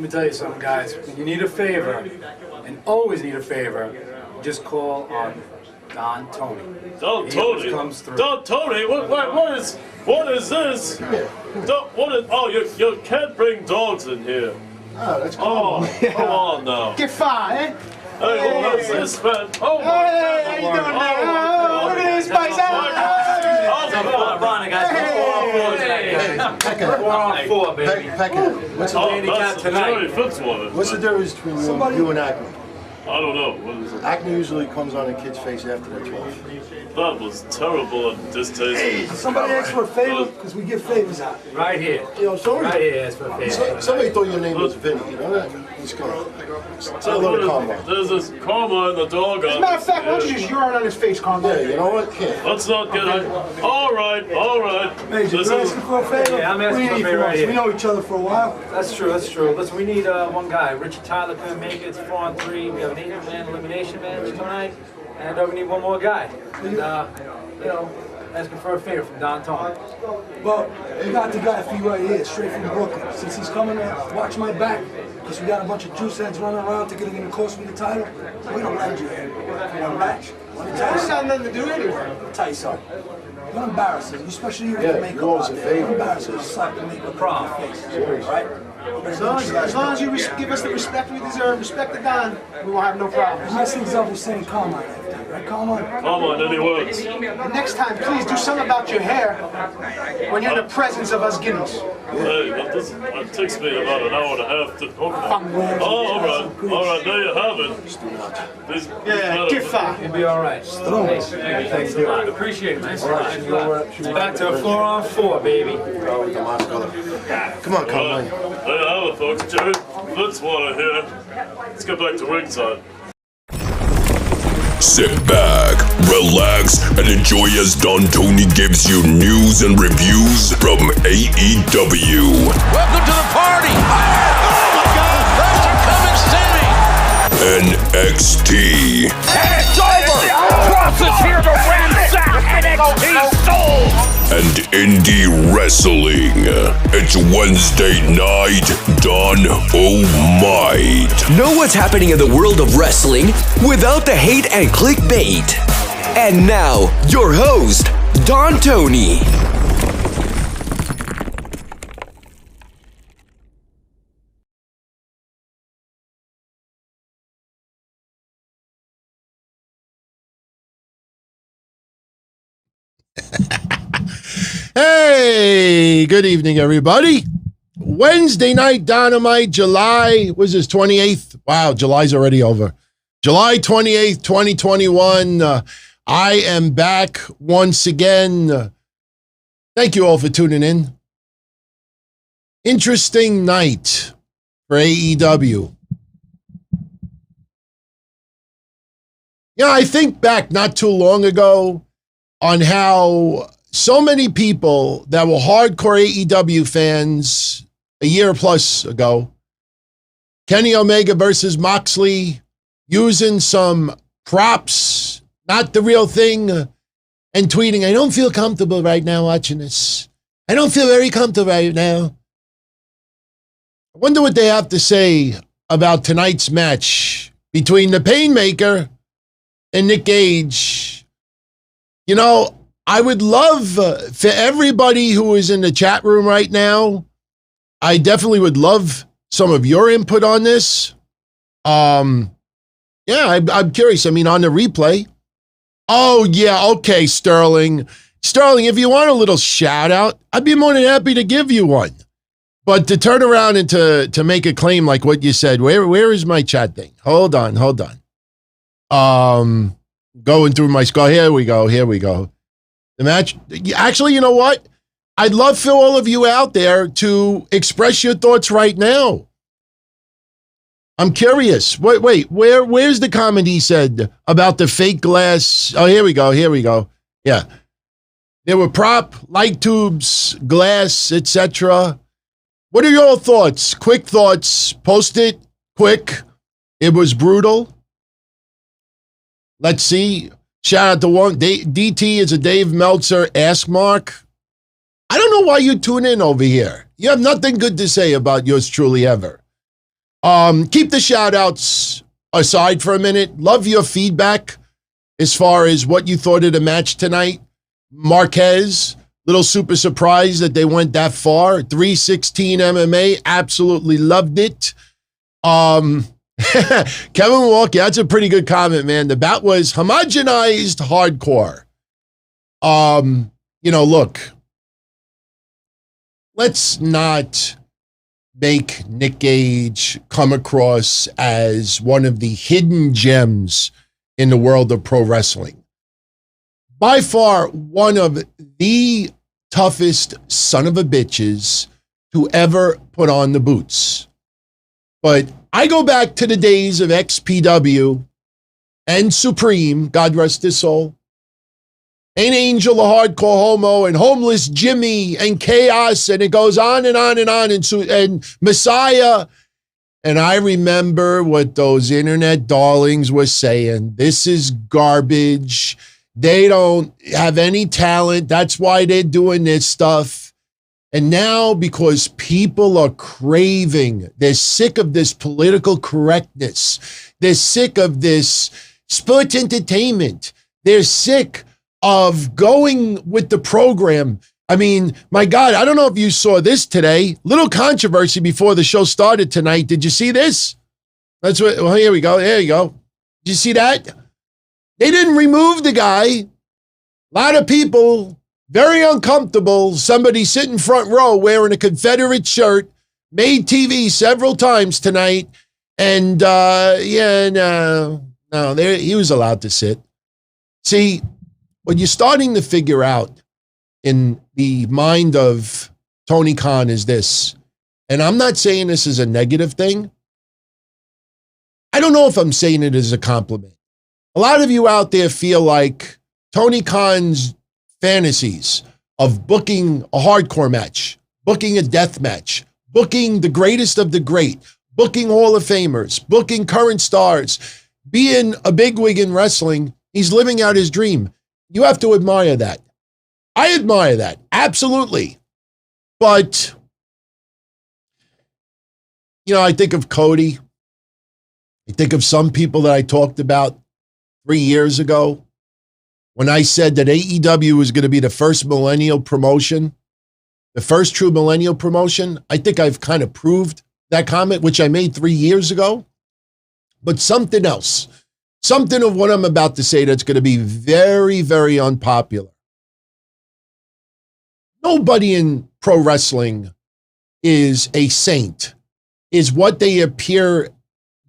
Let me tell you something, guys. When you need a favor, and always need a favor, just call on Don Tony. Don Tony? Don Tony? What is this? You can't bring dogs in here. Oh, that's cool. Come on now. Get fired, eh? Hey, what's this, man? Oh, hey, how you doing, man? Look at this, boys. Ron, guys. We're on 4, baby. What's the difference between you and Aichner? I don't know. What is it? Aichner usually comes on a kid's face after they're 12. That was terrible and distasteful. Somebody asked for a favor, because we give favors out. Right here. Yo, sorry. Right here, ask for a favor. Somebody thought your name was Vinny, you know that? He's coming. Say hello to Karma. There's this Karma and the dog. As a matter of fact, why don't you just urine on his face, Karma? Yeah, you know what? Here. Let's not get it. All right. Major, you're asking for a favor? Yeah, I'm asking for a favor right here. We know each other for a while. That's true. Listen, we need one guy. Richard Tyler couldn't make it. It's 4-on-3. We have an 8-man elimination match tonight. And we need one more guy. And, asking for a favor from Don Tony. Well, we got the guy for you right here, straight from Brooklyn. Since he's coming to watch my back, because we got a bunch of juice heads running around to get him in the course with the title, we're going to land you here for one match. It's got nothing to do anyway. I'll tell you something. Don't embarrass us, especially you with the makeup on there. Don't embarrass us, slap the makeup on your face. Right? As long as you give us the respect we deserve, respect the Don, we won't have no problems. Mess things up with saying come on after, right? Come on. Come on, any words? And next time, please do something about your hair when you're in the presence of us Guinness. Hey, but that takes me about an hour and a half to... Okay. All right, there you have it. Get fired. You'll be all right. Thanks a lot. Appreciate it. Thanks a lot. Back to 4-on-4, baby. Come on, Karma. There you have it, folks. Jerry Fitzwater here. Let's get back to ringside. Sit back, relax, and enjoy as Don Tony gives you news and reviews from AEW. Welcome to the party! Oh my God! Thatcher coming steamy! NXT. And it's over! Kross is here to ransack NXT soul! And indie wrestling. It's Wednesday night, Dynamite. Know what's happening in the world of wrestling without the hate and clickbait. And now, your host, Don Tony. Hey, good evening, everybody. Wednesday night Dynamite, July, was this 28th? Wow, July's already over. July 28th, 2021. I am back once again. Thank you all for tuning in. Interesting night for AEW. You know, I think back not too long ago on how so many people that were hardcore AEW fans a year plus ago, Kenny Omega versus Moxley, using some props, not the real thing, and tweeting, I don't feel comfortable right now watching this. I don't feel very comfortable right now. I wonder what they have to say about tonight's match between the Painmaker and Nick Gage. You know, I would love for everybody who is in the chat room right now, I definitely would love some of your input on this. I'm curious. I mean, on the replay. Oh, yeah. Okay, Sterling. Sterling, if you want a little shout out, I'd be more than happy to give you one. But to turn around and to make a claim like what you said, where is my chat thing? Hold on. Going through my skull. Here we go. The match, actually, you know what? I'd love for all of you out there to express your thoughts right now. I'm curious. Wait, where's the comment he said about the fake glass? Oh, here we go. Yeah. There were prop, light tubes, glass, etc. What are your thoughts? Quick thoughts. Post it quick. It was brutal. Let's see. Shout out to one. DT is a Dave Meltzer ask mark. I don't know why you tune in over here. You have nothing good to say about yours truly ever. Keep the shout outs aside for a minute. Love your feedback as far as what you thought of the match tonight. Marquez, little super surprised that they went that far. 316 MMA, absolutely loved it. Kevin Walker, that's a pretty good comment, man. The bout was homogenized hardcore. Look, let's not make Nick Gage come across as one of the hidden gems in the world of pro wrestling. By far, one of the toughest son of a bitches to ever put on the boots. But I go back to the days of XPW and Supreme, God rest his soul, and Angel the Hardcore Homo, and Homeless Jimmy, and Chaos, and it goes on and on and on, and Messiah. And I remember what those internet darlings were saying. This is garbage. They don't have any talent. That's why they're doing this stuff. And now, because people are craving, they're sick of this political correctness. They're sick of this sports entertainment. They're sick of going with the program. I mean, my God, I don't know if you saw this today. Little controversy before the show started tonight. Did you see this? That's what, well, here we go. There you go. Did you see that? They didn't remove the guy. A lot of people, very uncomfortable. Somebody sitting front row wearing a Confederate shirt, made TV several times tonight. And he was allowed to sit. See, what you're starting to figure out in the mind of Tony Khan is this, and I'm not saying this is a negative thing. I don't know if I'm saying it as a compliment. A lot of you out there feel like Tony Khan's fantasies of booking a hardcore match, booking a death match, booking the greatest of the great, booking Hall of Famers, booking current stars, being a bigwig in wrestling, he's living out his dream. You have to admire that. I admire that, absolutely. But, I think of Cody. I think of some people that I talked about 3 years ago when I said that AEW was going to be the first millennial promotion, the first true millennial promotion. I think I've kind of proved that comment, which I made 3 years ago. But something else, something of what I'm about to say that's going to be very, very unpopular. Nobody in pro wrestling is a saint, is what they appear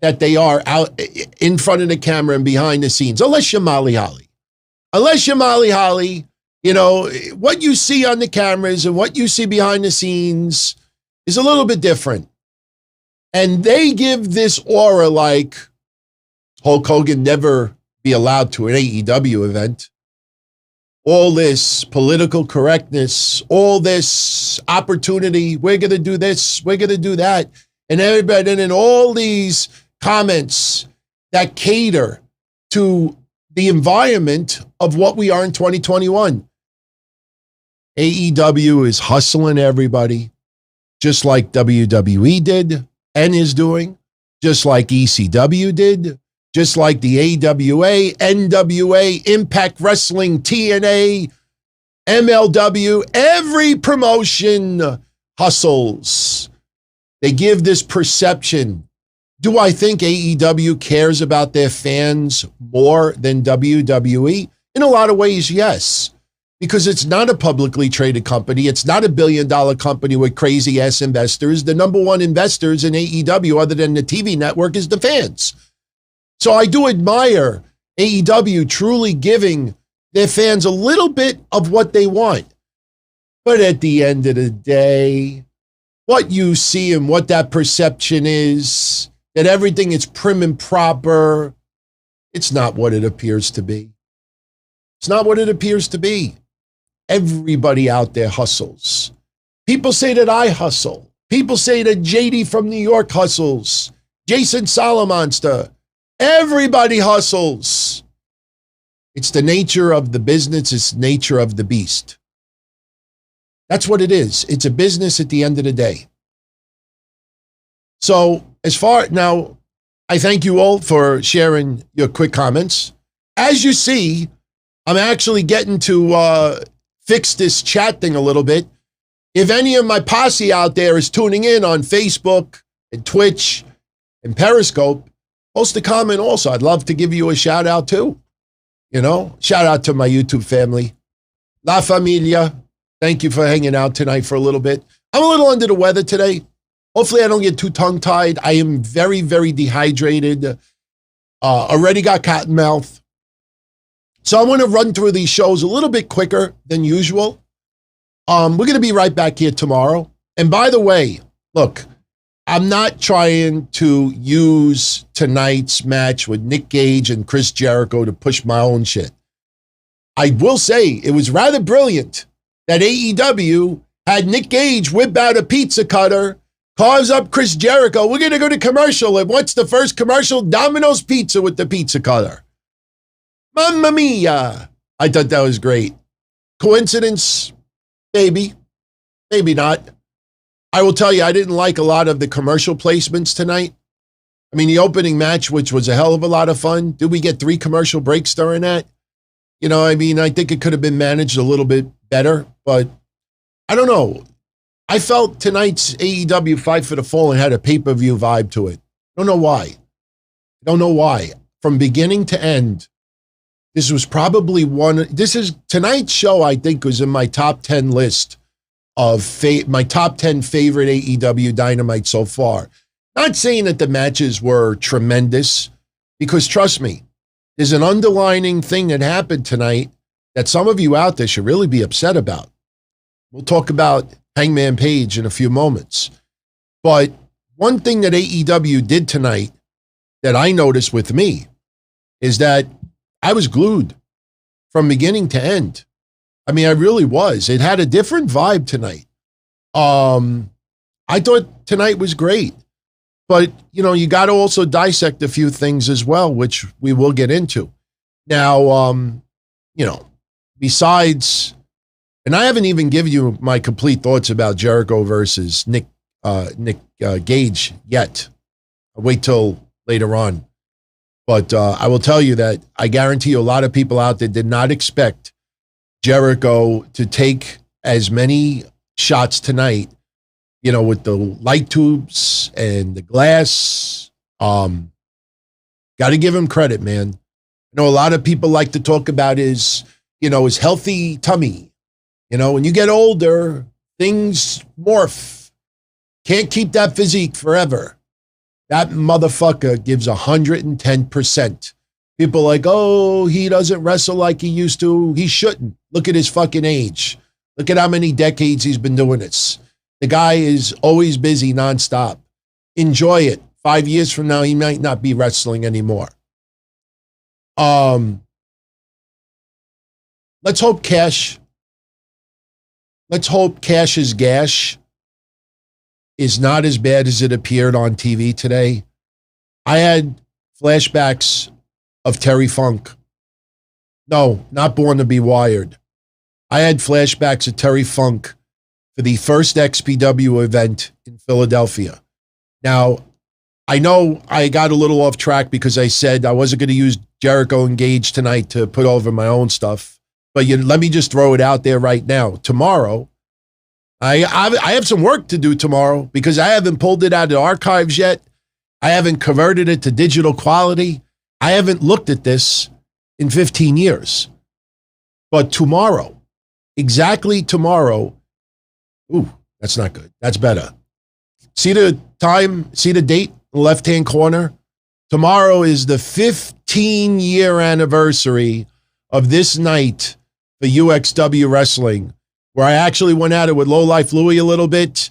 that they are out in front of the camera and behind the scenes, unless you're Molly Holly. Unless you're Molly Holly, what you see on the cameras and what you see behind the scenes is a little bit different. And they give this aura like Hulk Hogan never be allowed to an AEW event. All this political correctness, all this opportunity, we're going to do this, we're going to do that. And everybody, and all these comments that cater to the environment of what we are in 2021. AEW is hustling everybody, just like WWE did and is doing, just like ECW did, just like the AWA, NWA, Impact Wrestling, TNA, MLW, every promotion hustles. They give this perception. Do I think AEW cares about their fans more than WWE? In a lot of ways, yes. Because it's not a publicly traded company. It's not $1 billion company with crazy ass investors. The number one investors in AEW, other than the TV network, is the fans. So I do admire AEW truly giving their fans a little bit of what they want. But at the end of the day, what you see and what that perception is, that everything is prim and proper, it's not what it appears to be. It's not what it appears to be. Everybody out there hustles. People say that I hustle. People say that JD from New York hustles. Jason Solomonster. Everybody hustles. It's the nature of the business. It's the nature of the beast. That's what it is. It's a business at the end of the day. So now, I thank you all for sharing your quick comments. As you see, I'm actually getting to fix this chat thing a little bit. If any of my posse out there is tuning in on Facebook and Twitch and Periscope, post a comment also. I'd love to give you a shout out too. Shout out to my YouTube family. La Familia, thank you for hanging out tonight for a little bit. I'm a little under the weather today. Hopefully I don't get too tongue-tied. I am very, very dehydrated. Already got cotton mouth. So I want to run through these shows a little bit quicker than usual. We're going to be right back here tomorrow. And by the way, look, I'm not trying to use tonight's match with Nick Gage and Chris Jericho to push my own shit. I will say it was rather brilliant that AEW had Nick Gage whip out a pizza cutter, carves up Chris Jericho. We're going to go to commercial. And what's the first commercial? Domino's Pizza with the pizza cutter. Mamma mia. I thought that was great. Coincidence? Maybe. Maybe not. I will tell you, I didn't like a lot of the commercial placements tonight. I mean, the opening match, which was a hell of a lot of fun. Did we get 3 commercial breaks during that? I think it could have been managed a little bit better, but I don't know. I felt tonight's AEW Fight for the Fallen had a pay-per-view vibe to it. Don't know why. From beginning to end, this was probably tonight's show, I think, was in my top 10 list of my top 10 favorite AEW Dynamite so far. Not saying that the matches were tremendous, because trust me, there's an underlining thing that happened tonight that some of you out there should really be upset about. We'll talk about Hangman Page in a few moments. But one thing that AEW did tonight that I noticed with me is that I was glued from beginning to end. I mean, I really was. It had a different vibe tonight. I thought tonight was great. But, you got to also dissect a few things as well, which we will get into. Now, besides, and I haven't even given you my complete thoughts about Jericho versus Nick Gage yet. I'll wait till later on. But I will tell you that I guarantee you a lot of people out there did not expect Jericho to take as many shots tonight, with the light tubes and the glass. Got to give him credit, man. I know a lot of people like to talk about his healthy tummy. When you get older, things morph. Can't keep that physique forever. That motherfucker gives 110%. People are like, oh, he doesn't wrestle like he used to. He shouldn't. Look at his fucking age. Look at how many decades he's been doing this. The guy is always busy nonstop. Enjoy it. 5 years from now, he might not be wrestling anymore. Let's hope Cash's gash is not as bad as it appeared on TV today. I had flashbacks of Terry Funk. No, not Born to Be Wired. I had flashbacks of Terry Funk for the first XPW event in Philadelphia. Now, I know I got a little off track because I said I wasn't going to use Jericho and Gage tonight to put over my own stuff. But let me just throw it out there right now. Tomorrow, I have some work to do tomorrow because I haven't pulled it out of the archives yet. I haven't converted it to digital quality. I haven't looked at this in 15 years. But tomorrow, exactly tomorrow, ooh, that's not good. That's better. See the time, see the date in the left-hand corner? Tomorrow is the 15-year anniversary of this night for UXW Wrestling, where I actually went at it with Low Life Louie a little bit.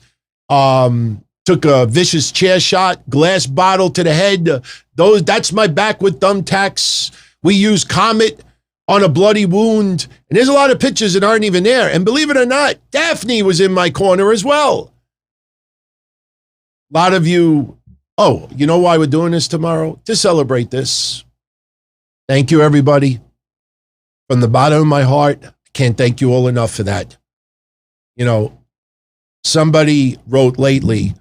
Took a vicious chair shot, glass bottle to the head. That's my back with thumbtacks. We used Comet on a bloody wound. And there's a lot of pictures that aren't even there. And believe it or not, Daphne was in my corner as well. A lot of you, you know why we're doing this tomorrow? To celebrate this. Thank you, everybody. From the bottom of my heart, I can't thank you all enough for that. Somebody wrote lately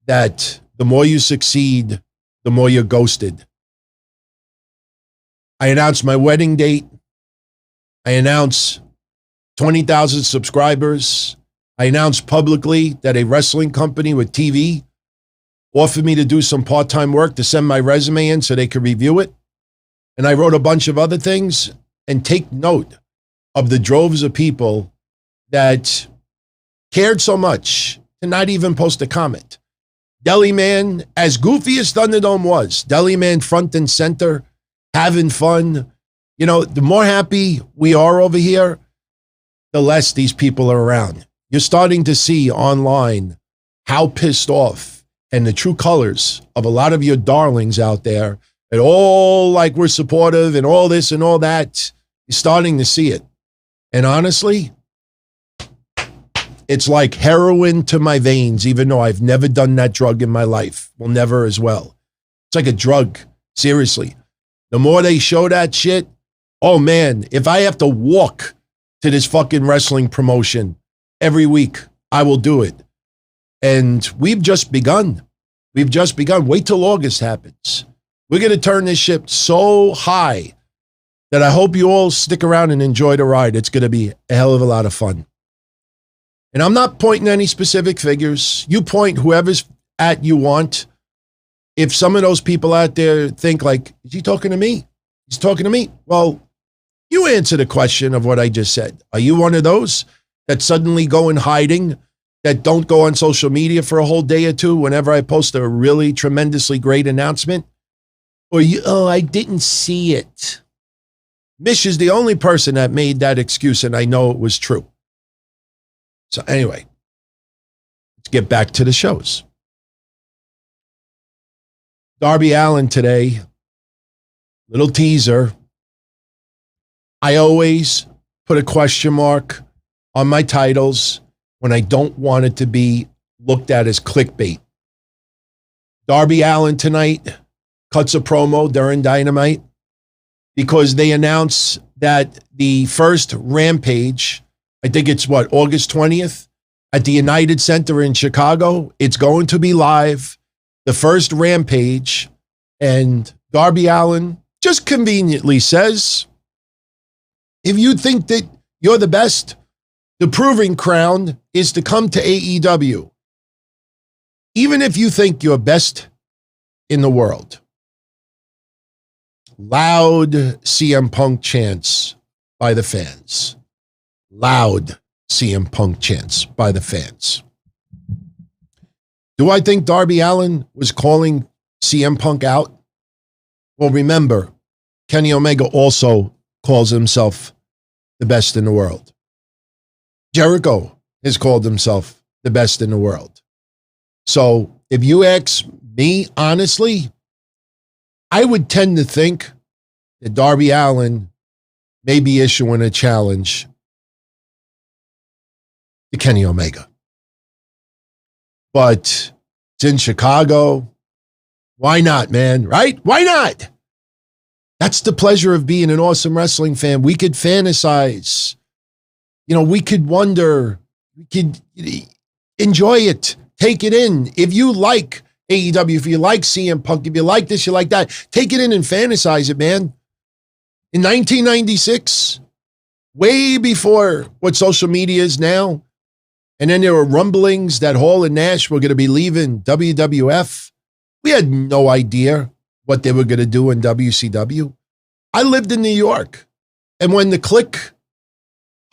that the more you succeed, the more you're ghosted. I announced my wedding date. I announced 20,000 subscribers. I announced publicly that a wrestling company with TV offered me to do some part-time work to send my resume in so they could review it. And I wrote a bunch of other things. And take note of the droves of people that cared so much to not even post a comment. Deli Man, as goofy as Thunderdome was, Deli Man front and center, having fun. You know, the more happy we are over here, the less these people are around. You're starting to see online how pissed off and the true colors of a lot of your darlings out there, and all like we're supportive and all this and all that. You're starting to see it. And honestly, it's like heroin to my veins, even though I've never done that drug in my life. Will never as well. It's like a drug. Seriously. The more they show that shit, oh man, if I have to walk to this fucking wrestling promotion every week, I will do it. And we've just begun. We've just begun. Wait till August happens. We're going to turn this ship so high that I hope you all stick around and enjoy the ride. It's going to be a hell of a lot of fun. And I'm not pointing any specific figures. You point whoever's at you want. If some of those people out there think like, is he talking to me? He's talking to me. Well, you answer the question of what I just said. Are you one of those that suddenly go in hiding, that don't go on social media for a whole day or two whenever I post a really tremendously great announcement? Or you, oh, I didn't see it. Mish is the only person that made that excuse, and I know it was true. So anyway, let's get back to the shows. Darby Allin today, little teaser. I always put a question mark on my titles when I don't want it to be looked at as clickbait. Darby Allin tonight cuts a promo during Dynamite because they announce that the first Rampage, I think it's August 20th, at the United Center in Chicago. It's going to be live, the first Rampage, and Darby Allin just conveniently says, if you think that you're the best, the proving ground is to come to AEW. Even if you think you're best in the world. Loud CM Punk chants by the fans. Loud CM Punk chants by the fans. Do I think Darby Allin was calling CM Punk out? Well, remember, Kenny Omega also calls himself the best in the world. Jericho has called himself the best in the world. So if you ask me honestly, I would tend to think that Darby Allin may be issuing a challenge to Kenny Omega. But it's in Chicago. Why not, man? Right? Why not? That's the pleasure of being an awesome wrestling fan. We could fantasize. You know, we could wonder. We could enjoy it. Take it in. If you like AEW, if you like CM Punk, if you like this, you like that, take it in and fantasize it, man. In 1996, way before what social media is now, and then there were rumblings that Hall and Nash were going to be leaving WWF. We had no idea what they were going to do in WCW. I lived in New York. And when the Clique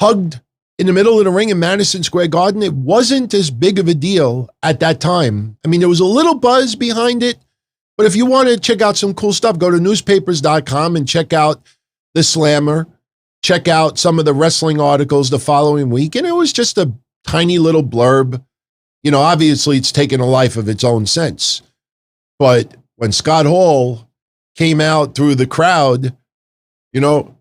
hugged in the middle of the ring in Madison Square Garden, it wasn't as big of a deal at that time. I mean, there was a little buzz behind it. But if you want to check out some cool stuff, go to newspapers.com and check out the Slammer. Check out some of the wrestling articles the following week. And it was just a tiny little blurb. You know, obviously it's taken a life of its own since. But when Scott Hall came out through the crowd, you know,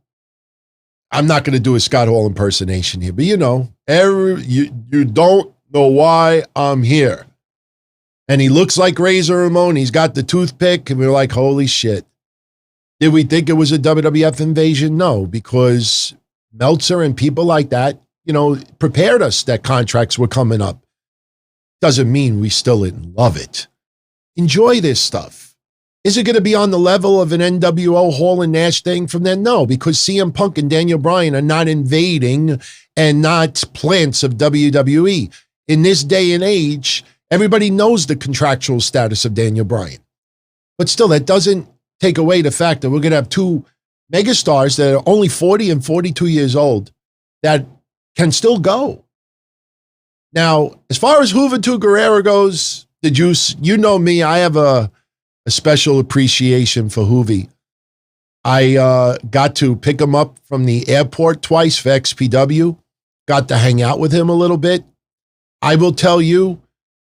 I'm not going to do a Scott Hall impersonation here, but you know, you don't know why I'm here. And he looks like Razor Ramon. He's got the toothpick, and we're like, holy shit. Did we think it was a WWF invasion? No, because Meltzer and people like that, you know, prepared us that contracts were coming up. Doesn't mean we still didn't love it. Enjoy this stuff. Is it going to be on the level of an NWO Hall and Nash thing from then? No, because CM Punk and Daniel Bryan are not invading and not plants of WWE. In this day and age, everybody knows the contractual status of Daniel Bryan. But still, that doesn't take away the fact that we're going to have two megastars that are only 40 and 42 years old that can still go. Now, as far as Hovito Guerrera goes, the Juice, you know me, I have a special appreciation for Hoovy. I got to pick him up from the airport twice for XPW, got to hang out with him a little bit. I will tell you,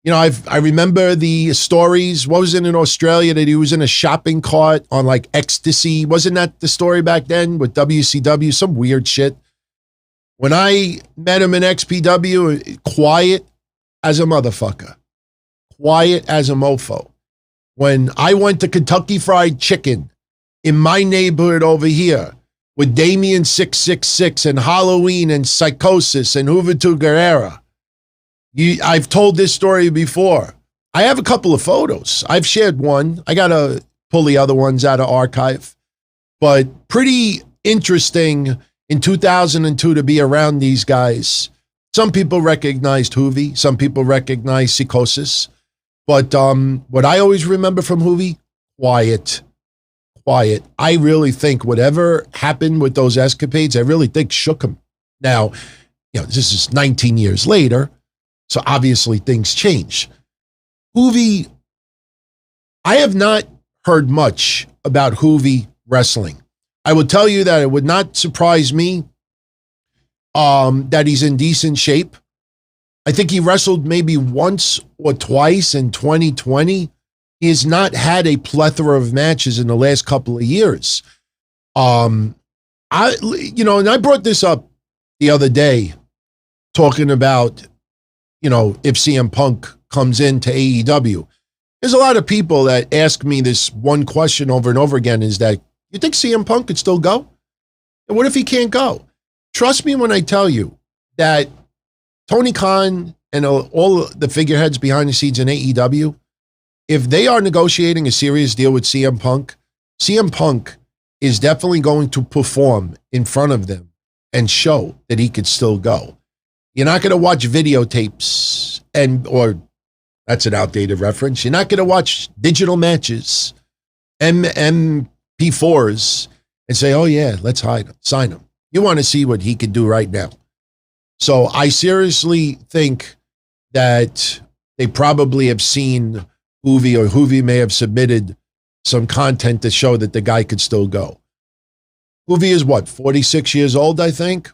I remember the stories. What was it in Australia that he was in a shopping cart on like ecstasy? Wasn't that the story back then with WCW? Some weird shit. When I met him in XPW, quiet as a motherfucker. Quiet as a mofo. When I went to Kentucky Fried Chicken in my neighborhood over here with Damien 666 and Halloween and Psychosis and Hovito Guerrera. I've told this story before. I have a couple of photos. I've shared one. I got to pull the other ones out of archive. But pretty interesting in 2002 to be around these guys. Some people recognized Hoovy. Some people recognized Psychosis. But what I always remember from Hoovy, quiet. I really think whatever happened with those escapades, I really think shook him. Now, this is 19 years later. So obviously things change. Hoovy, I have not heard much about Hoovy wrestling. I will tell you that it would not surprise me that he's in decent shape. I think he wrestled maybe once or twice in 2020. He has not had a plethora of matches in the last couple of years. And I brought this up the other day talking about if CM Punk comes into AEW. There's a lot of people that ask me this one question over and over again is that, you think CM Punk could still go? And what if he can't go? Trust me when I tell you that Tony Khan and all the figureheads behind the scenes in AEW, if they are negotiating a serious deal with CM Punk is definitely going to perform in front of them and show that he could still go. You're not going to watch videotapes or that's an outdated reference. You're not going to watch digital matches, MP4s, and say, oh yeah, let's sign him. You want to see what he can do right now. So I seriously think that they probably have seen Hoovy, or Hoovy may have submitted some content to show that the guy could still go. Hoovy is 46 years old, I think.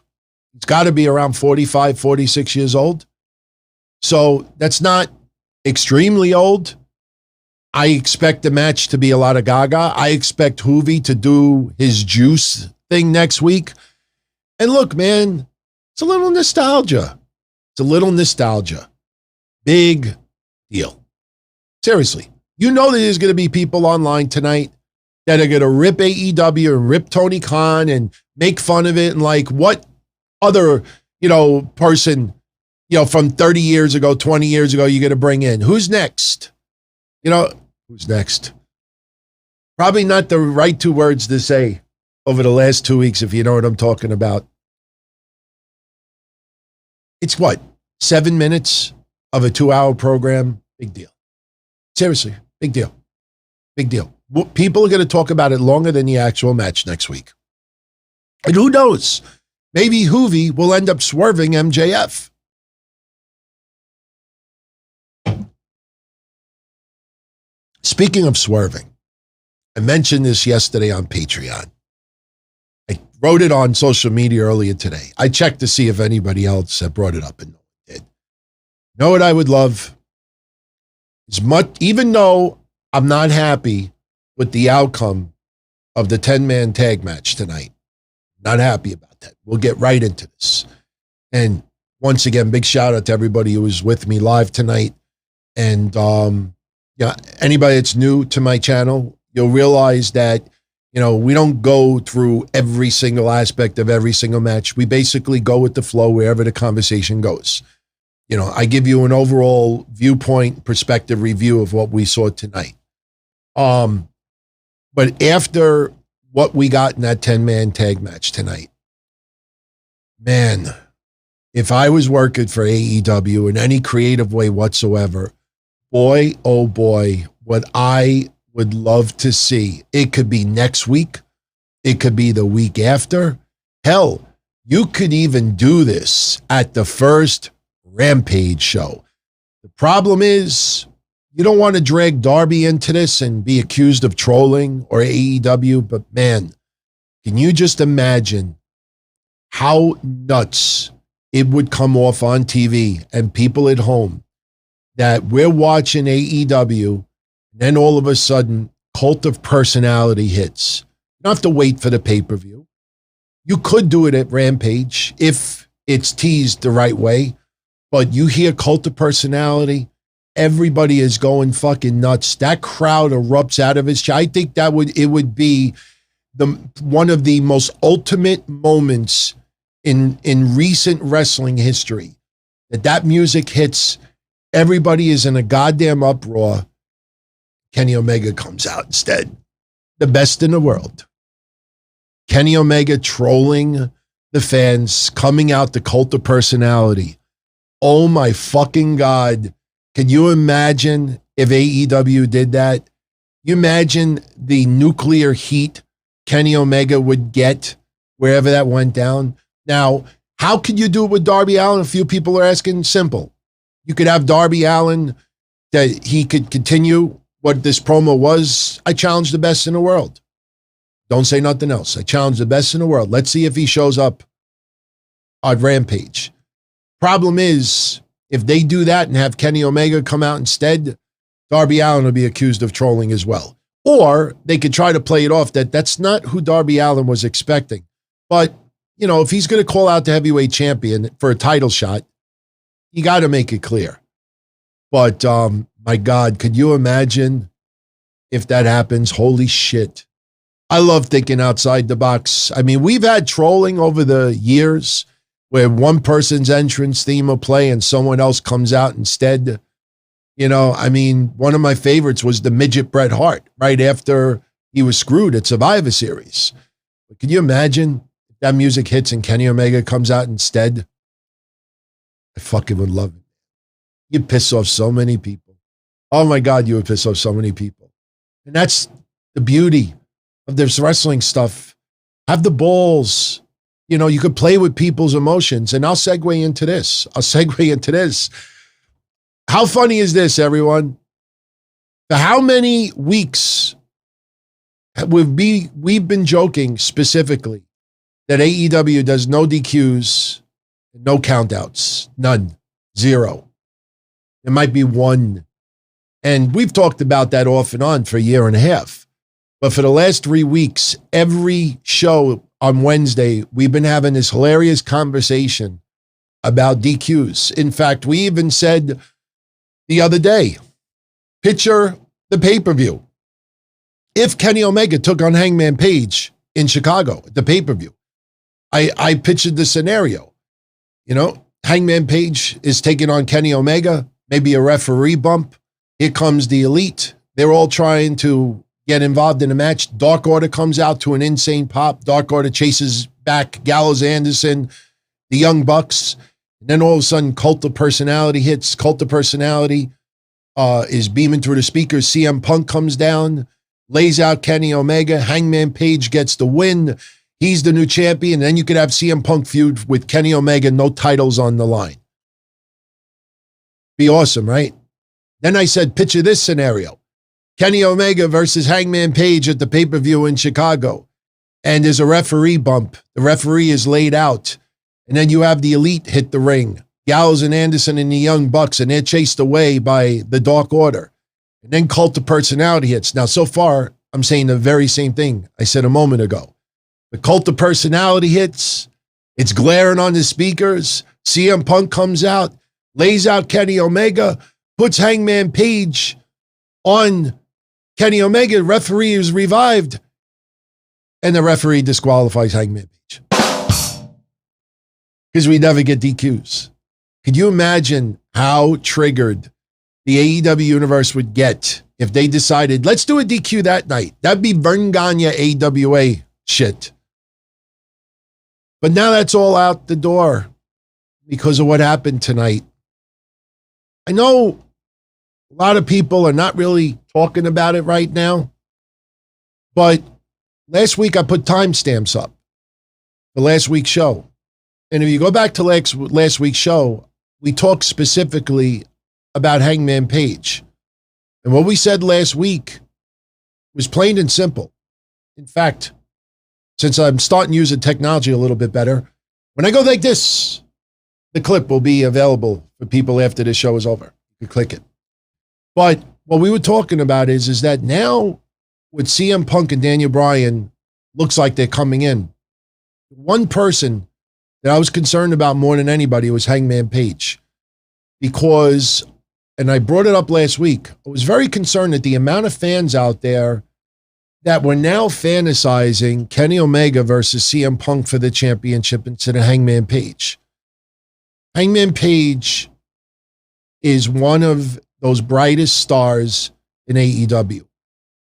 He's got to be around 45, 46 years old. So that's not extremely old. I expect the match to be a lot of gaga. I expect Hoovy to do his juice thing next week. And look, man, it's a little nostalgia. Big deal. Seriously. You know that there's going to be people online tonight that are going to rip AEW and rip Tony Khan and make fun of it and like what other, person, from 30 years ago, 20 years ago, you're going to bring in. Who's next? Who's next? Probably not the right two words to say over the last 2 weeks, if you know what I'm talking about. It's 7 minutes of a 2-hour program? Big deal. Seriously, big deal. People are going to talk about it longer than the actual match next week. And who knows? Maybe Hoovy will end up swerving MJF. Speaking of swerving, I mentioned this yesterday on Patreon. I wrote it on social media earlier today. I checked to see if anybody else had brought it up, and no one did. Know what I would love? Even though I'm not happy with the outcome of the 10-man tag match tonight, not happy about that. We'll get right into this. And once again, big shout out to everybody who was with me live tonight. And anybody that's new to my channel, you'll realize that, we don't go through every single aspect of every single match. We basically go with the flow wherever the conversation goes. I give you an overall viewpoint, perspective review of what we saw tonight. But after what we got in that 10-man tag match tonight, man, if I was working for AEW in any creative way whatsoever, boy, oh boy, what I would love to see. It could be next week. It could be the week after. Hell, you could even do this at the first Rampage show. The problem is you don't want to drag Darby into this and be accused of trolling or AEW, but man, can you just imagine how nuts it would come off on TV and people at home that we're watching AEW and then all of a sudden Cult of Personality hits. You don't have to wait for the pay-per-view. You could do it at Rampage if it's teased the right way, but you hear Cult of Personality, everybody is going fucking nuts. That crowd erupts out of its chair. I think it would be one of the most ultimate moments in recent wrestling history. That music hits, everybody is in a goddamn uproar. Kenny Omega comes out instead. The best in the world. Kenny Omega trolling the fans, coming out the Cult of Personality. Oh my fucking God. Can you imagine if AEW did that? You imagine the nuclear heat Kenny Omega would get wherever that went down. Now, how could you do it with Darby Allin? A few people are asking. Simple. You could have Darby Allin, that he could continue what this promo was. I challenge the best in the world. Don't say nothing else. I challenge the best in the world. Let's see if he shows up on Rampage. Problem is, if they do that and have Kenny Omega come out instead, Darby Allin will be accused of trolling as well. Or they could try to play it off that that's not who Darby Allin was expecting. But, if he's going to call out the heavyweight champion for a title shot, you got to make it clear. But, my God, could you imagine if that happens? Holy shit. I love thinking outside the box. I mean, we've had trolling over the years where one person's entrance theme will play and someone else comes out instead. One of my favorites was the midget Bret Hart right after he was screwed at Survivor Series. But can you imagine if that music hits and Kenny Omega comes out instead? I fucking would love it. You'd piss off so many people. Oh my God, you would piss off so many people. And that's the beauty of this wrestling stuff. Have the balls. You could play with people's emotions. And I'll segue into this. How funny is this, everyone? For how many weeks we've been joking specifically that AEW does no DQs, no countouts, none, 0. There might be one. And we've talked about that off and on for a year and a half. But for the last 3 weeks, every show on Wednesday, we've been having this hilarious conversation about DQs. In fact, we even said the other day, picture the pay-per-view. If Kenny Omega took on Hangman Page in Chicago, the pay-per-view, I pictured the scenario. Hangman Page is taking on Kenny Omega, maybe a referee bump. Here comes the Elite. They're all trying to get involved in a match. Dark Order comes out to an insane pop. Dark Order chases back Gallows Anderson, the Young Bucks. And then all of a sudden, Cult of Personality hits. Cult of Personality is beaming through the speakers. CM Punk comes down, lays out Kenny Omega. Hangman Page gets the win. He's the new champion. And then you could have CM Punk feud with Kenny Omega, no titles on the line. Be awesome, right? Then I said, picture this scenario. Kenny Omega versus Hangman Page at the pay-per-view in Chicago. And there's a referee bump. The referee is laid out. And then you have the Elite hit the ring. Gallows and Anderson and the Young Bucks, and they're chased away by the Dark Order. And then Cult of Personality hits. Now, so far, I'm saying the very same thing I said a moment ago. The Cult of Personality hits. It's glaring on the speakers. CM Punk comes out, lays out Kenny Omega, puts Hangman Page on Kenny Omega. Referee is revived, and the referee disqualifies Hangman Page. Because we never get DQs. Could you imagine how triggered the AEW universe would get if they decided, let's do a DQ that night? That'd be Vern Gagne AWA shit. But now that's all out the door because of what happened tonight. I know a lot of people are not really talking about it right now, but last week I put timestamps up for last week's show. And if you go back to last week's show, we talked specifically about Hangman Page. And what we said last week was plain and simple. In fact, since I'm starting to use the technology a little bit better, when I go like this, the clip will be available for people after this show is over. You click it. But what we were talking about is that now with CM Punk and Daniel Bryan, looks like they're coming in. One person that I was concerned about more than anybody was Hangman Page. Because, and I brought it up last week, I was very concerned at the amount of fans out there that were now fantasizing Kenny Omega versus CM Punk for the championship instead of Hangman Page. Hangman Page is one of those brightest stars in AEW.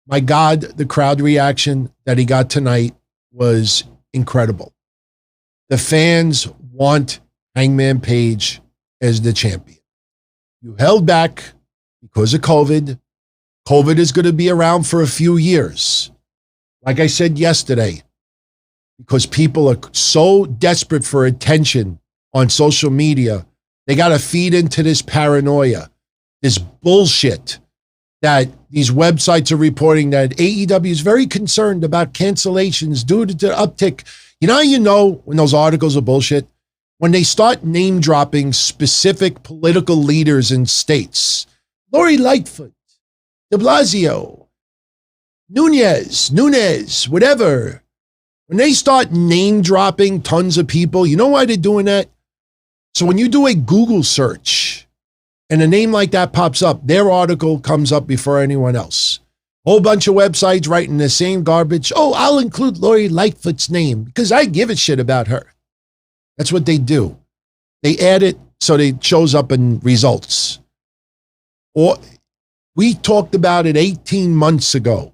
My God, the crowd reaction that he got tonight was incredible. The fans want Hangman Page as the champion. You held back because of COVID. COVID is going to be around for a few years. Like I said yesterday, because people are so desperate for attention on social media, they got to feed into this paranoia, this bullshit that these websites are reporting that AEW is very concerned about cancellations due to the uptick. You know how you know when those articles are bullshit? When they start name dropping specific political leaders in states. Lori Lightfoot, de Blasio, Nunes, whatever. When they start name dropping tons of people, you know why they're doing that? So when you do a Google search and a name like that pops up, their article comes up before anyone else. Whole bunch of websites writing the same garbage. Oh, I'll include Lori Lightfoot's name because I give a shit about her. That's what they do. They add it so it shows up in results. Or we talked about it 18 months ago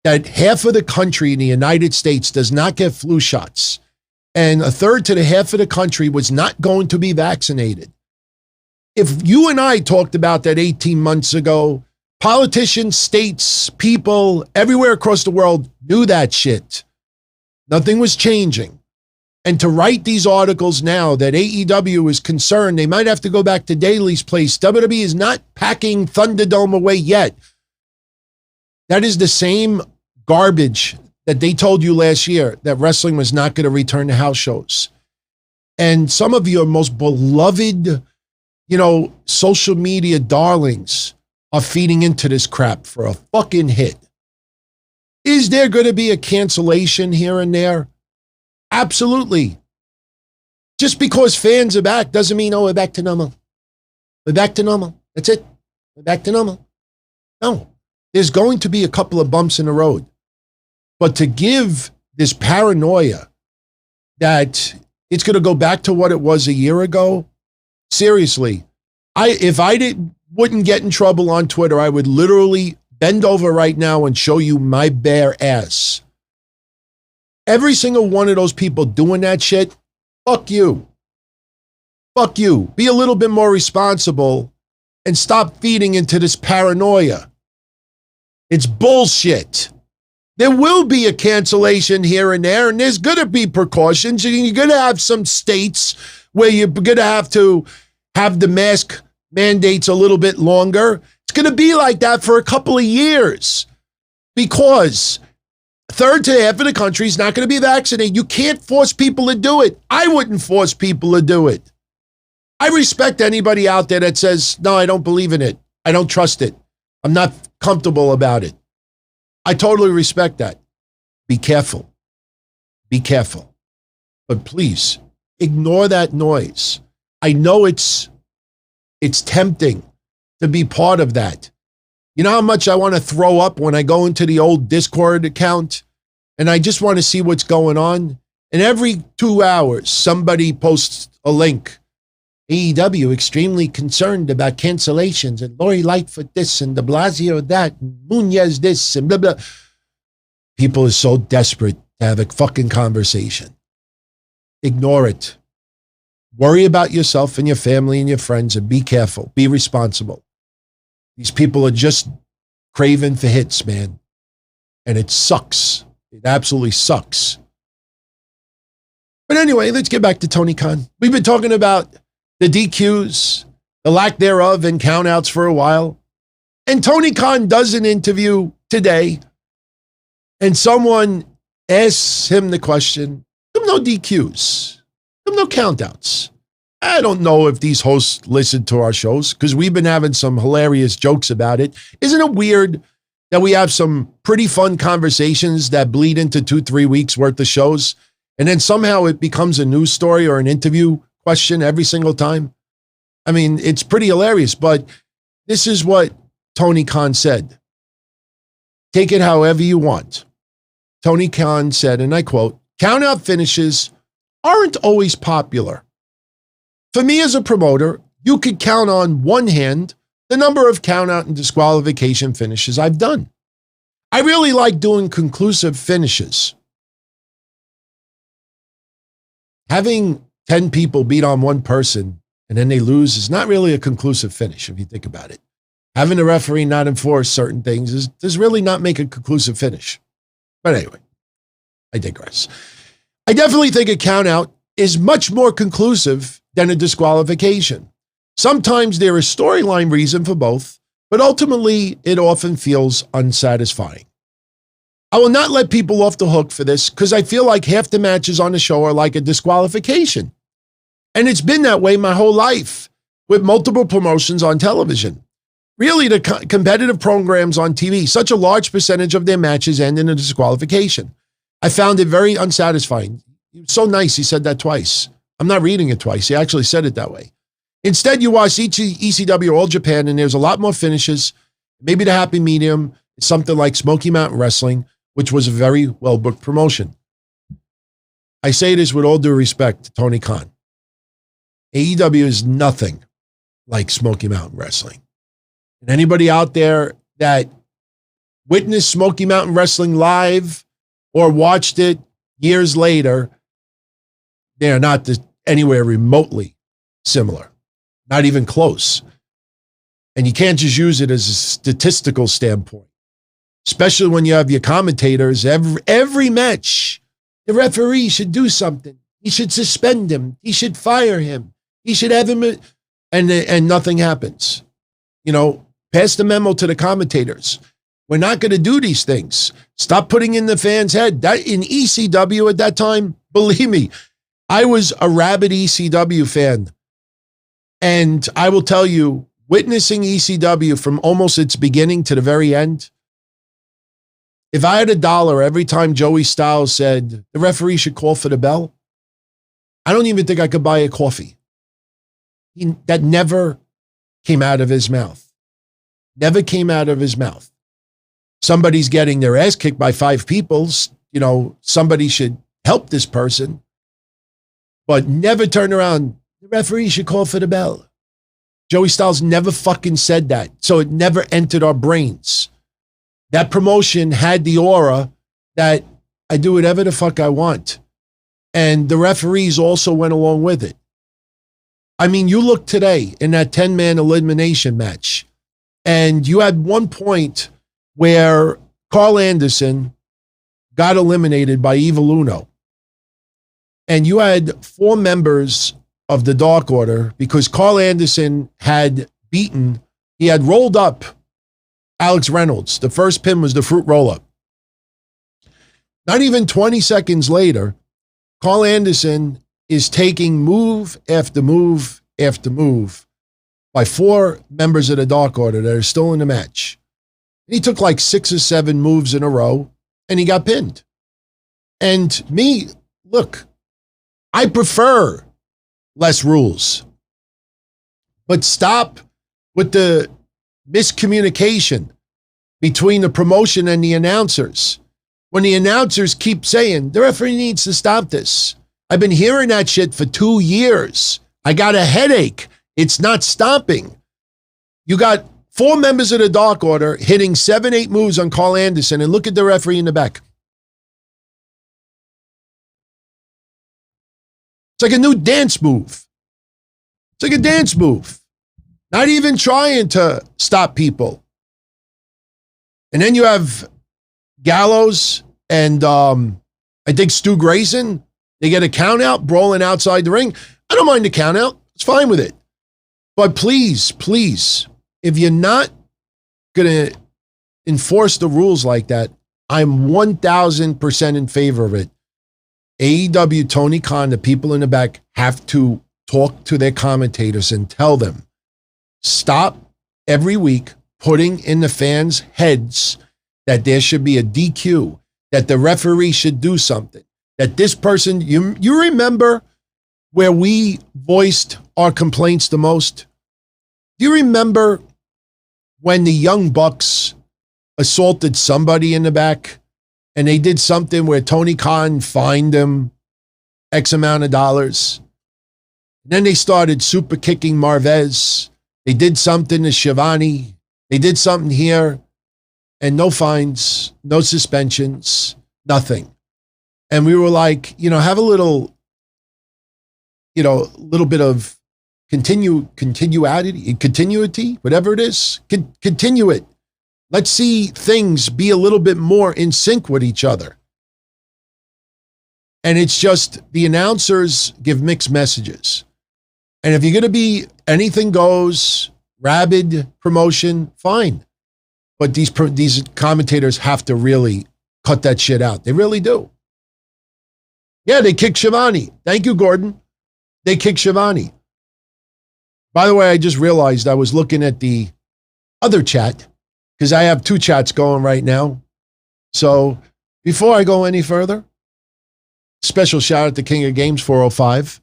that half of the country in the United States does not get flu shots. And a third to the half of the country was not going to be vaccinated. If you and I talked about that 18 months ago, politicians, states, people everywhere across the world knew that shit. Nothing was changing. And to write these articles now that AEW is concerned, they might have to go back to Daly's place. WWE is not packing Thunderdome away yet. That is the same garbage that they told you last year that wrestling was not going to return to house shows. And some of your most beloved, social media darlings are feeding into this crap for a fucking hit. Is there going to be a cancellation here and there? Absolutely. Just because fans are back doesn't mean, we're back to normal. We're back to normal. That's it. We're back to normal. No. There's going to be a couple of bumps in the road. But to give this paranoia that it's going to go back to what it was a year ago, seriously, if I wouldn't get in trouble on Twitter, I would literally bend over right now and show you my bare ass. Every single one of those people doing that shit, fuck you. Fuck you. Be a little bit more responsible and stop feeding into this paranoia. It's bullshit. There will be a cancellation here and there, and there's going to be precautions, and you're going to have some states where you're going to have the mask mandates a little bit longer. It's going to be like that for a couple of years because third to half of the country is not going to be vaccinated. You can't force people to do it. I wouldn't force people to do it. I respect anybody out there that says, no, I don't believe in it. I don't trust it. I'm not comfortable about it. I totally respect that. Be careful. Be careful. But please, ignore that noise. I know it's tempting to be part of that. You know how much I want to throw up when I go into the old Discord account and I just want to see what's going on? And every 2 hours, somebody posts a link AEW extremely concerned about cancellations and Lori Lightfoot this and de Blasio that and Munez this and blah, blah. People are so desperate to have a fucking conversation. Ignore it. Worry about yourself and your family and your friends and be careful. Be responsible. These people are just craving for hits, man. And it sucks. It absolutely sucks. But anyway, let's get back to Tony Khan. We've been talking about the DQs, the lack thereof, and countouts for a while. And Tony Khan does an interview today, and someone asks him the question, come no DQs, come no countouts. I don't know if these hosts listen to our shows because we've been having some hilarious jokes about it. Isn't it weird that we have some pretty fun conversations that bleed into 2-3 weeks worth of shows, and then somehow it becomes a news story or an interview question every single time? I mean, it's pretty hilarious, but this is what Tony Khan said. Take it however you want. Tony Khan said, and I quote, "Countout finishes aren't always popular. For me as a promoter, you could count on one hand the number of countout and disqualification finishes I've done. I really like doing conclusive finishes. Having 10 people beat on one person and then they lose is not really a conclusive finish if you think about it. Having the referee not enforce certain things does really not make a conclusive finish. But anyway, I digress. I definitely think a countout is much more conclusive than a disqualification. Sometimes there is storyline reason for both, but ultimately it often feels unsatisfying. I will not let people off the hook for this because I feel like half the matches on the show are like a disqualification. And it's been that way my whole life with multiple promotions on television. Really, the competitive programs on TV, such a large percentage of their matches end in a disqualification. I found it very unsatisfying. It was so nice he said that twice. I'm not reading it twice. He actually said it that way. Instead, you watch ECW or All Japan, and there's a lot more finishes. Maybe the happy medium is something like Smoky Mountain Wrestling, which was a very well-booked promotion. I say this with all due respect to Tony Khan. AEW is nothing like Smoky Mountain Wrestling. And anybody out there that witnessed Smoky Mountain Wrestling live or watched it years later, they are not anywhere remotely similar, not even close. And you can't just use it as a statistical standpoint, especially when you have your commentators. Every match, the referee should do something. He should suspend him. He should fire him. He should have him, and nothing happens. You know, pass the memo to the commentators. We're not going to do these things. Stop putting in the fans' head. That in ECW at that time, believe me, I was a rabid ECW fan. And I will tell you, witnessing ECW from almost its beginning to the very end, if I had $1 every time Joey Styles said the referee should call for the bell, I don't even think I could buy a coffee. That never came out of his mouth. Never came out of his mouth. Somebody's getting their ass kicked by 5 people. You know, somebody should help this person. But never turn around. The referee should call for the bell. Joey Styles never fucking said that. So it never entered our brains. That promotion had the aura that I do whatever the fuck I want. And the referees also went along with it. I mean, you look today in that 10-man elimination match, and you had one point where Carl Anderson got eliminated by Evil Uno. And you had 4 members of the Dark Order because Carl Anderson had he had rolled up Alex Reynolds. The first pin was the fruit roll-up. Not even 20 seconds later, Carl Anderson is taking move after move after move by 4 members of the Dark Order that are still in the match. He took like 6 or 7 moves in a row, and he got pinned. And me, look, I prefer less rules. But stop with the miscommunication between the promotion and the announcers. When the announcers keep saying, the referee needs to stop this. I've been hearing that shit for 2 years. I got a headache. It's not stopping. You got 4 members of the Dark Order hitting 7-8 moves on Carl Anderson, and look at the referee in the back. It's like a new dance move. It's like a dance move. Not even trying to stop people. And then you have Gallows and I think Stu Grayson. They get a count out, brawling outside the ring. I don't mind the count out. It's fine with it. But please, please, if you're not going to enforce the rules like that, I'm 1,000% in favor of it. AEW, Tony Khan, the people in the back have to talk to their commentators and tell them, stop every week putting in the fans' heads that there should be a DQ, that the referee should do something, that this person, you remember where we voiced our complaints the most? Do you remember when the Young Bucks assaulted somebody in the back and they did something where Tony Khan fined them X amount of dollars? And then they started super kicking Marvez. They did something to Shivani. They did something here, and no fines, no suspensions, nothing. And we were like, have a little, little bit of continuity, whatever it is, continue it. Let's see things be a little bit more in sync with each other. And it's just the announcers give mixed messages. And if you're going to be anything goes, rabid promotion, fine. But these commentators have to really cut that shit out. They really do. Yeah, they kicked Shivani. Thank you, Gordon. They kicked Shivani. By the way, I just realized I was looking at the other chat because I have 2 chats going right now. So before I go any further, special shout out to King of Games 405.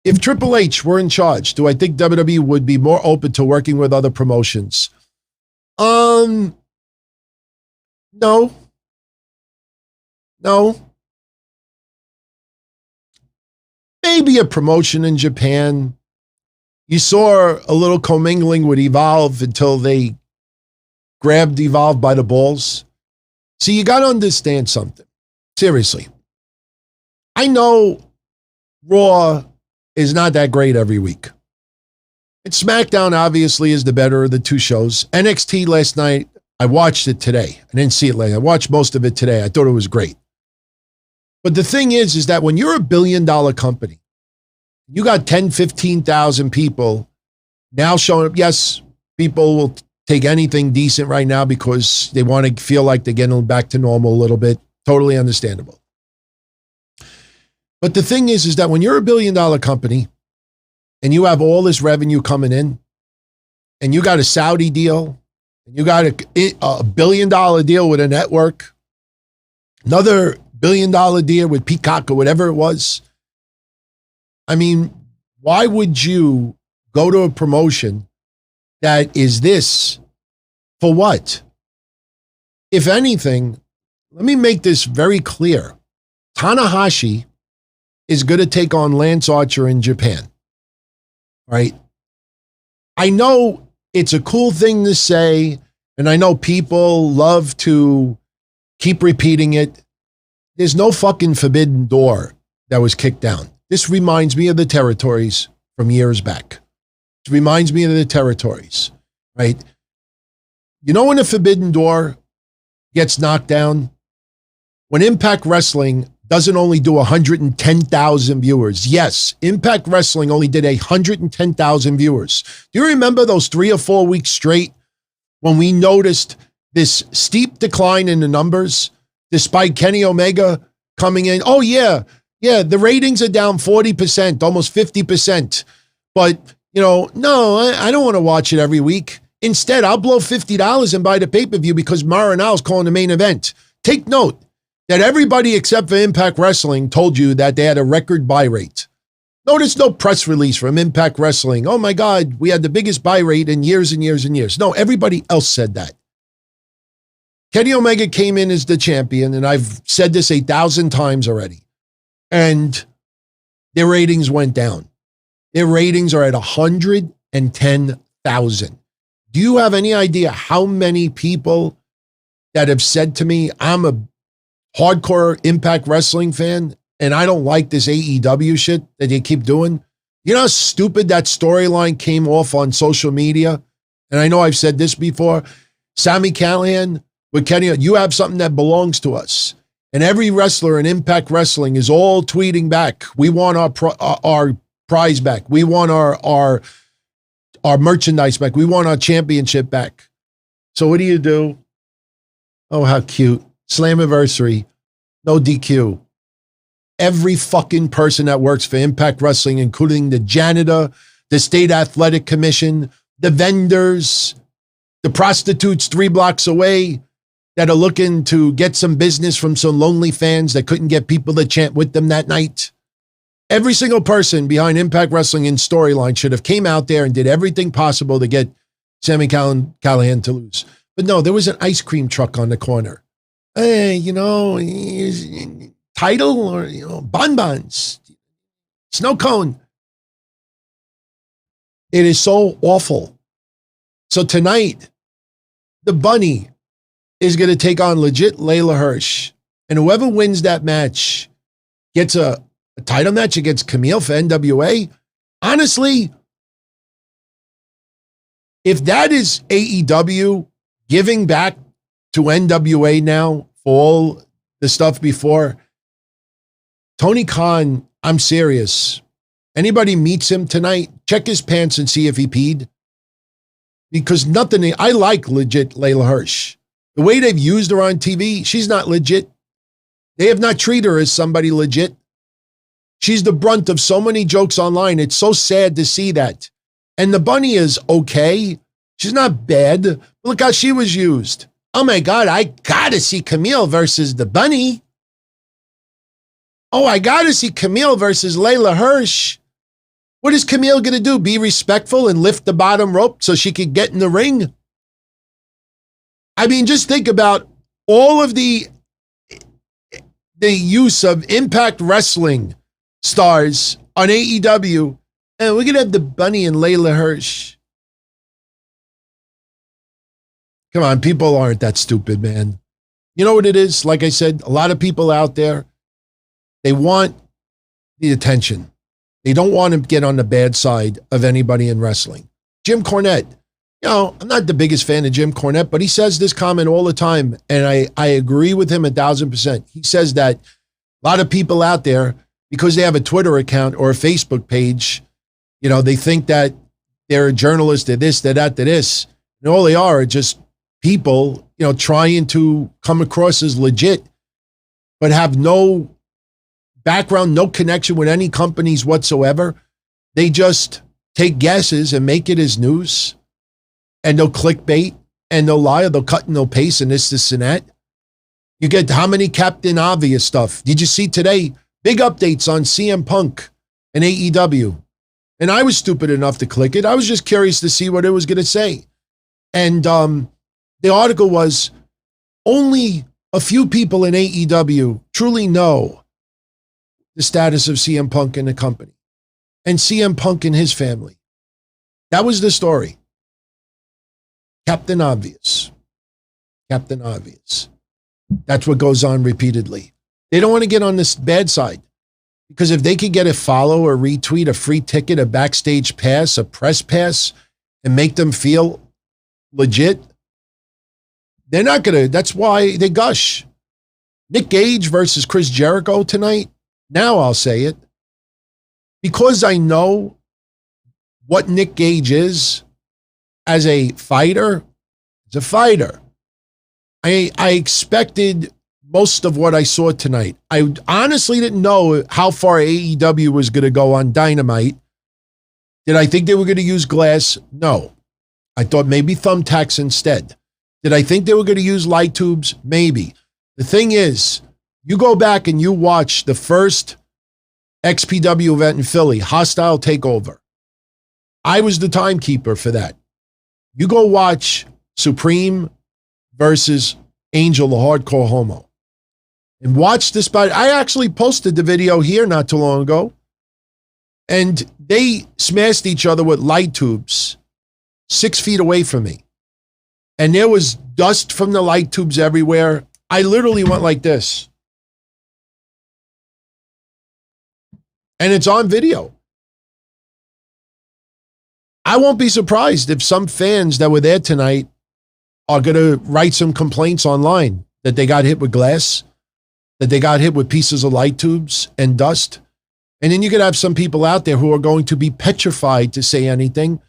If Triple H were in charge, do I think WWE would be more open to working with other promotions? No. Maybe a promotion in Japan. You saw a little commingling with Evolve until they grabbed Evolve by the balls. See, you got to understand something. Seriously. I know Raw is not that great every week. And SmackDown obviously is the better of the 2 shows. NXT last night, I watched it today. I didn't see it later. I watched most of it today. I thought it was great. But the thing is that when you're a $1 billion company, you got 10, 15,000 people now showing up. Yes, people will take anything decent right now because they want to feel like they're getting back to normal a little bit. Totally understandable. But the thing is that when you're a $1 billion company and you have all this revenue coming in and you got a Saudi deal and you got a $1 billion deal with a network, another $1 billion deal with Peacock or whatever it was. I mean, why would you go to a promotion that is this for what? If anything, let me make this very clear. Tanahashi is going to take on Lance Archer in Japan. Right? I know it's a cool thing to say, and I know people love to keep repeating it. There's no fucking forbidden door that was kicked down. This reminds me of the territories from years back. It reminds me of the territories, right? You know when a forbidden door gets knocked down? When Impact Wrestling doesn't only do 110,000 viewers. Yes, Impact Wrestling only did 110,000 viewers. Do you remember those 3 or 4 weeks straight when we noticed this steep decline in the numbers despite Kenny Omega coming in? Oh, yeah, the ratings are down 40%, almost 50%. But, no, I don't want to watch it every week. Instead, I'll blow $50 and buy the pay-per-view because Marinal's calling the main event. Take note that everybody except for Impact Wrestling told you that they had a record buy rate. Notice no press release from Impact Wrestling. Oh my God, we had the biggest buy rate in years and years and years. No, everybody else said that. Kenny Omega came in as the champion, and I've said this 1,000 times already, and their ratings went down. Their ratings are at 110,000. Do you have any idea how many people that have said to me, I'm a hardcore Impact Wrestling fan and I don't like this AEW shit that they keep doing? You know how stupid that storyline came off on social media? And I know I've said this before. Sami Callihan with Kenny, you have something that belongs to us. And every wrestler in Impact Wrestling is all tweeting back, we want our prize back. We want our merchandise back. We want our championship back. So what do? Oh, how cute. Slammiversary. No DQ. Every fucking person that works for Impact Wrestling, including the janitor, the State Athletic Commission, the vendors, the prostitutes 3 blocks away that are looking to get some business from some lonely fans that couldn't get people to chant with them that night. Every single person behind Impact Wrestling in storyline should have came out there and did everything possible to get Sami Callihan to lose. But no, there was an ice cream truck on the corner. Hey, title or, bonbons, snow cone. It is so awful. So tonight, the bunny is going to take on legit Layla Hirsch. And whoever wins that match gets a title match against Camille for NWA. Honestly, if that is AEW giving back to NWA now for all the stuff before, Tony Khan, I'm serious. Anybody meets him tonight, check his pants and see if he peed. Because I like legit Layla Hirsch. The way they've used her on TV, she's not legit. They have not treated her as somebody legit. She's the brunt of so many jokes online. It's so sad to see that. And the bunny is okay. She's not bad. Look how she was used. Oh my God, I gotta see Camille versus the bunny. Oh, I gotta see Camille versus Layla Hirsch. What is Camille gonna do? Be respectful and lift the bottom rope so she could get in the ring? I mean, just think about all of the use of Impact Wrestling stars on AEW, and we're going to have the bunny and Layla Hirsch. Come on, people aren't that stupid, man. You know what it is? Like I said, a lot of people out there, they want the attention. They don't want to get on the bad side of anybody in wrestling. Jim Cornette. I'm not the biggest fan of Jim Cornette, but he says this comment all the time, and I agree with him 1,000%. He says that a lot of people out there, because they have a Twitter account or a Facebook page, they think that they're a journalist, they're this, they're that, they're this. And all they are just people, trying to come across as legit, but have no background, no connection with any companies whatsoever. They just take guesses and make it as news. And they'll clickbait, and they'll lie, or they'll cut and they'll paste, and this, and that. You get how many Captain Obvious stuff? Did you see today? Big updates on CM Punk and AEW. And I was stupid enough to click it. I was just curious to see what it was going to say. And the article was, only a few people in AEW truly know the status of CM Punk and the company. And CM Punk and his family. That was the story. Captain Obvious. Captain Obvious. That's what goes on repeatedly. They don't want to get on this bad side. Because if they could get a follow, a retweet, a free ticket, a backstage pass, a press pass, and make them feel legit, they're not going to. That's why they gush. Nick Gage versus Chris Jericho tonight. Now I'll say it. Because I know what Nick Gage is, as a fighter, I expected most of what I saw tonight. I honestly didn't know how far AEW was going to go on Dynamite. Did I think they were going to use glass? No. I thought maybe thumbtacks instead. Did I think they were going to use light tubes? Maybe. The thing is, you go back and you watch the first XPW event in Philly, Hostile Takeover. I was the timekeeper for that. You go watch Supreme versus Angel, the hardcore homo. And watch this. I actually posted the video here not too long ago. And they smashed each other with light tubes 6 feet away from me. And there was dust from the light tubes everywhere. I literally went like this. And it's on video. I won't be surprised if some fans that were there tonight are going to write some complaints online that they got hit with glass, that they got hit with pieces of light tubes and dust. And then you could have some people out there who are going to be petrified to say anything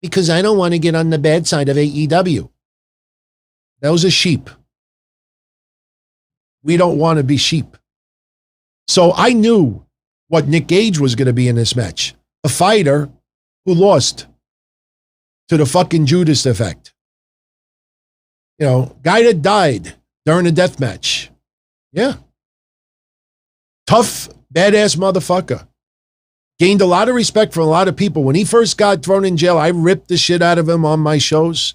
because I don't want to get on the bad side of AEW. Those are sheep. We don't want to be sheep. So I knew what Nick Gage was going to be in this match. A fighter who lost to the fucking Judas effect. You know, guy that died during a death match. Yeah. Tough, badass motherfucker. Gained a lot of respect from a lot of people. When he first got thrown in jail, I ripped the shit out of him on my shows.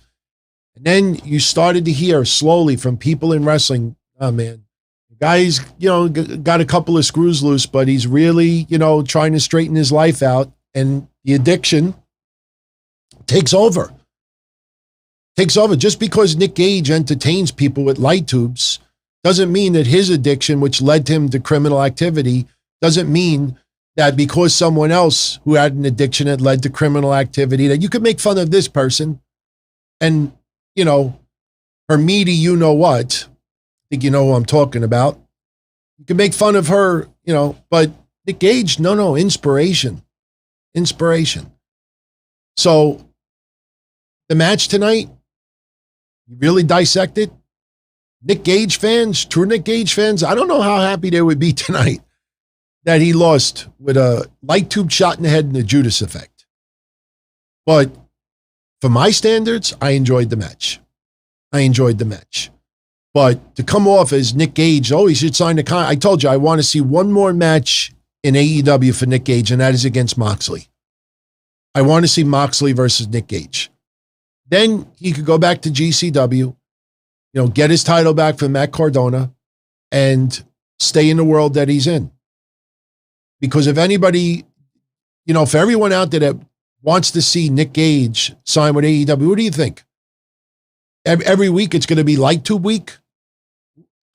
And then you started to hear slowly from people in wrestling, oh man, the guy's, you know, got a couple of screws loose, but he's really, you know, trying to straighten his life out. And the addiction takes over. Takes over. Just because Nick Gage entertains people with light tubes doesn't mean that his addiction, which led him to criminal activity, doesn't mean that because someone else who had an addiction that led to criminal activity, that you could make fun of this person and, you know, her meaty you-know-what, I think you know who I'm talking about. You can make fun of her, you know, but Nick Gage, no, inspiration. Inspiration. So the match tonight, you really dissect it. Nick Gage fans, true Nick Gage fans, I don't know how happy they would be tonight that he lost with a light tube shot in the head and the Judas effect. But for my standards, I enjoyed the match. But to come off as Nick Gage, he should sign the contract. I told you, I want to see one more match in AEW for Nick Gage, and that is against Moxley. I want to see Moxley versus Nick Gage. Then he could go back to GCW, you know, get his title back from Matt Cardona, and stay in the world that he's in. Because if anybody, you know, for everyone out there that wants to see Nick Gage sign with AEW, what do you think? Every week it's going to be light tube week?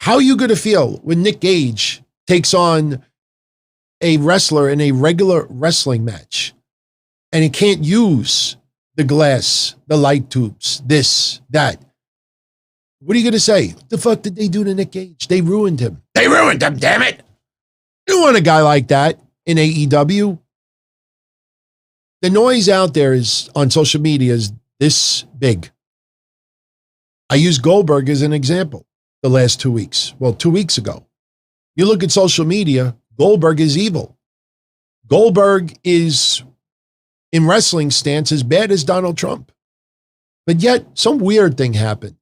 How are you going to feel when Nick Gage takes on a wrestler in a regular wrestling match and he can't use the glass, the light tubes, this, that? What are you going to say? What the fuck did they do to Nick Gage? They ruined him. They ruined him, damn it. You want a guy like that in AEW? The noise out there is on social media is this big. I use Goldberg as an example the last 2 weeks. Well, 2 weeks ago. You look at social media, Goldberg is evil. Goldberg is, in wrestling stance, as bad as Donald Trump. But yet, some weird thing happened.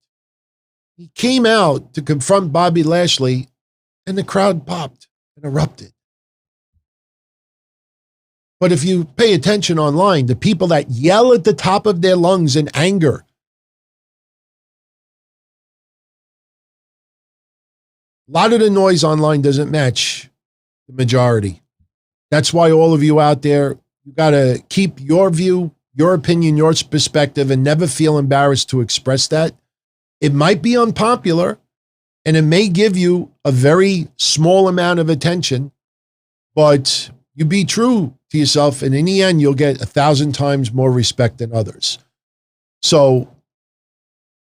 He came out to confront Bobby Lashley, and the crowd popped and erupted. But if you pay attention online, the people that yell at the top of their lungs in anger, a lot of the noise online doesn't match the majority. That's why all of you out there, you got to keep your view, your opinion, your perspective, and never feel embarrassed to express that. It might be unpopular, and it may give you a very small amount of attention, but you be true to yourself, and in the end, you'll get 1,000 times more respect than others. So,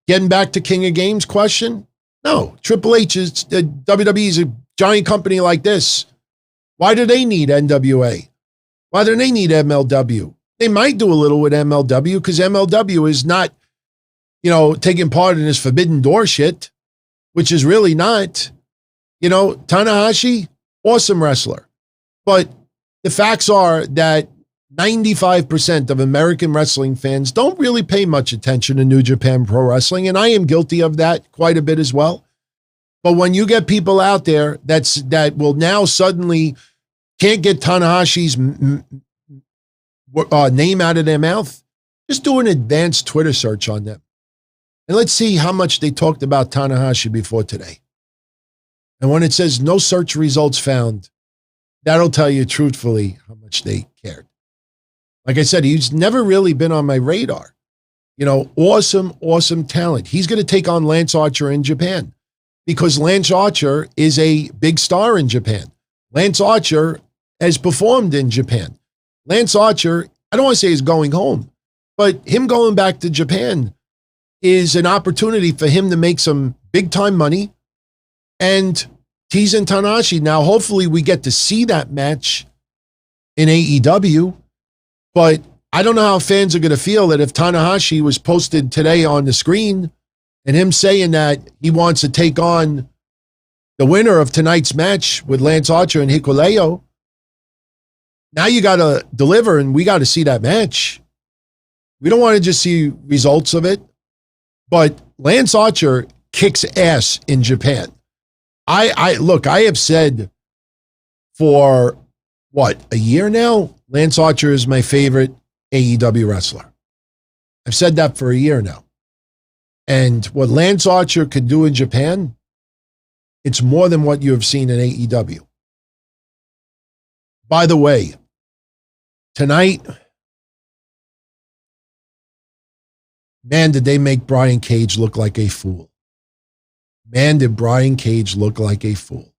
getting back to King of Games question, no, Triple H is, WWE is a giant company like this. Why do they need NWA? Why do they need MLW? They might do a little with MLW because MLW is not, you know, taking part in this Forbidden Door shit, which is really not. You know, Tanahashi, awesome wrestler. But the facts are that 95% of American wrestling fans don't really pay much attention to New Japan Pro Wrestling, and I am guilty of that quite a bit as well. But when you get people out there that will now suddenly can't get Tanahashi's name out of their mouth, just do an advanced Twitter search on them. And let's see how much they talked about Tanahashi before today. And when it says no search results found, that'll tell you truthfully how much they cared. Like I said, he's never really been on my radar. You know, awesome talent. He's going to take on Lance Archer in Japan because Lance Archer is a big star in Japan. Lance Archer has performed in Japan. Lance Archer, I don't want to say he's going home, but him going back to Japan is an opportunity for him to make some big time money and tease and Tanahashi. Now, hopefully we get to see that match in AEW, but I don't know how fans are going to feel that if Tanahashi was posted today on the screen and him saying that he wants to take on the winner of tonight's match with Lance Archer and Hikuleo. Now you got to deliver and we got to see that match. We don't want to just see results of it, but Lance Archer kicks ass in Japan. I have said for a year now, Lance Archer is my favorite AEW wrestler. I've said that for a year now. And what Lance Archer could do in Japan, it's more than what you have seen in AEW. By the way, tonight, man, did they make Brian Cage look like a fool. Man, did Brian Cage look like a fool.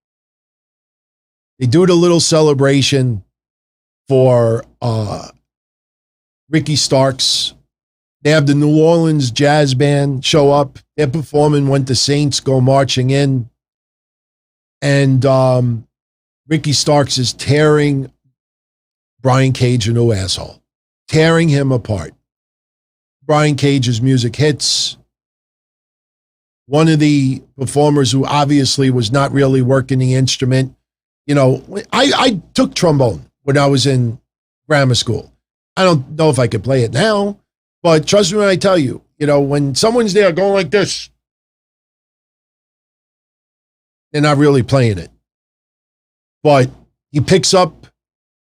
They do the little celebration for Ricky Starks. They have the New Orleans Jazz Band show up. They're performing when the Saints go marching in. And Ricky Starks is tearing Brian Cage a new asshole. Tearing him apart. Brian Cage's music hits. One of the performers who obviously was not really working the instrument. You know, I took trombone when I was in grammar school. I don't know if I could play it now, but trust me when I tell you, you know, when someone's there going like this, they're not really playing it. But he picks up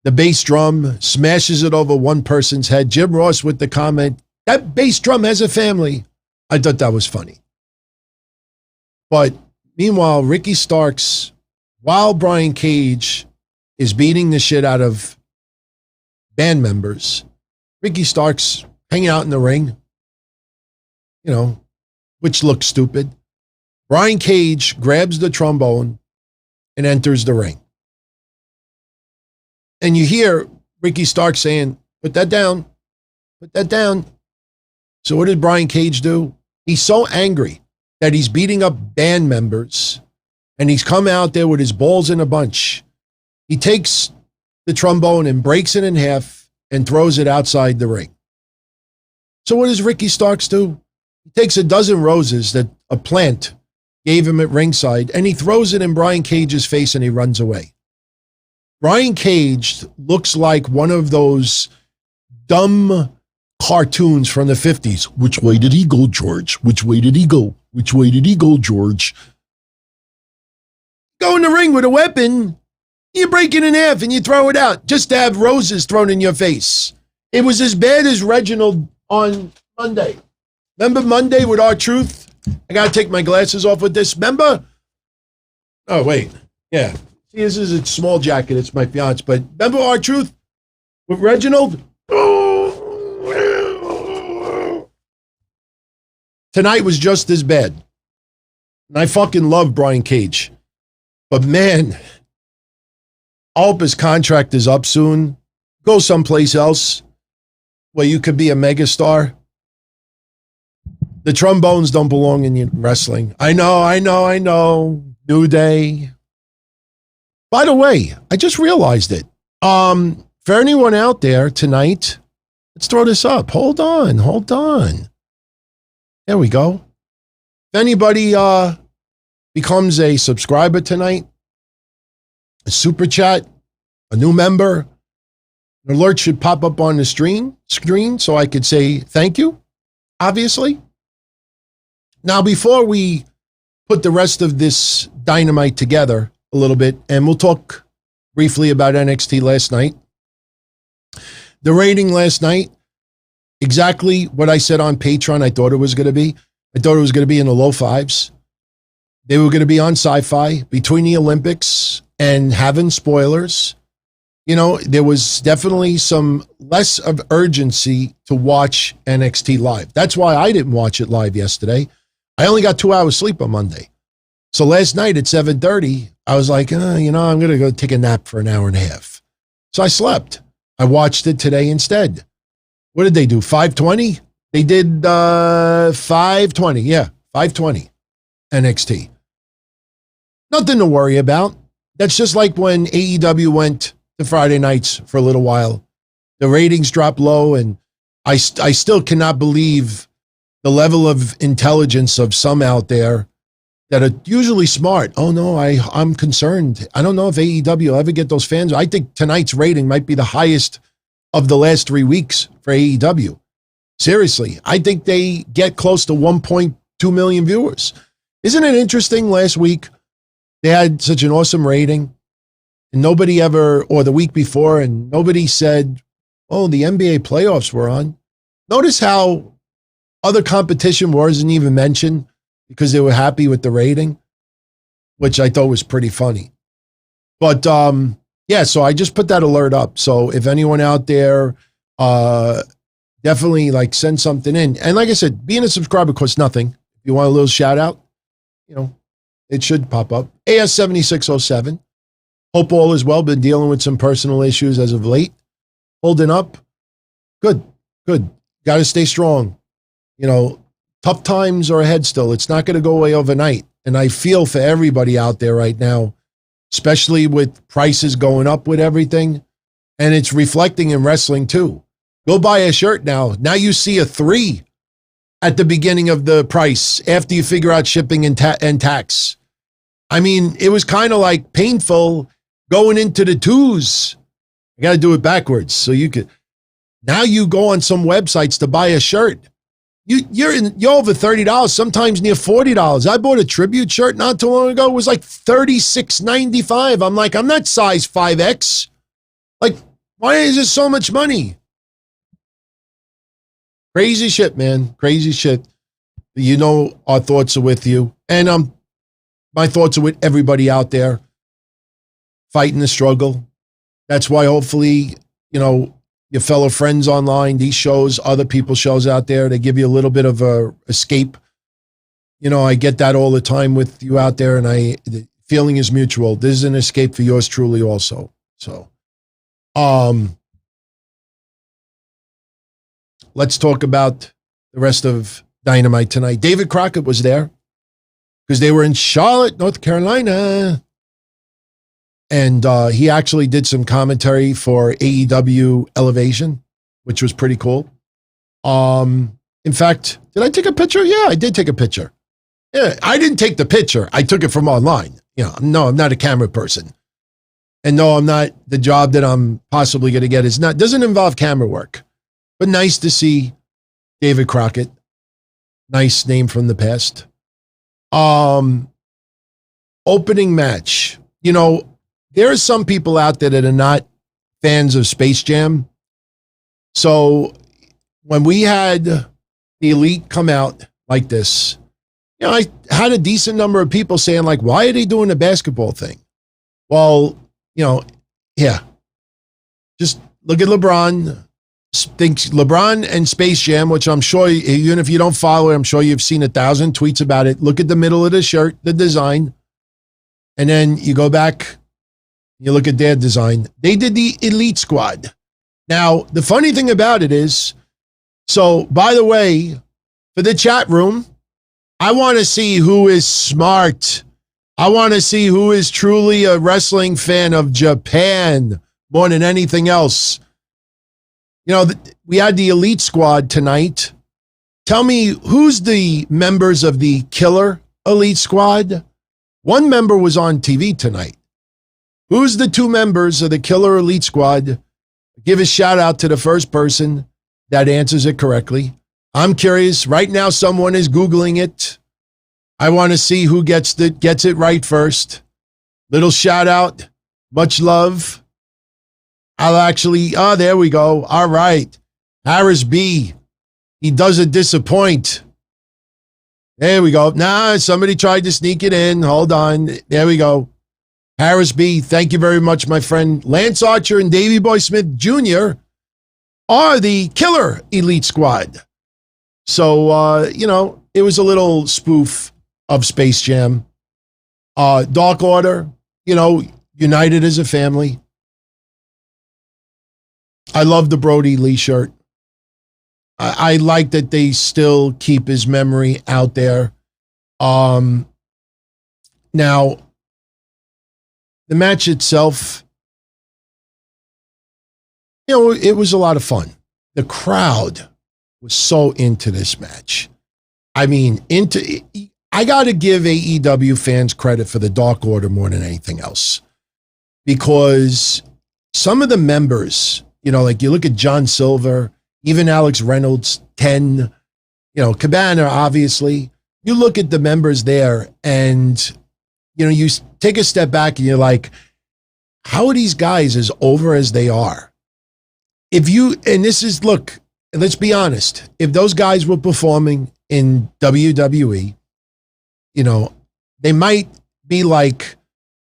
the bass drum, smashes it over one person's head. Jim Ross with the comment, that bass drum has a family. I thought that was funny. But meanwhile, Ricky Starks, while Brian Cage is beating the shit out of band members, Ricky Starks hanging out in the ring, you know, which looks stupid. Brian Cage grabs the trombone and enters the ring. And you hear Ricky Starks saying, put that down, put that down. So what did Brian Cage do? He's so angry that he's beating up band members and he's come out there with his balls in a bunch. He takes the trombone and breaks it in half and throws it outside the ring. So what does Ricky Starks do? He takes a dozen roses that a plant gave him at ringside and he throws it in Brian Cage's face and he runs away. Brian Cage looks like one of those dumb cartoons from the 50s. Which way did he go, George? Which way did he go? Which way did he go, George? Go in the ring with a weapon, you break it in half and you throw it out just to have roses thrown in your face. It was as bad as Reginald on Monday. Remember Monday with R-Truth? I got to take my glasses off with this. Remember? Oh, wait. Yeah. See, this is a small jacket. It's my fiance. But remember R-Truth with Reginald? Tonight was just as bad. And I fucking love Brian Cage. But man, I hope his contract is up soon. Go someplace else where you could be a megastar. The trombones don't belong in wrestling. I know. New Day. By the way, I just realized it. For anyone out there tonight, let's throw this up. Hold on. There we go. If anybody becomes a subscriber tonight, a super chat, a new member, an alert should pop up on the screen so I could say thank you, obviously. Now, before we put the rest of this Dynamite together a little bit, and we'll talk briefly about NXT last night. The rating last night, exactly what I said on Patreon I thought it was going to be. I thought it was going to be in the low fives. They were going to be on Sci-Fi between the Olympics and having spoilers. there was definitely some less of urgency to watch NXT live. That's why I didn't watch it live yesterday. I only got 2 hours sleep on Monday. So last night at 7:30, I was like, I'm going to go take a nap for an hour and a half. So I slept. I watched it today instead. What did they do? 5:20? They did 5:20. Yeah, 5:20 NXT. Nothing to worry about. That's just like when AEW went to Friday nights for a little while. The ratings dropped low, and I still cannot believe the level of intelligence of some out there that are usually smart. Oh, no, I'm concerned. I don't know if AEW will ever get those fans. I think tonight's rating might be the highest of the last 3 weeks for AEW. Seriously, I think they get close to 1.2 million viewers. Isn't it interesting? Last week, they had such an awesome rating, and nobody ever, or the week before, and nobody said, oh, the NBA playoffs were on. Notice how other competition wasn't even mentioned because they were happy with the rating, which I thought was pretty funny. But yeah, so I just put that alert up. So if anyone out there, definitely send something in. And like I said, being a subscriber costs nothing. If you want a little shout out, it should pop up. AS7607. Hope all is well. Been dealing with some personal issues as of late. Holding up. Good. Got to stay strong. Tough times are ahead still. It's not going to go away overnight. And I feel for everybody out there right now, especially with prices going up with everything. And it's reflecting in wrestling too. Go buy a shirt now. Now you see a 3 at the beginning of the price after you figure out shipping and tax. I mean, it was kind of painful going into the 2s. I got to do it backwards so you could. Now you go on some websites to buy a shirt. You're over $30, sometimes near $40. I bought a tribute shirt not too long ago. It was $36.95. I'm I'm not size 5X. Why is it so much money? Crazy shit, man. Crazy shit. Our thoughts are with you. And my thoughts are with everybody out there fighting the struggle. That's why hopefully, your fellow friends online, these shows, other people's shows out there, they give you a little bit of a escape. I get that all the time with you out there, and the feeling is mutual. This is an escape for yours truly also. So, let's talk about the rest of Dynamite tonight. David Crockett was there because they were in Charlotte, North Carolina. And he actually did some commentary for AEW Elevation, which was pretty cool. In fact, did I take a picture? Yeah, I did take a picture. Yeah, I didn't take the picture. I took it from online. No, I'm not a camera person. And no, I'm not, the job that I'm possibly going to get doesn't involve camera work. But nice to see David Crockett. Nice name from the past. Opening match. There are some people out there that are not fans of Space Jam. So when we had the Elite come out like this, I had a decent number of people saying why are they doing the basketball thing? Well, yeah. Just look at LeBron. Thinks LeBron and Space Jam, which I'm sure, even if you don't follow it, I'm sure you've seen 1,000 tweets about it. Look at the middle of the shirt, the design. And then you go back, you look at their design. They did the Elite Squad. Now, the funny thing about it is, so by the way, for the chat room, I want to see who is smart. I want to see who is truly a wrestling fan of Japan more than anything else. We had the Elite Squad tonight. Tell me, who's the members of the Killer Elite Squad? One member was on TV tonight. Who's the 2 members of the Killer Elite Squad? Give a shout out to the first person that answers it correctly. I'm curious. Right now, someone is Googling it. I want to see who gets it right first. Little shout out. Much love. I'll actually, there we go. All right. Harris B. He doesn't disappoint. There we go. Nah, somebody tried to sneak it in. Hold on. There we go. Harris B, thank you very much, my friend. Lance Archer and Davey Boy Smith Jr. are the killer elite squad. So, it was a little spoof of Space Jam. Dark Order, united as a family. I love the Brody Lee shirt. I like that they still keep his memory out there. Now, the match itself, it was a lot of fun. The crowd was so into this match. I mean, I got to give AEW fans credit for the Dark Order more than anything else. Because some of the members, like you look at John Silver, even Alex Reynolds, 10, Cabana, obviously. You look at the members there and, you take a step back and you're like, how are these guys as over as they are? Look, let's be honest. If those guys were performing in WWE, they might be like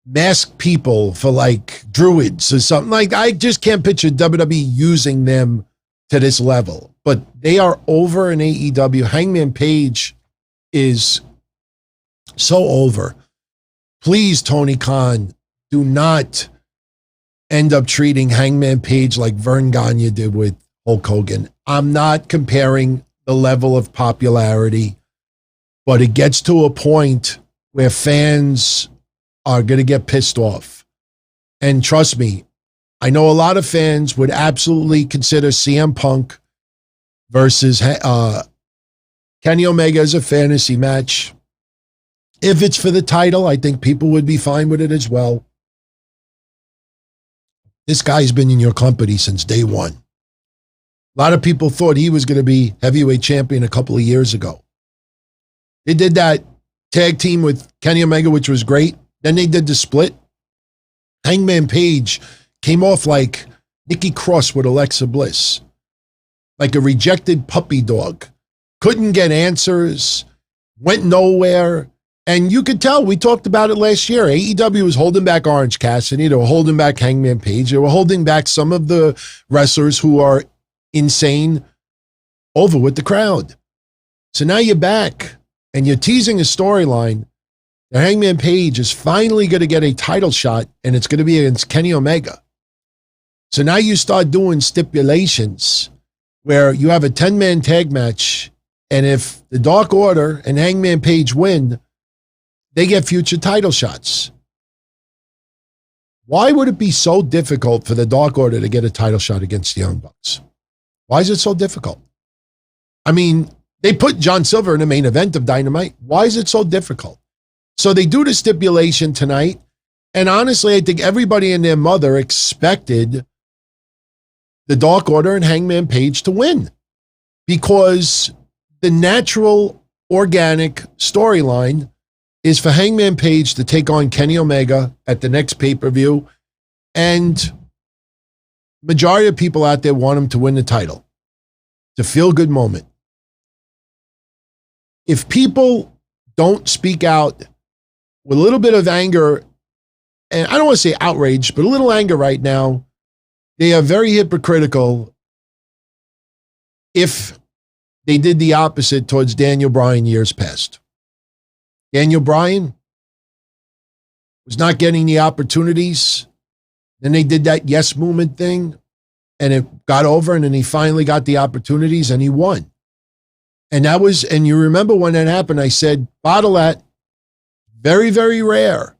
masked people for like druids or something. Like, I just can't picture WWE using them to this level, but they are over in AEW. Hangman Page is so over. Please, Tony Khan, do not end up treating Hangman Page like Vern Gagne did with Hulk Hogan. I'm not comparing the level of popularity, but it gets to a point where fans are going to get pissed off. And trust me, I know a lot of fans would absolutely consider CM Punk versus Kenny Omega as a fantasy match. If it's for the title, I think people would be fine with it as well. This guy's been in your company since day one. A lot of people thought he was going to be heavyweight champion a couple of years ago. They did that tag team with Kenny Omega, which was great. Then they did the split. Hangman Page came off like Nikki Cross with Alexa Bliss. Like a rejected puppy dog. Couldn't get answers. Went nowhere. And you could tell, we talked about it last year. AEW was holding back Orange Cassidy. They were holding back Hangman Page. They were holding back some of the wrestlers who are insane over with the crowd. So now you're back and you're teasing a storyline. The Hangman Page is finally going to get a title shot and it's going to be against Kenny Omega. So now you start doing stipulations where you have a 10-man tag match, and if the Dark Order and Hangman Page win, they get future title shots. Why would it be so difficult for the Dark Order to get a title shot against the Young Bucks? Why is it so difficult? I mean, they put John Silver in the main event of Dynamite. Why is it so difficult? So they do the stipulation tonight, and honestly, I think everybody and their mother expected the Dark Order and Hangman Page to win, because the natural, organic storyline is for Hangman Page to take on Kenny Omega at the next pay-per-view, and majority of people out there want him to win the title. It's a feel-good moment. If people don't speak out with a little bit of anger, and I don't want to say outrage, but a little anger right now, they are very hypocritical if they did the opposite towards Daniel Bryan years past. Daniel Bryan was not getting the opportunities. Then they did that yes movement thing, and it got over, and then he finally got the opportunities and he won. And you remember when that happened, I said, bottle that. Very, very rare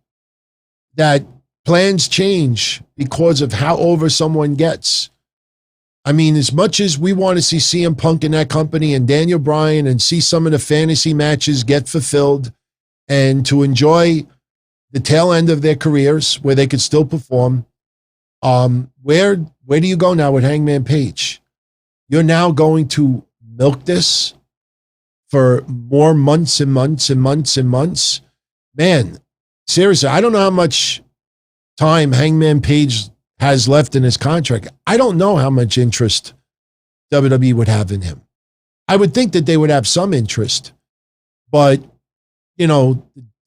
that plans change because of how over someone gets. I mean, as much as we want to see CM Punk in that company and Daniel Bryan and see some of the fantasy matches get fulfilled and to enjoy the tail end of their careers where they could still perform, where do you go now with Hangman Page? You're now going to milk this for more months and months and months and months. Man, seriously, I don't know how much time Hangman Page has left in his contract. I don't know how much interest WWE would have in him. I would think that they would have some interest, but,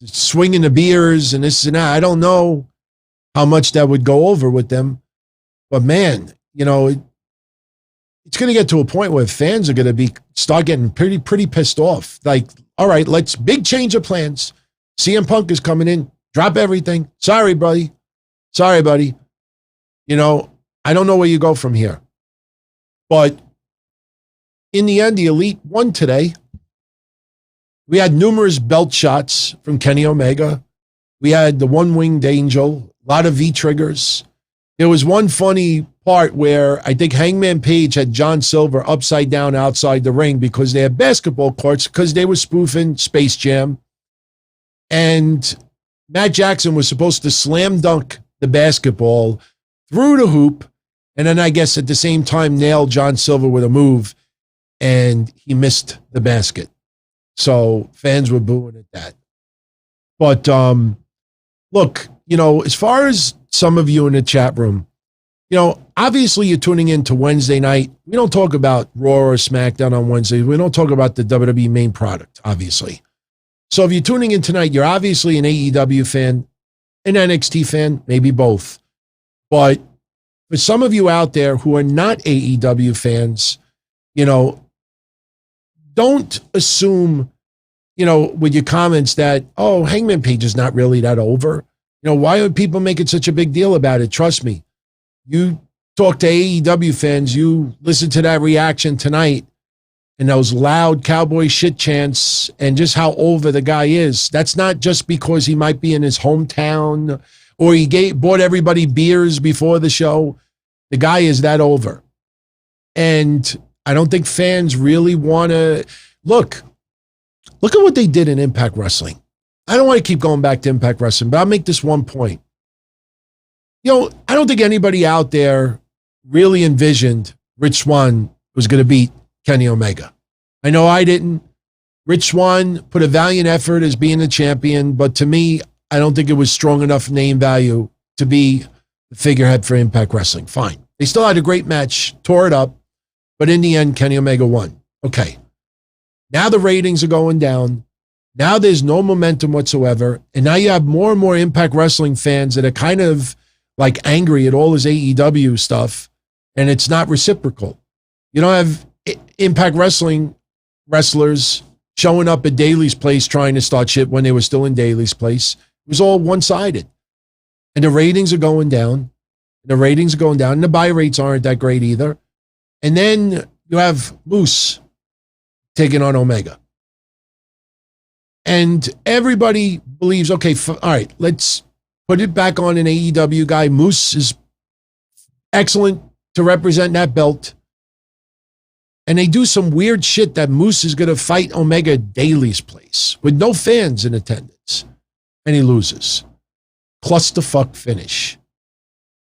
swinging the beers and this and that, I don't know how much that would go over with them. But man, you know, it's going to get to a point where fans are going to start getting pretty pissed off. Like, all right, big change of plans. CM Punk is coming in. Drop everything. Sorry, buddy. You know, I don't know where you go from here. But in the end, the Elite won today. We had numerous belt shots from Kenny Omega. We had the one-winged angel, a lot of V-triggers. There was one funny part where I think Hangman Page had John Silver upside down outside the ring because they had basketball courts because they were spoofing Space Jam. And Matt Jackson was supposed to slam dunk the basketball through the hoop, and then I guess at the same time nailed John Silver with a move, and he missed the basket. So fans were booing at that. But look, you know, as far as some of you in the chat room, you know, obviously you're tuning in to Wednesday night. We don't talk about Raw or SmackDown on Wednesdays. We don't talk about the WWE main product, obviously. So if you're tuning in tonight, you're obviously an AEW fan, an NXT fan, maybe both. But for some of you out there who are not AEW fans, you know, don't assume, you know, with your comments that, oh, Hangman Page is not really that over. You know, why are people making such a big deal about it? Trust me. You talk to AEW fans, you listen to that reaction tonight and those loud cowboy shit chants and just how over the guy is. That's not just because he might be in his hometown or he bought everybody beers before the show. The guy is that over. And I don't think fans really want to look at what they did in Impact Wrestling. I don't want to keep going back to Impact Wrestling, but I'll make this one point. You know, I don't think anybody out there really envisioned Rich Swann was going to beat Kenny Omega. I know I didn't. Rich Swann put a valiant effort as being the champion, but to me, I don't think it was strong enough name value to be the figurehead for Impact Wrestling. Fine. They still had a great match, tore it up, but in the end, Kenny Omega won. Okay. Now the ratings are going down. Now there's no momentum whatsoever. And now you have more and more Impact Wrestling fans that are kind of like angry at all this AEW stuff, and it's not reciprocal. You don't have Impact Wrestling wrestlers showing up at Daly's place trying to start shit when they were still in Daly's place. It was all one-sided. And the ratings are going down. And the buy rates aren't that great either. And then you have Moose taking on Omega. And everybody believes, okay, all right, let's put it back on an AEW guy. Moose is excellent to represent that belt. And they do some weird shit that Moose is going to fight Omega at Daly's place with no fans in attendance. And he loses. Clusterfuck finish.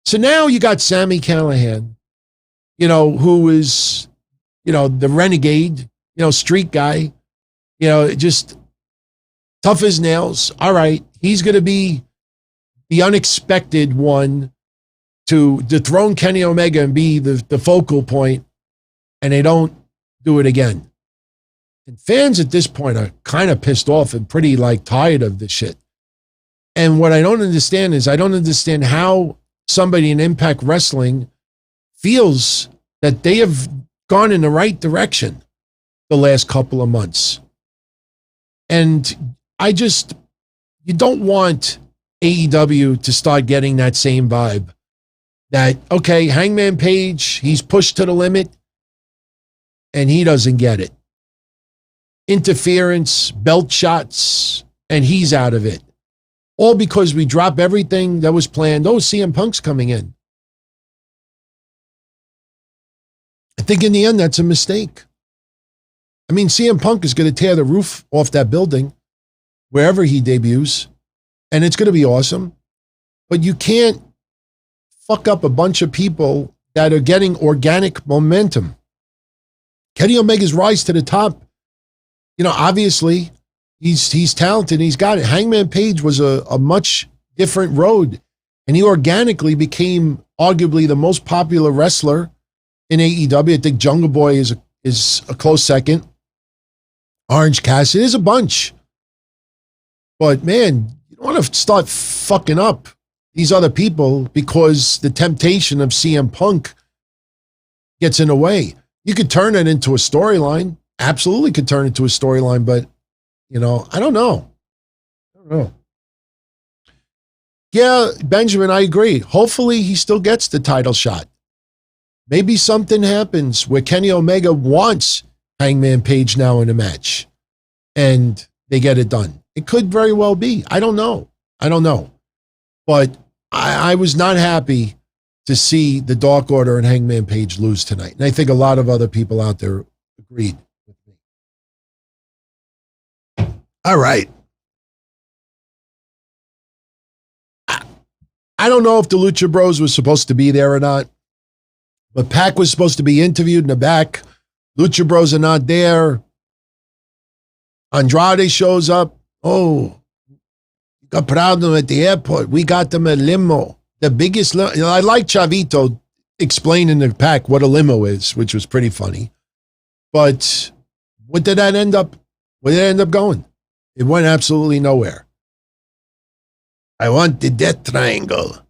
So now you got Sami Callihan, you know, who is, you know, the renegade, you know, street guy, you know, just tough as nails. All right. He's going to be the unexpected one to dethrone Kenny Omega and be the focal point, and they don't do it again. And fans at this point are kind of pissed off and pretty like tired of this shit. And what I don't understand is I don't understand how somebody in Impact Wrestling feels that they have gone in the right direction the last couple of months. And you don't want AEW to start getting that same vibe that, okay, Hangman Page, he's pushed to the limit and he doesn't get it. Interference, belt shots, and he's out of it. All because we drop everything that was planned. Oh, CM Punk's coming in. I think in the end, that's a mistake. I mean, CM Punk is going to tear the roof off that building wherever he debuts, and it's going to be awesome. But you can't fuck up a bunch of people that are getting organic momentum. Kenny Omega's rise to the top, you know, obviously, he's talented. He's got it. Hangman Page was a much different road, and he organically became arguably the most popular wrestler in AEW. I think Jungle Boy is a close second. Orange Cassidy, there's a bunch. But man, you don't want to start fucking up these other people because the temptation of CM Punk gets in the way. You could turn it into a storyline. Absolutely could turn it into a storyline, but, I don't know. Yeah, Benjamin, I agree. Hopefully he still gets the title shot. Maybe something happens where Kenny Omega wants Hangman Page now in a match and they get it done. It could very well be. I don't know. But I was not happy to see the Dark Order and Hangman Page lose tonight. And I think a lot of other people out there agreed with me. All right. I don't know if the Lucha Bros was supposed to be there or not, but Pac was supposed to be interviewed in the back. Lucha Bros are not there. Andrade shows up. Oh, got problem at the airport. We got them a limo. The biggest limo. I like Chavito explaining to Pac what a limo is, which was pretty funny. But where did it end up going? It went absolutely nowhere. I want the Death Triangle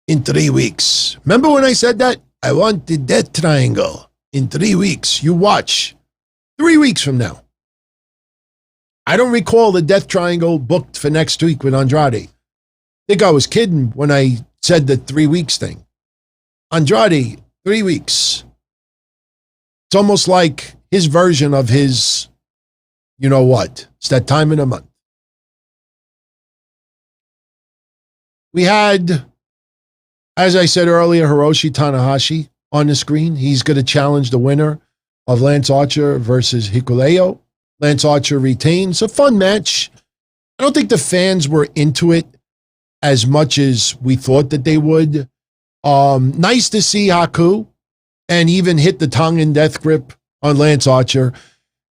in 3 weeks. Remember when I said that? I want the Death Triangle in 3 weeks. You watch. 3 weeks from now. I don't recall the Death Triangle booked for next week with Andrade. I think I was kidding when I said the 3 weeks thing. Andrade, 3 weeks. It's almost like his version of his, you know what? It's that time of the month. We had, as I said earlier, Hiroshi Tanahashi on the screen. He's going to challenge the winner of Lance Archer versus Hikuleo. Lance Archer retains. A fun match. I don't think the fans were into it as much as we thought that they would. Nice to see Haku and even hit the tongue and death grip on Lance Archer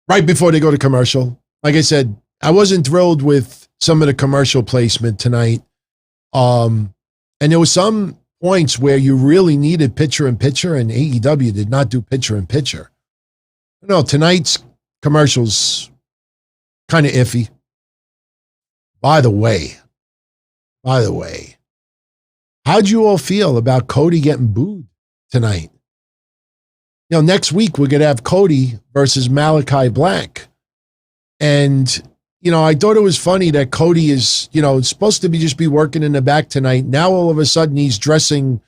right before they go to commercial. Like I said, I wasn't thrilled with some of the commercial placement tonight. And there was some points where you really needed picture-in-picture, and AEW did not do picture-in-picture. Tonight's commercials kind of iffy. By the way, how'd you all feel about Cody getting booed tonight? Next week we're going to have Cody versus Malachi Black. And I thought it was funny that Cody is, supposed to just be working in the back tonight. Now all of a sudden he's dressing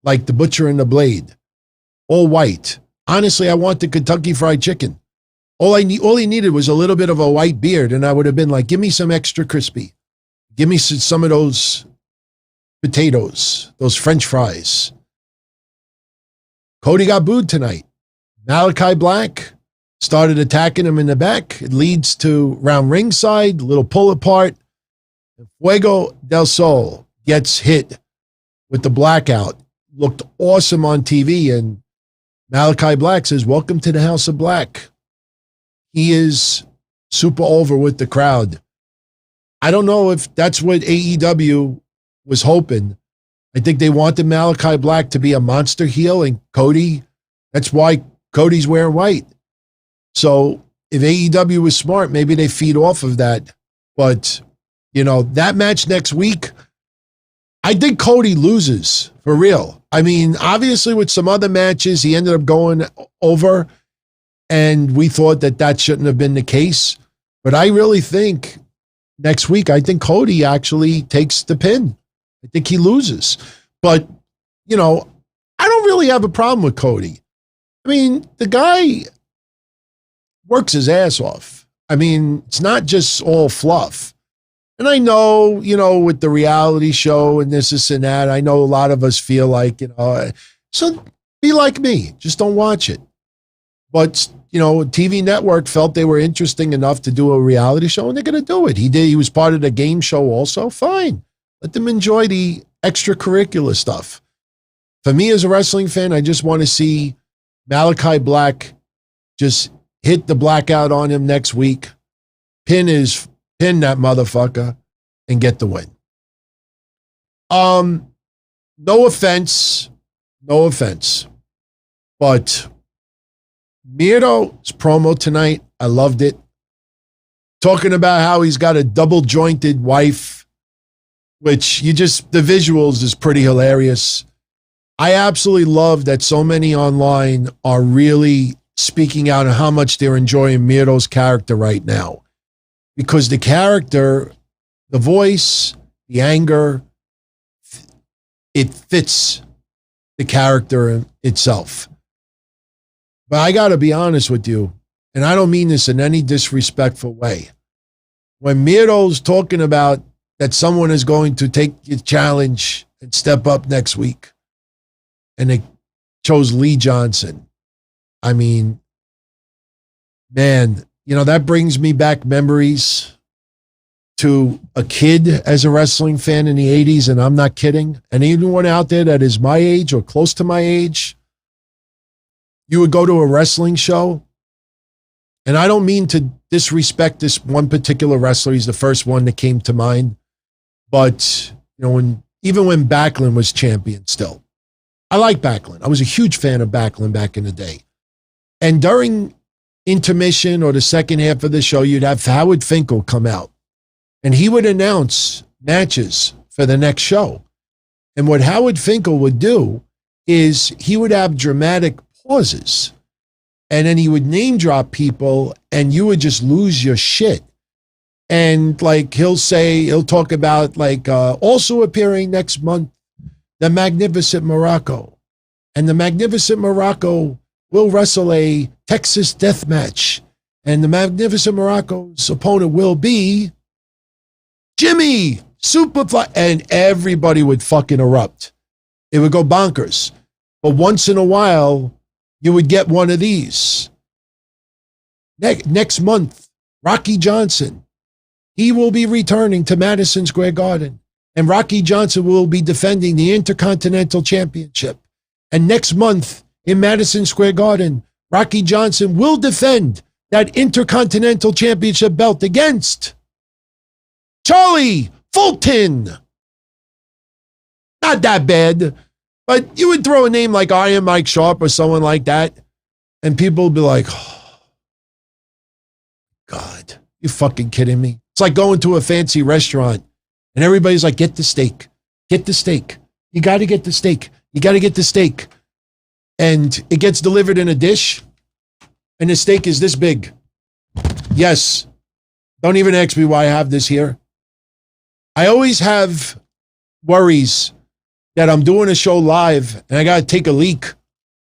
like the Butcher and the Blade, all white. Honestly, I want the Kentucky Fried Chicken. All he needed was a little bit of a white beard, and I would have been like, give me some extra crispy. Give me some of those potatoes, those French fries. Cody got booed tonight. Malachi Black started attacking him in the back. It leads to round ringside, little pull apart. Fuego del Sol gets hit with the blackout. Looked awesome on TV, and Malachi Black says, welcome to the House of Black. He is super over with the crowd. I don't know if that's what AEW was hoping. I think they wanted Malachi Black to be a monster heel, and Cody, that's why Cody's wearing white. So if AEW was smart, maybe they feed off of that. But, that match next week, I think Cody loses for real. I mean, obviously with some other matches, he ended up going over, and we thought that shouldn't have been the case. But I really think next week, I think Cody actually takes the pin. I think he loses. But, I don't really have a problem with Cody. I mean, the guy works his ass off. I mean, it's not just all fluff. And I know, with the reality show and this and that, I know a lot of us feel like, so be like me. Just don't watch it. But, TV Network felt they were interesting enough to do a reality show, and they're going to do it. He was part of the game show also. Fine. Let them enjoy the extracurricular stuff. For me as a wrestling fan, I just want to see Malachi Black just hit the blackout on him next week, pin that motherfucker, and get the win. No offense, but Miro's promo tonight, I loved it. Talking about how he's got a double-jointed wife. which the visuals is pretty hilarious. I absolutely love that so many online are really speaking out on how much they're enjoying Miro's character right now. Because the character, the voice, the anger, it fits the character itself. But I got to be honest with you, and I don't mean this in any disrespectful way. When Miro's talking about that someone is going to take the challenge and step up next week, and they chose Lee Johnson. I mean, man, that brings me back memories to a kid as a wrestling fan in the 80s, and I'm not kidding. And anyone out there that is my age or close to my age, you would go to a wrestling show, and I don't mean to disrespect this one particular wrestler. He's the first one that came to mind. But, even when Backlund was champion still, I like Backlund. I was a huge fan of Backlund back in the day. And during intermission or the second half of the show, you'd have Howard Finkel come out, and he would announce matches for the next show. And what Howard Finkel would do is he would have dramatic pauses, and then he would name drop people, and you would just lose your shit. And he'll talk about also appearing next month, the Magnificent Morocco. And the Magnificent Morocco will wrestle a Texas death match. And the Magnificent Morocco's opponent will be Jimmy Superfly. And everybody would fucking erupt. It would go bonkers. But once in a while, you would get one of these. Next month, Rocky Johnson. He will be returning to Madison Square Garden. And Rocky Johnson will be defending the Intercontinental Championship. And next month in Madison Square Garden, Rocky Johnson will defend that Intercontinental Championship belt against Charlie Fulton. Not that bad, but you would throw a name like Iron Mike Sharp or someone like that, and people would be like, oh, God, you fucking kidding me? It's like going to a fancy restaurant and everybody's like, get the steak. Get the steak. You got to get the steak. You got to get the steak. And it gets delivered in a dish and the steak is this big. Yes. Don't even ask me why I have this here. I always have worries that I'm doing a show live and I got to take a leak.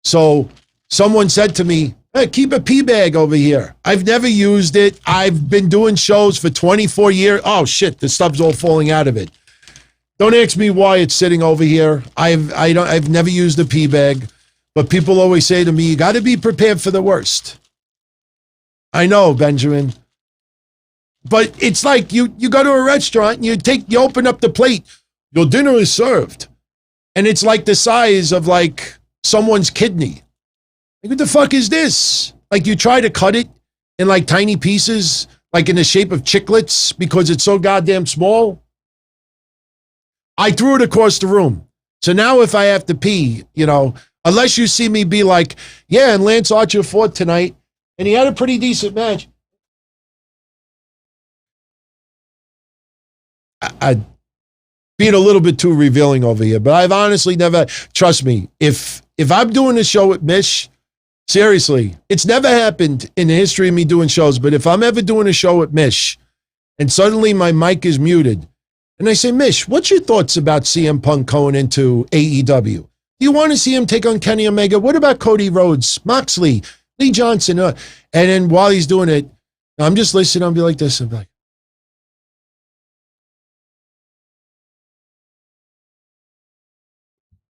So someone said to me, hey, keep a pee bag over here. I've never used it. I've been doing shows for 24 years. Oh shit, the stuff's all falling out of it. Don't ask me why it's sitting over here. I've never used a pee bag, but people always say to me, you got to be prepared for the worst. I know, Benjamin. But it's like you go to a restaurant and you open up the plate. Your dinner is served. And it's like the size of like someone's kidney. Like, what the fuck is this? Like you try to cut it in like tiny pieces, like in the shape of chiclets because it's so goddamn small. I threw it across the room. So now if I have to pee, unless you see me be like, yeah, and Lance Archer fought tonight and he had a pretty decent match. I'd being a little bit too revealing over here, but I've honestly never, trust me, if I'm doing a show with Mish, seriously, it's never happened in the history of me doing shows, but if I'm ever doing a show with Mish and suddenly my mic is muted and I say, Mish, what's your thoughts about CM Punk going into AEW? Do you want to see him take on Kenny Omega? What about Cody Rhodes, Moxley, Lee Johnson? And then while he's doing it, I'm just listening. I'll be like this. I'm like,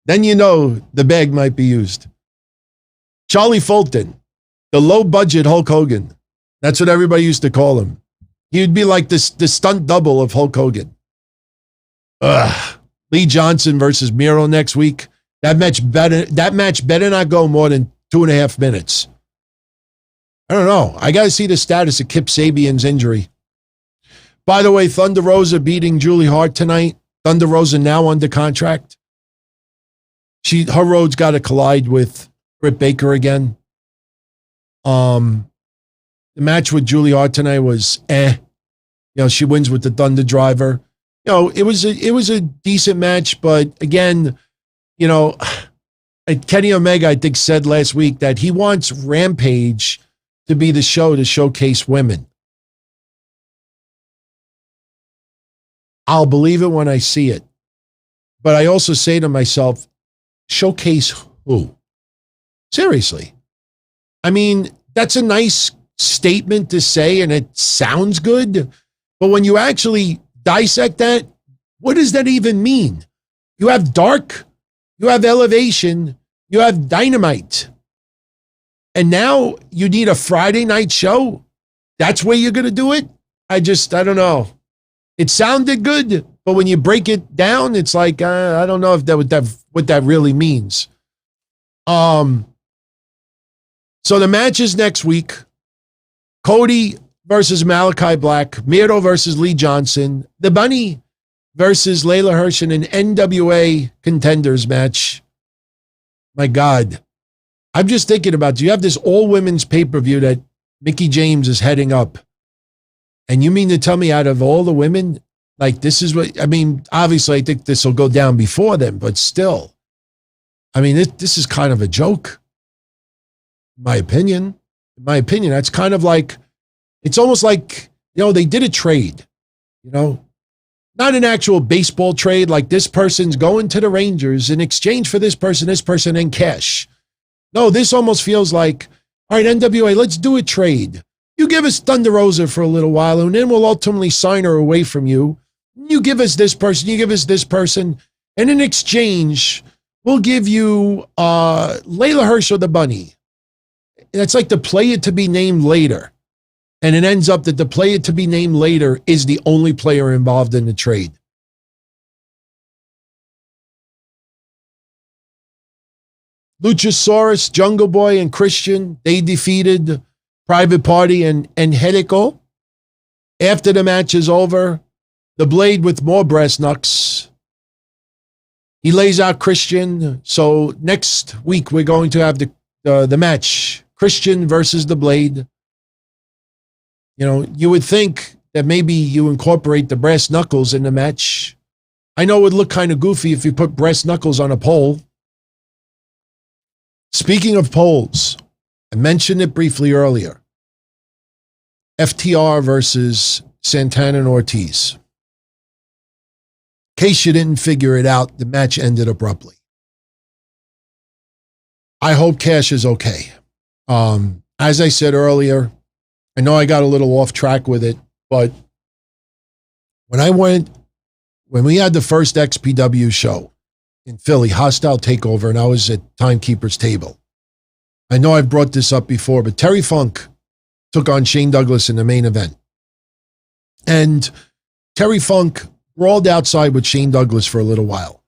then the bag might be used. Charlie Fulton, the low-budget Hulk Hogan. That's what everybody used to call him. He'd be like the stunt double of Hulk Hogan. Lee Johnson versus Miro next week. That match better not go more than 2.5 minutes. I don't know. I got to see the status of Kip Sabian's injury. By the way, Thunder Rosa beating Julie Hart tonight. Thunder Rosa now under contract. Her road's got to collide with Britt Baker again. The match with Julie Hart tonight was she wins with the Thunder Driver. it was a decent match, but again, Kenny Omega, I think, said last week that he wants Rampage to be the show to showcase women. I'll believe it when I see it. But I also say to myself, showcase who? Seriously. I mean, that's a nice statement to say, and it sounds good. But when you actually dissect that, what does that even mean? You have Dark, you have Elevation, you have Dynamite. And now you need a Friday night show? That's where you're going to do it? I don't know. It sounded good, but when you break it down, it's like, I don't know if what that really means. So the match is next week. Cody versus Malachi Black, Miro versus Lee Johnson, The Bunny versus Layla Hirsch in an NWA Contenders match. My God. I'm just thinking about, you have this all-women's pay-per-view that Mickie James is heading up. And you mean to tell me out of all the women, like this is what, I mean, obviously I think this will go down before them, but still. I mean, this is kind of a joke. In my opinion, that's kind of like, it's almost like, they did a trade, not an actual baseball trade, like this person's going to the Rangers in exchange for this person, and cash. No, this almost feels like, all right, NWA, let's do a trade. You give us Thunder Rosa for a little while, and then we'll ultimately sign her away from you. You give us this person, and in exchange, we'll give you Layla Hirsch or the Bunny. And it's like the player to be named later. And it ends up that the player to be named later is the only player involved in the trade. Luchasaurus, Jungle Boy, and Christian, they defeated Private Party and Hedico. After the match is over, the Blade with more breast knucks. He lays out Christian. So next week we're going to have the match, Christian versus the Blade. You would think that maybe you incorporate the brass knuckles in the match. I know it would look kind of goofy if you put brass knuckles on a pole. Speaking of poles, I mentioned it briefly earlier. FTR versus Santana and Ortiz. In case you didn't figure it out, the match ended abruptly. I hope Cash is okay. As I said earlier, I know I got a little off track with it, but when we had the first XPW show in Philly, Hostile Takeover, and I was at Timekeeper's table. I know I've brought this up before, but Terry Funk took on Shane Douglas in the main event. And Terry Funk brawled outside with Shane Douglas for a little while.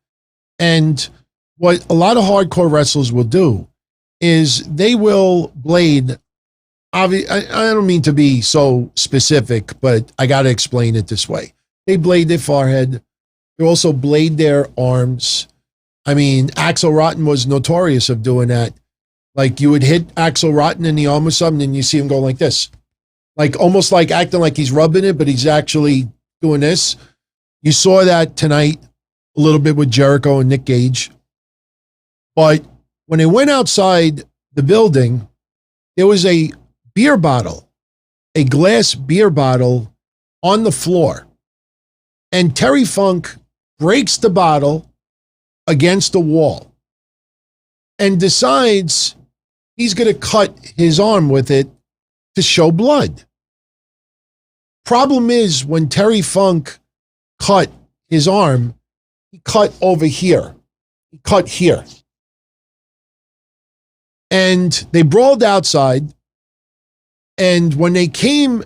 And what a lot of hardcore wrestlers will do is they will blade. I don't mean to be so specific, but I got to explain it this way. They blade their forehead. They also blade their arms. I mean, Axel Rotten was notorious of doing that. Like you would hit Axel Rotten in the arm with something and you see him go like this. Like almost like acting like he's rubbing it, but he's actually doing this. You saw that tonight a little bit with Jericho and Nick Gage. But when they went outside the building, there was a beer bottle, a glass beer bottle on the floor. And Terry Funk breaks the bottle against the wall and decides he's going to cut his arm with it to show blood. Problem is, when Terry Funk cut his arm, he cut over here. He cut here. And they brawled outside. And when they came,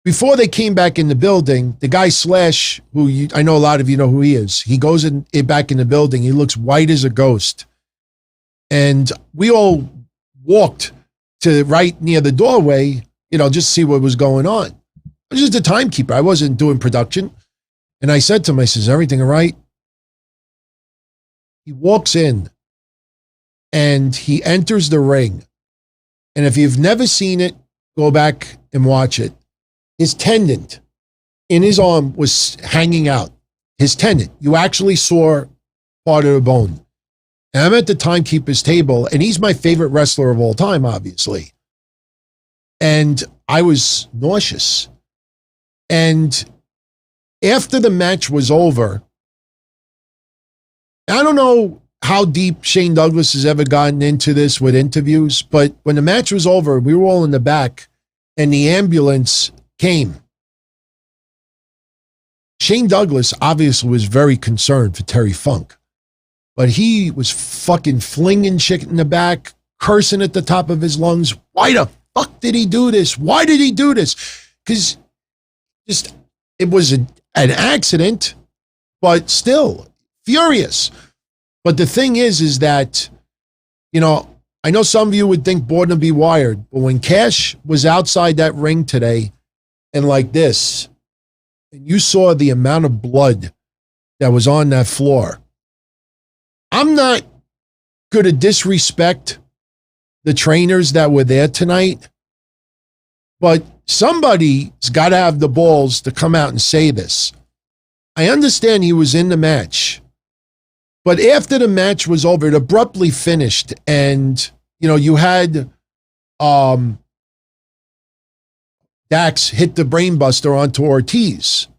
before they came back in the building, the guy Slash, who I know a lot of you know who he is, he goes back in the building. He looks white as a ghost. And we all walked to right near the doorway, just see what was going on. I was just a timekeeper. I wasn't doing production. And I said to him, I says, everything all right? He walks in and he enters the ring. And if you've never seen it, go back and watch it. His tendon in his arm was hanging out. His tendon. You actually saw part of the bone. And I'm at the timekeeper's table, and he's my favorite wrestler of all time, obviously. And I was nauseous. And after the match was over, I don't know how deep Shane Douglas has ever gotten into this with interviews, but when the match was over, we were all in the back, and the ambulance came. Shane Douglas obviously was very concerned for Terry Funk, but he was fucking flinging shit in the back, cursing at the top of his lungs. Why the fuck did he do this? Why did he do this? Because it was an accident, but still furious. But the thing is that, you know, I know some of you would think born to be wired, but when Cash was outside that ring today and like this, and you saw the amount of blood that was on that floor, I'm not going to disrespect the trainers that were there tonight, but somebody's got to have the balls to come out and say this. I understand he was in the match, but after the match was over, it abruptly finished, and you know, you had Dax hit the brainbuster onto Ortiz.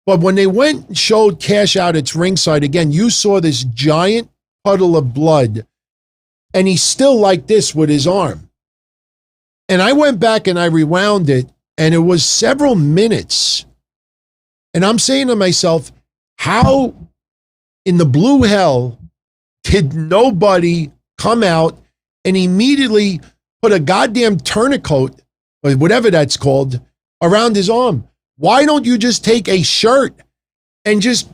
But when they went and showed Cash out at ringside again, you saw this giant puddle of blood, and he's still like this with his arm. And I went back and I rewound it, and it was several minutes. And I'm saying to myself, how in the blue hell did nobody come out and immediately put a goddamn tourniquet, or whatever that's called, around his arm? Why don't you just take a shirt and just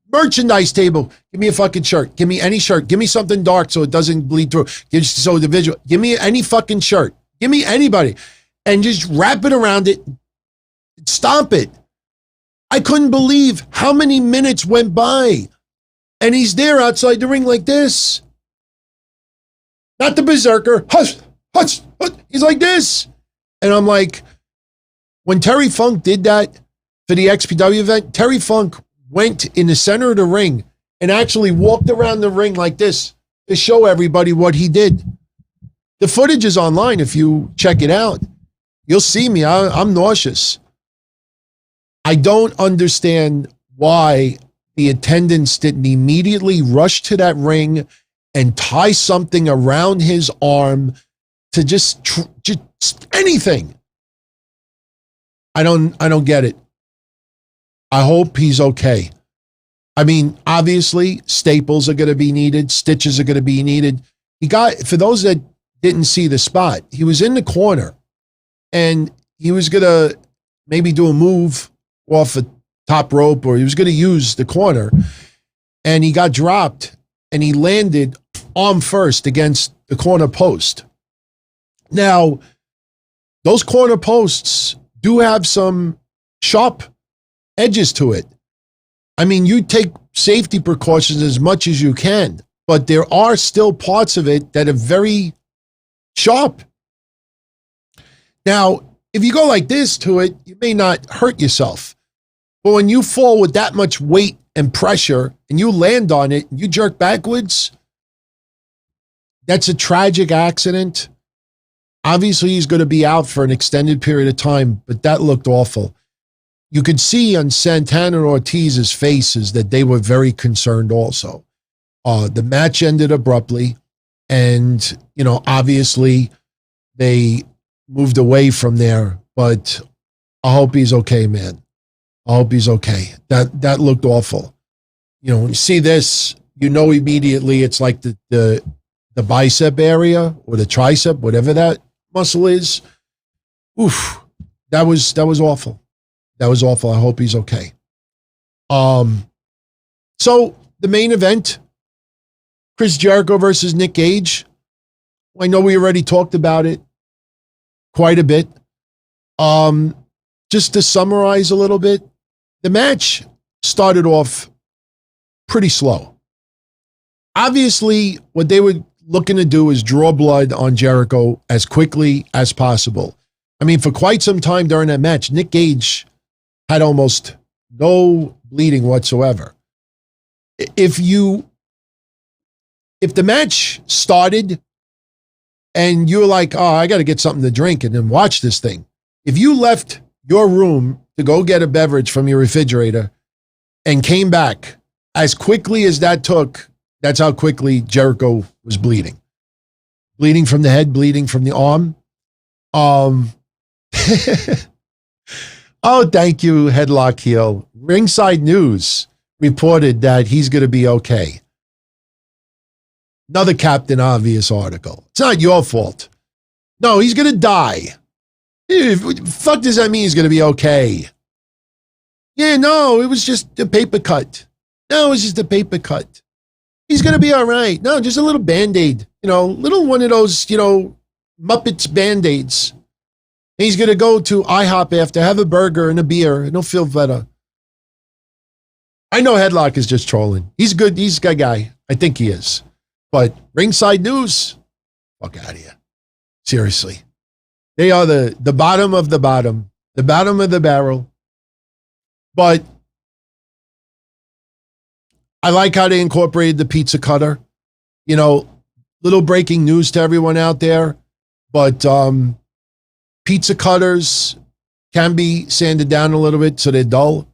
merchandise table? Give me a fucking shirt. Give me any shirt. Give me something dark so it doesn't bleed through. So the visual. Give me any fucking shirt. Give me anybody. And just wrap it around it. Stomp it. I couldn't believe how many minutes went by. And he's there outside the ring like this. Not the berserker. Hush, hush, hush. He's like this. And I'm like, when Terry Funk did that for the XPW event, Terry Funk went in the center of the ring and actually walked around the ring like this to show everybody what he did. The footage is online. If you check it out, you'll see me. I'm nauseous. I don't understand why the attendants didn't immediately rush to that ring and tie something around his arm to just anything. I don't get it. I hope he's okay. I mean, obviously, staples are going to be needed. Stitches are going to be needed. For those that didn't see the spot, he was in the corner, and he was going to maybe do a move off a top rope, or he was going to use the corner, and he got dropped, and he landed arm first against the corner post. Now, those corner posts do have some sharp edges to it. I mean, you take safety precautions as much as you can, but there are still parts of it that are very sharp. Now, if you go like this to it, you may not hurt yourself. But when you fall with that much weight and pressure and you land on it and you jerk backwards, that's a tragic accident. Obviously, he's going to be out for an extended period of time, but that looked awful. You could see on Santana and Ortiz's faces that they were very concerned also. The match ended abruptly, and, you know, obviously they moved away from there, but I hope he's okay, man. I hope he's okay. That looked awful. You know, when you see this, you know immediately it's like the bicep area or the tricep, whatever that muscle is. Oof. That was awful. That was awful. I hope he's okay. So the main event, Chris Jericho versus Nick Gage. I know we already talked about it quite a bit. Just to summarize a little bit, the match started off pretty slow. Obviously, what they were looking to do is draw blood on Jericho as quickly as possible. I mean, for quite some time during that match, Nick Gage had almost no bleeding whatsoever. If the match started and you were like, oh, I got to get something to drink and then watch this thing. If you left your room to go get a beverage from your refrigerator and came back, as quickly as that took, that's how quickly Jericho was bleeding. Bleeding from the head, bleeding from the arm. Oh, thank you, Headlock Heel. Ringside News reported that he's going to be okay. Another Captain Obvious article. It's not your fault. No, he's going to die. Fuck does that mean he's going to be okay? Yeah, no, it was just a paper cut. No, it was just a paper cut. He's going to be all right. No, just a little Band-Aid. Little one of those, Muppets Band-Aids. He's going to go to IHOP after, have a burger and a beer, and he'll feel better. I know Headlock is just trolling. He's good. He's a good guy. I think he is. But Ringside News, fuck out of here. Seriously. They are the bottom of the bottom, the bottom of the barrel. But I like how they incorporated the pizza cutter. Little breaking news to everyone out there. But pizza cutters can be sanded down a little bit so they're dull.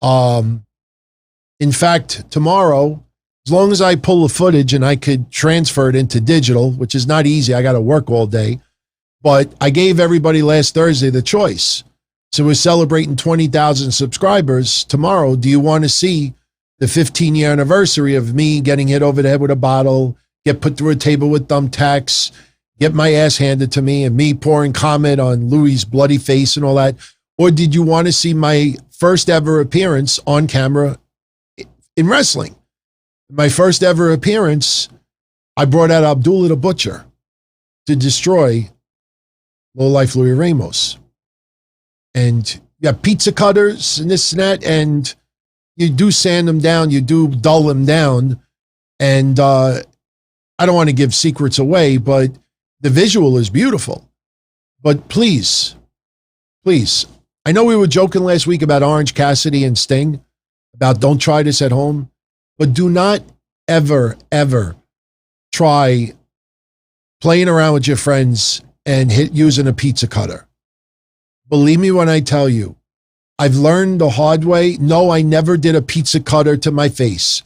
In fact, tomorrow, as long as I pull the footage and I could transfer it into digital, which is not easy, I got to work all day. But I gave everybody last Thursday the choice. So we're celebrating 20,000 subscribers tomorrow. Do you want to see the 15-year anniversary of me getting hit over the head with a bottle, get put through a table with thumbtacks, get my ass handed to me, and me pouring comment on Louis' bloody face and all that? Or did you want to see my first ever appearance on camera in wrestling? My first ever appearance, I brought out Abdullah the Butcher to destroy low-life Louis Ramos. And you got pizza cutters and this and that, and you do sand them down, you do dull them down. And I don't want to give secrets away, but the visual is beautiful. But please, I know we were joking last week about Orange Cassidy and Sting, about don't try this at home, but do not ever, ever try playing around with your friends and using a pizza cutter. Believe me when I tell you, I've learned the hard way. No, I never did a pizza cutter to my face,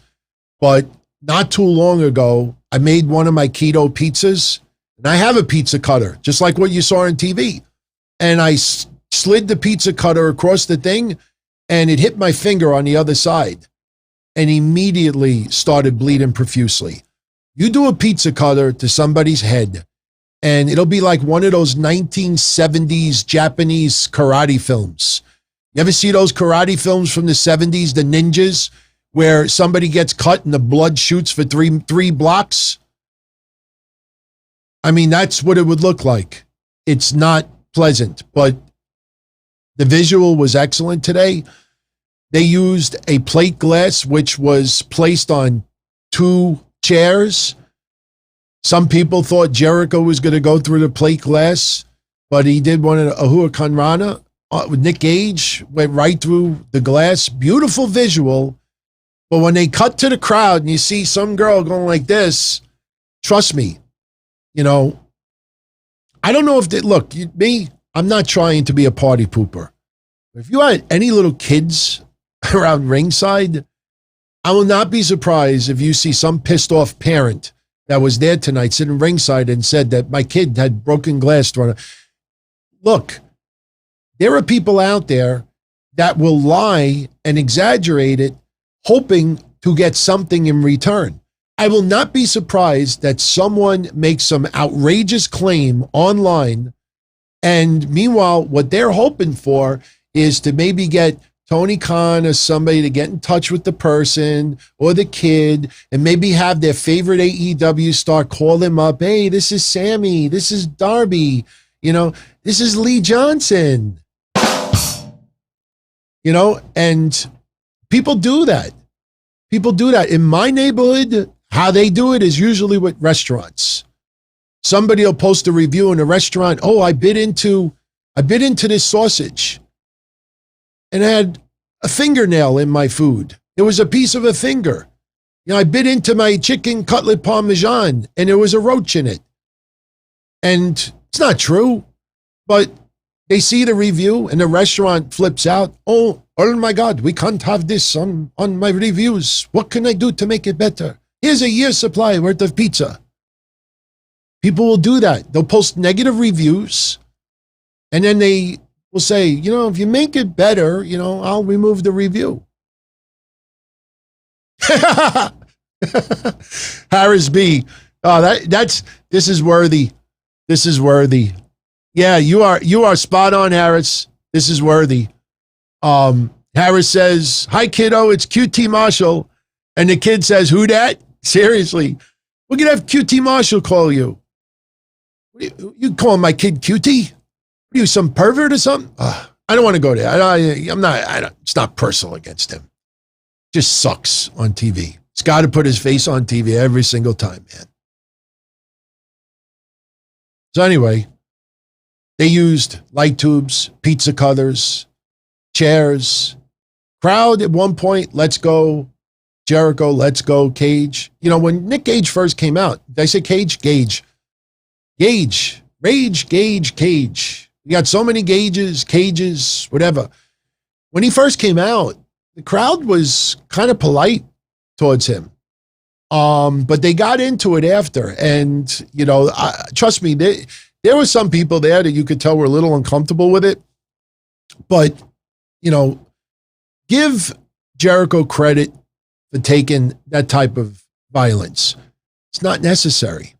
but not too long ago, I made one of my keto pizzas, and I have a pizza cutter, just like what you saw on TV. And I slid the pizza cutter across the thing, and it hit my finger on the other side, and immediately started bleeding profusely. You do a pizza cutter to somebody's head, and it'll be like one of those 1970s Japanese karate films. You ever see those karate films from the 70s, the ninjas, where somebody gets cut and the blood shoots for three blocks? I mean, that's what it would look like. It's not pleasant, but the visual was excellent today. They used a plate glass, which was placed on 2 chairs. Some people thought Jericho was going to go through the plate glass, but he did one of the Huracan Rana with Nick Gage, went right through the glass. Beautiful visual. But when they cut to the crowd and you see some girl going like this, trust me, I don't know if they, look, me, I'm not trying to be a party pooper. If you had any little kids around ringside, I will not be surprised if you see some pissed off parent that was there tonight sitting ringside and said that my kid had broken glass thrown. Look, there are people out there that will lie and exaggerate it, hoping to get something in return. I will not be surprised that someone makes some outrageous claim online, and meanwhile, what they're hoping for is to maybe get Tony Khan or somebody to get in touch with the person or the kid and maybe have their favorite AEW star call them up. Hey, this is Sammy. This is Darby. This is Lee Johnson. And people do that. People do that. In my neighborhood, how they do it is usually with restaurants. Somebody will post a review in a restaurant. Oh, I bit into I bit into this sausage and had a fingernail in my food. It was a piece of a finger. You know, I bit into my chicken cutlet parmesan and there was a roach in it. And it's not true, but they see the review and the restaurant flips out. Oh my God, we can't have this on my reviews. What can I do to make it better? Here's a year's supply worth of pizza. People will do that. They'll post negative reviews and then they will say, you know, if you make it better, you know, I'll remove the review. Harris B. Oh, this is worthy. This is worthy. Yeah, you are spot on, Harris. This is worthy. Harris says, "Hi, kiddo, it's QT Marshall." And the kid says, "Who dat?" Seriously. We're going to have QT Marshall call you. You calling my kid QT? Are you some pervert or something? I don't want to go there. It's not personal against him. Just sucks on TV. He's got to put his face on TV every single time, man. So anyway, they used light tubes, pizza cutters, chairs. Crowd at one point, let's go Jericho, let's go Cage. You know, when Nick Gage first came out, did I say Cage? Gage. Gage. Rage, Gage, Cage. We got so many Gages, Cages, whatever. When he first came out, the crowd was kind of polite towards him. But they got into it after. And, you know, trust me, there were some people there that you could tell were a little uncomfortable with it. But, you know, give Jericho credit for taking that type of violence. It's not necessary.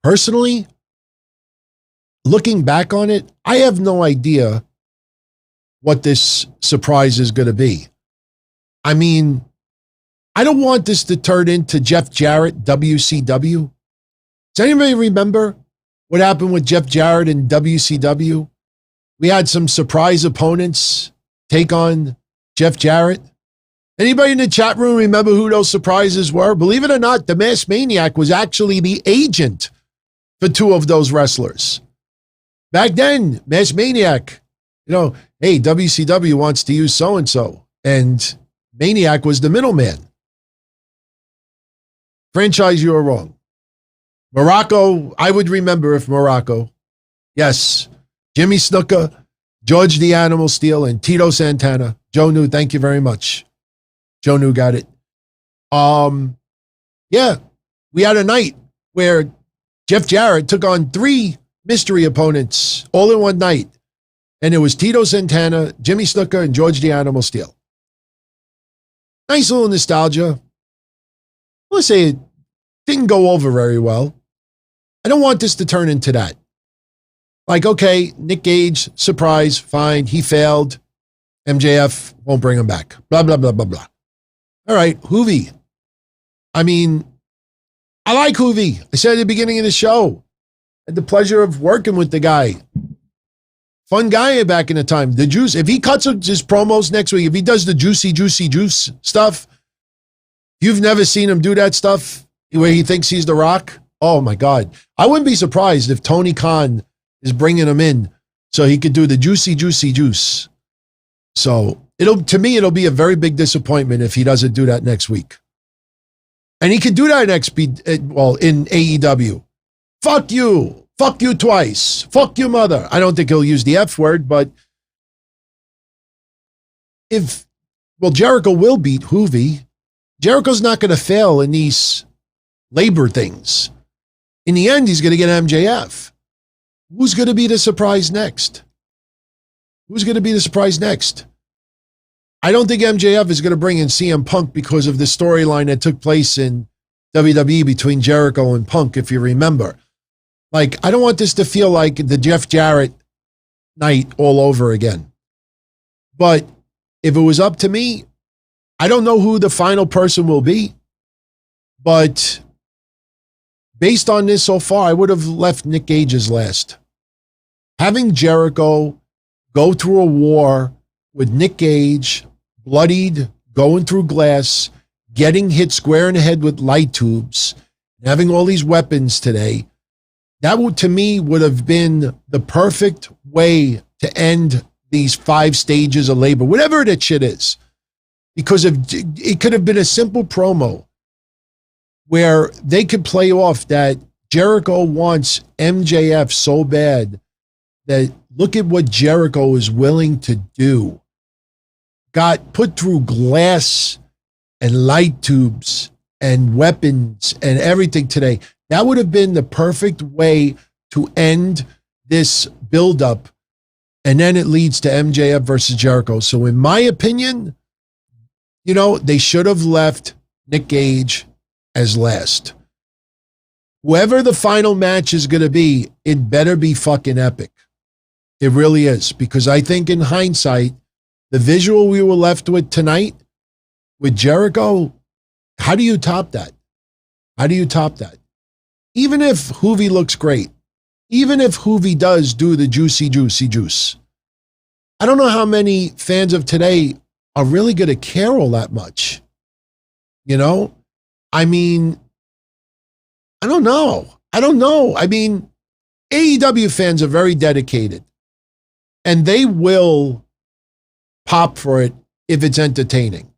Personally, looking back on it, I have no idea what this surprise is going to be. I mean, I don't want this to turn into Jeff Jarrett, WCW. Does anybody remember what happened with Jeff Jarrett in WCW? We had some surprise opponents take on Jeff Jarrett. Anybody in the chat room remember who those surprises were? Believe it or not, the Masked Maniac was actually the agent for two of those wrestlers. Back then, Masked Maniac, you know, hey, WCW wants to use so-and-so. And Maniac was the middleman. Franchise, you are wrong. Morocco, I would remember if Morocco. Yes. Jimmy Snuka, George the Animal Steel, and Tito Santana. Joe New, thank you very much. Joe New got it. Yeah, we had a night where Jeff Jarrett took on 3 mystery opponents all in one night. And it was Tito Santana, Jimmy Snuka, and George the Animal Steel. Nice little nostalgia. Let's say it didn't go over very well. I don't want this to turn into that. Like, okay, Nick Gage, surprise, fine, he failed. MJF won't bring him back. Blah, blah, blah, blah, blah. All right, Hoovy. I mean, I like Hoovy. I said at the beginning of the show, I had the pleasure of working with the guy. Fun guy back in the time. The juice, if he cuts his promos next week, if he does the juicy juice stuff, you've never seen him do that stuff where he thinks he's The Rock. Oh my God. I wouldn't be surprised if Tony Khan is bringing him in so he could do the juicy juice. So to me, it'll be a very big disappointment if he doesn't do that next week. And he could do that in AEW. Fuck you. Fuck you twice. Fuck your mother. I don't think he'll use the F word, but Jericho will beat Hoovy. Jericho's not going to fail in these labor things. In the end, he's going to get MJF. Who's going to be the surprise next? Who's going to be the surprise next? I don't think MJF is going to bring in CM Punk because of the storyline that took place in WWE between Jericho and Punk, if you remember. Like, I don't want this to feel like the Jeff Jarrett night all over again. But if it was up to me, I don't know who the final person will be. But based on this so far, I would have left Nick Gage's last. Having Jericho go through a war with Nick Gage, bloodied, going through glass, getting hit square in the head with light tubes, and having all these weapons today, that would, to me, would have been the perfect way to end these 5 stages of labor, whatever that shit is. Because it could have been a simple promo where they could play off that Jericho wants MJF so bad that look at what Jericho is willing to do. Got put through glass and light tubes and weapons and everything today. That would have been the perfect way to end this buildup. And then it leads to MJF versus Jericho. So in my opinion, they should have left Nick Gage as last. Whoever the final match is going to be, it better be fucking epic. It really is. Because I think in hindsight, the visual we were left with tonight with Jericho, how do you top that? How do you top that? Even if Hoovy looks great, even if Hoovy does do the juicy juice, I don't know how many fans of today are really going to care all that much. I mean, I don't know. I mean, AEW fans are very dedicated and they will pop for it if it's entertaining.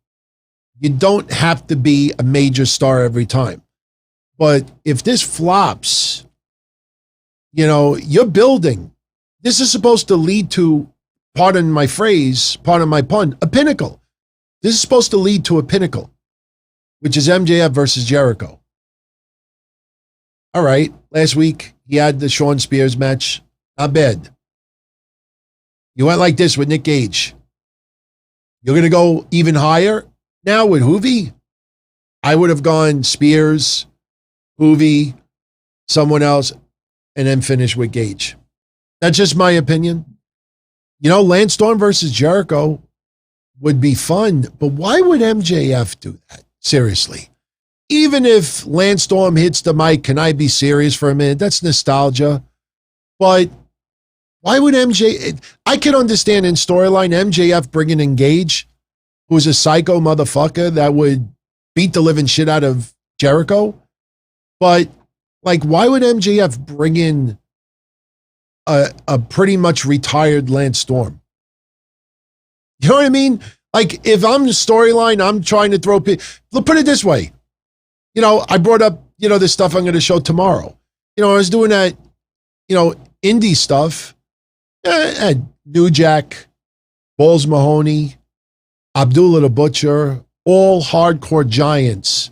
You don't have to be a major star every time. But if this flops, you're building. This is supposed to lead to, pardon my phrase, pardon my pun, a pinnacle. This is supposed to lead to a pinnacle, which is MJF versus Jericho. All right, last week he had the Shawn Spears match. Not bad. You went like this with Nick Gage. You're going to go even higher now with Hoovy? I would have gone Spears, Hoovy, someone else, and then finish with Gage. That's just my opinion. Lance Storm versus Jericho would be fun, but why would MJF do that? Seriously. Even if Lance Storm hits the mic, can I be serious for a minute? That's nostalgia. But why would I can understand in storyline MJF bringing in Gage, who's a psycho motherfucker that would beat the living shit out of Jericho. But why would MJF bring in a pretty much retired Lance Storm? You know what I mean? If I'm the storyline, I'm trying to throw people. Put it this way. I brought up, this stuff I'm going to show tomorrow. I was doing that, indie stuff. New Jack, Balls Mahoney, Abdullah the Butcher, all hardcore giants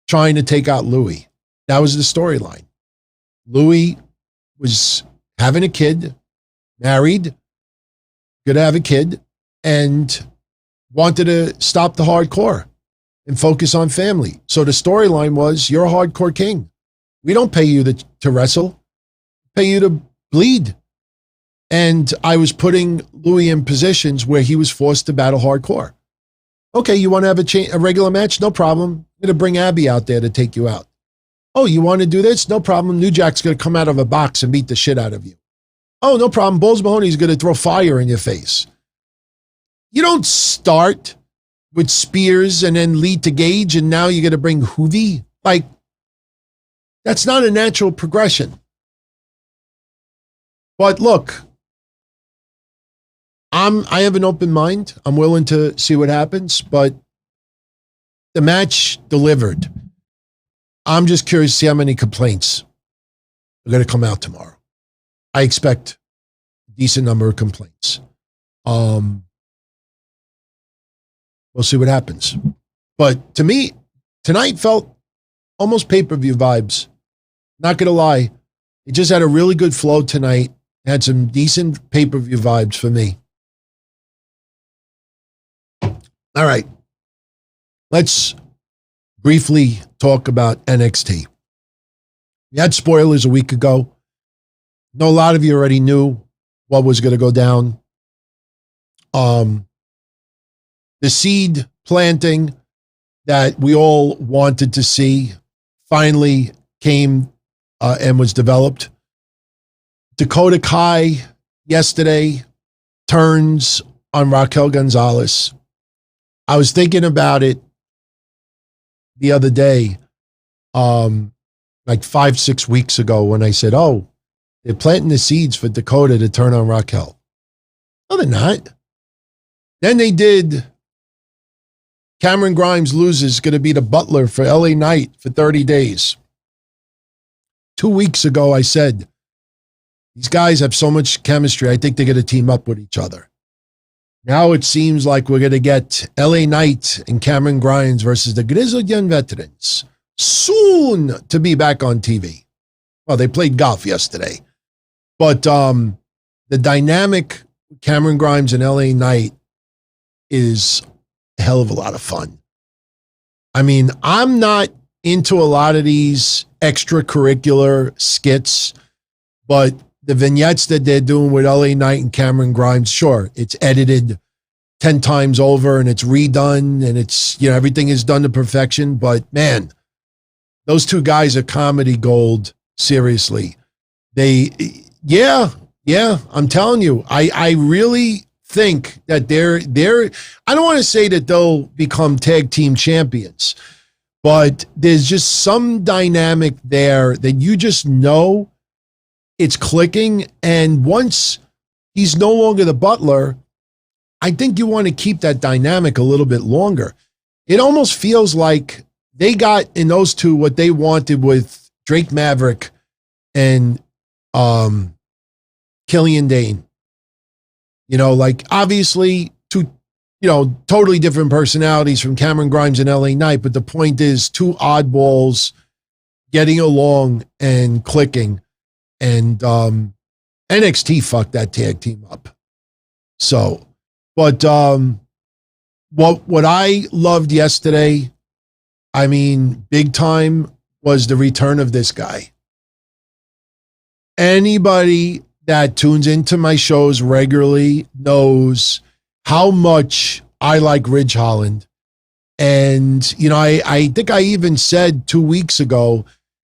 trying to take out Louis. That was the storyline. Louis was having a kid, married, going to have a kid, and wanted to stop the hardcore and focus on family. So the storyline was, you're a hardcore king. We don't pay you to wrestle, pay you to bleed. And I was putting Louis in positions where he was forced to battle hardcore. Okay, you want to have a regular match? No problem. I'm going to bring Abby out there to take you out. Oh, you want to do this? No problem. New Jack's going to come out of a box and beat the shit out of you. Oh, no problem. Balls Mahoney's going to throw fire in your face. You don't start with Spears and then lead to Gage and now you're going to bring Hoovy? That's not a natural progression. But look, I have an open mind. I'm willing to see what happens, but the match delivered. I'm just curious to see how many complaints are going to come out tomorrow. I expect a decent number of complaints. We'll see what happens. But to me, tonight felt almost pay-per-view vibes. Not going to lie. It just had a really good flow tonight. Had some decent pay-per-view vibes for me. All right. Let's briefly talk about NXT. We had spoilers a week ago. I know a lot of you already knew what was going to go down. The seed planting that we all wanted to see finally came and was developed. Dakota Kai yesterday turns on Raquel Gonzalez. I was thinking about it the other day, like 5-6 weeks ago when I said, oh, They're planting the seeds for Dakota to turn on Raquel. No, they're not. Then they did Cameron Grimes loses, going to be the butler for LA Knight for 30 days. 2 weeks ago, I said, these guys have so much chemistry, I think they're going to team up with each other. Now it seems like we're going to get LA Knight and Cameron Grimes versus the Grizzled Young Veterans. Soon to be back on TV. Well, they played golf yesterday. But the dynamic Cameron Grimes and LA Knight is a hell of a lot of fun. I mean, I'm not into a lot of these extracurricular skits, but the vignettes that they're doing with LA Knight and Cameron Grimes, sure, it's edited 10 times over and it's redone and it's, you know, everything is done to perfection. But man, those two guys are comedy gold. Seriously. I'm telling you, I really think that they're, I don't want to say that they'll become tag team champions, but there's just some dynamic there that you just know it's clicking. And once he's no longer the butler, I think you want to keep that dynamic a little bit longer. It almost feels like they got in those two what they wanted with Drake Maverick and Killian Dane. You know, like obviously two, you know, totally different personalities from Cameron Grimes and LA Knight, but the point is two oddballs getting along and clicking. And NXT fucked that tag team up. So, but what I loved yesterday, I mean, big time, was the return of this guy. Anybody that tunes into my shows regularly knows how much I like Ridge Holland. And, you know, I think I even said 2 weeks ago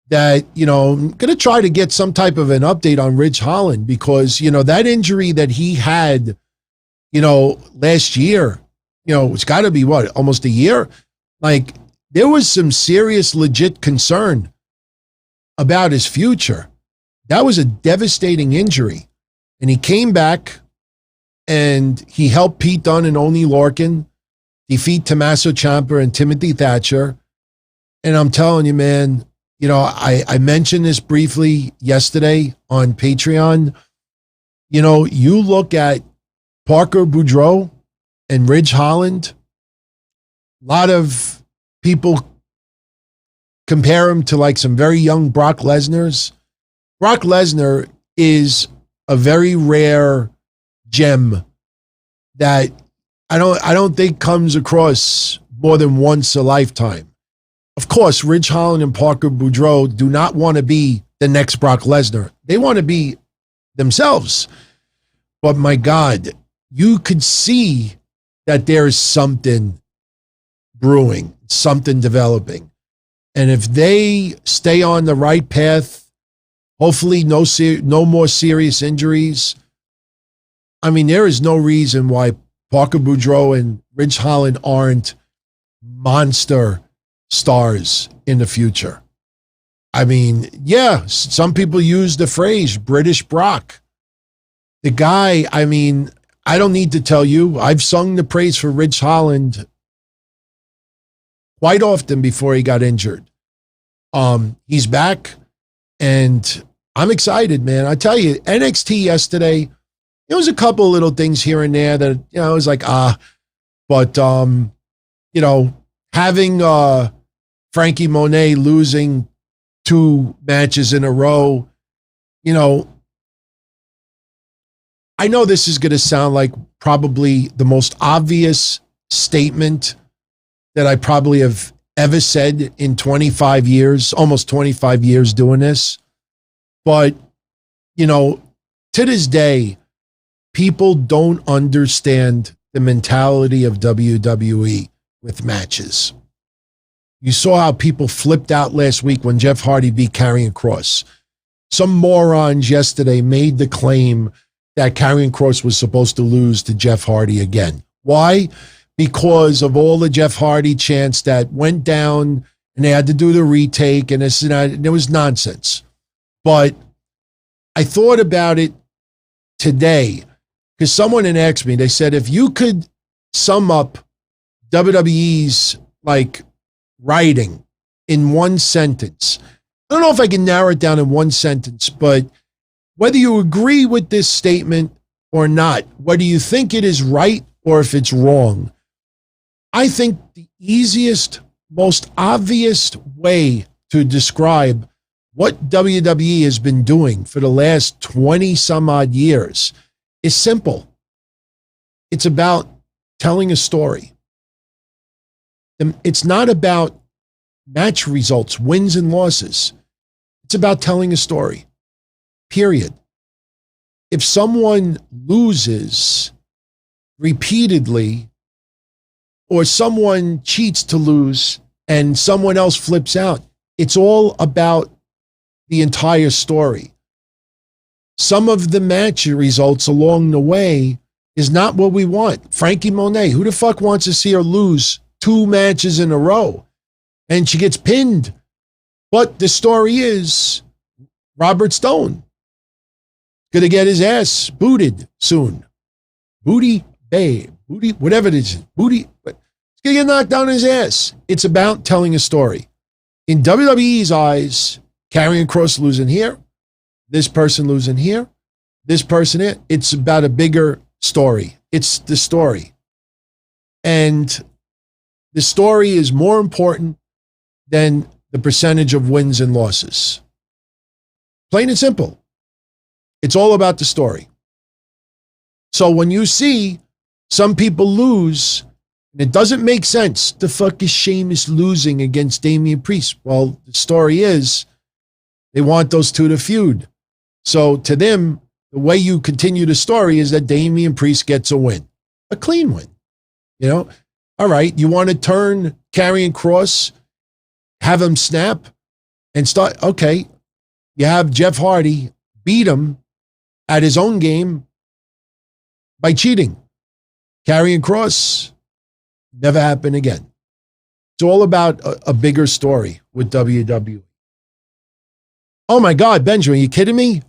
that, you know, I'm going to try to get some type of an update on Ridge Holland because, you know, that injury that he had, you know, last year, you know, it's got to be what, almost a year? Like, there was some serious, legit concern about his future. That was a devastating injury. And he came back and he helped Pete Dunne and Oney Lorcan defeat Tommaso Ciampa and Timothy Thatcher. And I'm telling you, man, you know, I mentioned this briefly yesterday on Patreon. You know, you look at Parker Boudreaux and Ridge Holland, a lot of people compare him to like some very young Brock Lesnar's. Brock Lesnar is a very rare gem that I don't think comes across more than once a lifetime. Of course, Ridge Holland and Parker Boudreaux do not want to be the next Brock Lesnar. They want to be themselves. But my God, you could see that there is something brewing, something developing. And if they stay on the right path, hopefully no more serious injuries. I mean, there is no reason why Parker Boudreaux and Ridge Holland aren't monster stars in the future. I mean, yeah, some people use the phrase British Brock. The guy, I mean, I don't need to tell you, I've sung the praise for Ridge Holland quite often before he got injured. He's back and I'm excited, man. I tell you, NXT yesterday, there was a couple little things here and there that, you know, I was like, but, you know, having Franky Monet losing 2 matches in a row, you know, I know this is going to sound like probably the most obvious statement that I probably have ever said in 25 years, almost 25 years doing this. But, you know, to this day, people don't understand the mentality of WWE with matches. You saw how people flipped out last week when Jeff Hardy beat Karrion Kross. Some morons yesterday made the claim that Karrion Kross was supposed to lose to Jeff Hardy again. Why? Because of all the Jeff Hardy chants that went down and they had to do the retake and this and that. And it was nonsense. But I thought about it today because someone had asked me, they said, if you could sum up WWE's like writing in one sentence, I don't know if I can narrow it down in one sentence, but whether you agree with this statement or not, whether you think it is right or if it's wrong, I think the easiest, most obvious way to describe what WWE has been doing for the last 20 some odd years is simple. It's about telling a story. It's not about match results, wins and losses. It's about telling a story, period. If someone loses repeatedly or someone cheats to lose and someone else flips out, it's all about the entire story. Some of the match results along the way is not what we want. Franky Monet, who the fuck wants to see her lose 2 matches in a row? And she gets pinned. But the story is Robert Stone going to get his ass booted soon. Booty, babe, booty, whatever it is. Booty, but he's going to get knocked down his ass. It's about telling a story. In WWE's eyes, Karrion Kross losing here, this person losing here, this person here. It's about a bigger story. It's the story. And the story is more important than the percentage of wins and losses. Plain and simple. It's all about the story. So when you see some people lose, and it doesn't make sense, the fuck is Sheamus losing against Damian Priest? Well, the story is they want those two to feud. So to them, the way you continue the story is that Damian Priest gets a win, a clean win. You know, all right, you want to turn Karrion Kross, have him snap and start, okay, you have Jeff Hardy beat him at his own game by cheating. Karrion Kross, never happened again. It's all about a bigger story with WWE. Oh my God, Benjamin, are you kidding me?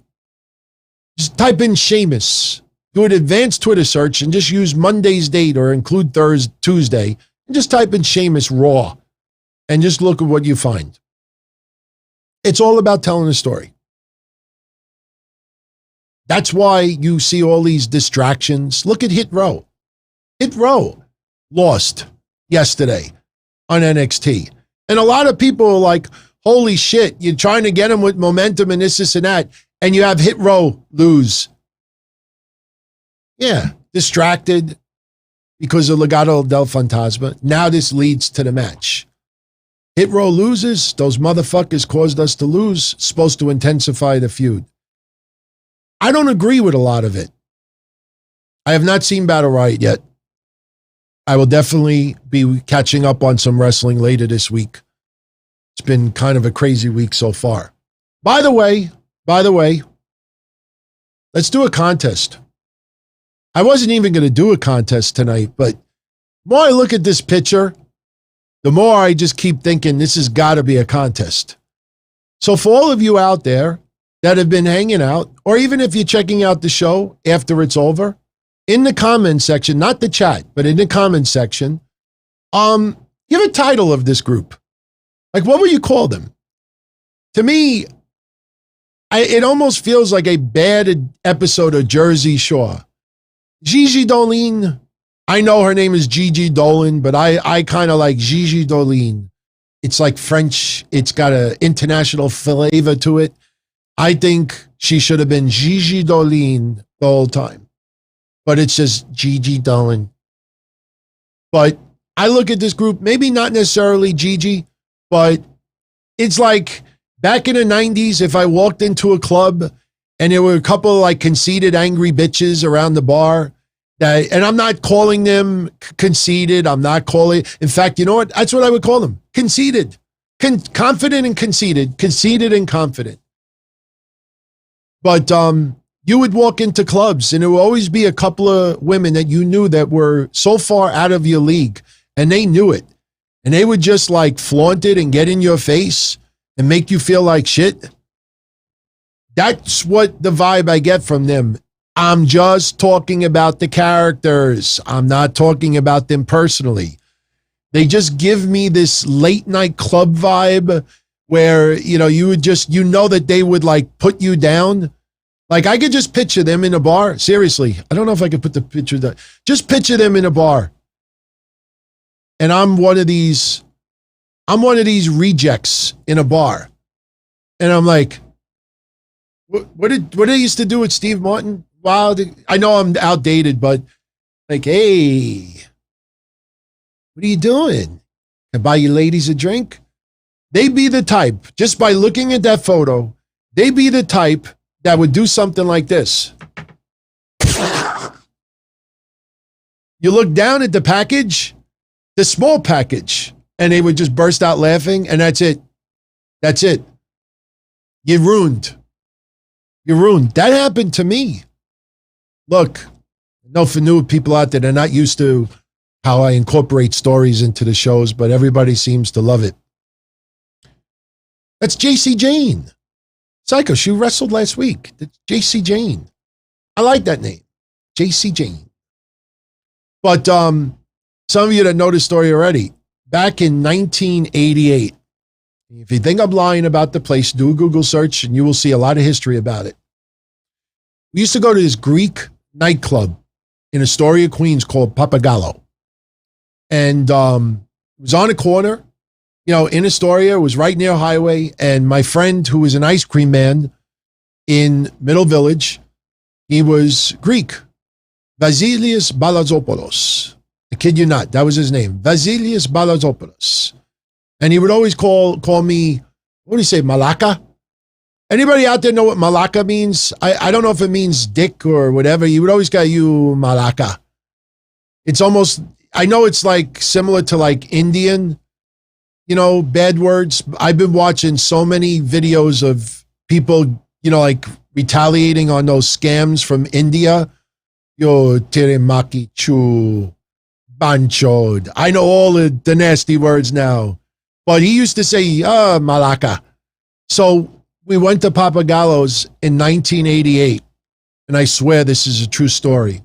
Just type in Sheamus, do an advanced Twitter search and just use Monday's date or include Tuesday and just type in Sheamus Raw and just look at what you find. It's all about telling a story. That's why you see all these distractions. Look at Hit Row. Hit Row lost yesterday on NXT. And a lot of people are like, holy shit, you're trying to get him with momentum and this and that, and you have Hit Row lose. Yeah, distracted because of Legado del Fantasma. Now this leads to the match. Hit Row loses. Those motherfuckers caused us to lose. Supposed to intensify the feud. I don't agree with a lot of it. I have not seen Battle Riot yet. I will definitely be catching up on some wrestling later this week. It's been kind of a crazy week so far. By the way, let's do a contest. I wasn't even going to do a contest tonight, but the more I look at this picture, the more I just keep thinking this has got to be a contest. So for all of you out there that have been hanging out, or even if you're checking out the show after it's over, in the comment section, not the chat, but in the comment section, give a title of this group. Like, what would you call them? To me, it almost feels like a bad episode of Jersey Shore. Gigi Dolin, I know her name is Gigi Dolan, but I kind of like Gigi Dolin. It's like French. It's got an international flavor to it. I think she should have been Gigi Dolin the whole time. But it's just Gigi Dolan. But I look at this group, maybe not necessarily Gigi, but it's like back in the 90s, if I walked into a club and there were a couple of like conceited, angry bitches around the bar, and I'm not calling them conceited. I'm not calling, in fact, you know what? That's what I would call them. Conceited. Confident and conceited. Conceited and confident. But you would walk into clubs and there would always be a couple of women that you knew that were so far out of your league, and they knew it. And they would just like flaunt it and get in your face and make you feel like shit. That's what the vibe I get from them. I'm just talking about the characters. I'm not talking about them personally. They just give me this late night club vibe where, you would just, that they would like put you down. Like I could just picture them in a bar. Seriously. I don't know if I could put the picture down. Just picture them in a bar. And I'm one of these rejects in a bar. And I'm like, what did they used to do with Steve Martin? Wow, I know I'm outdated, but like, hey, what are you doing? Can I buy you ladies a drink? They be the type, just by looking at that photo, they be the type that would do something like this. You look down at the package, the small package, and they would just burst out laughing, and that's it. That's it. You're ruined. You're ruined. That happened to me. Look, I know for new people out there, they're not used to how I incorporate stories into the shows, but everybody seems to love it. That's JC Jane. Psycho, she wrestled last week. That's JC Jane. I like that name. JC Jane. But some of you that know the story already, back in 1988, if you think I'm lying about the place, do a Google search and you will see a lot of history about it. We used to go to this Greek nightclub in Astoria, Queens called Pappagallo. And it was on a corner, in Astoria. It was right near Highway. And my friend, who was an ice cream man in Middle Village, he was Greek. Vasilios Balazopoulos. I kid you not. That was his name. Vasilios Balazopoulos. And he would always call me, what do you say, Malaka? Anybody out there know what Malaka means? I don't know if it means dick or whatever. He would always call you Malaka. It's almost, I know it's like similar to like Indian, bad words. I've been watching so many videos of people, like retaliating on those scams from India. Yo, teremaki chu, banchod. I know all the nasty words now. But he used to say, Malaka. So we went to Pappagallo's in 1988. And I swear this is a true story.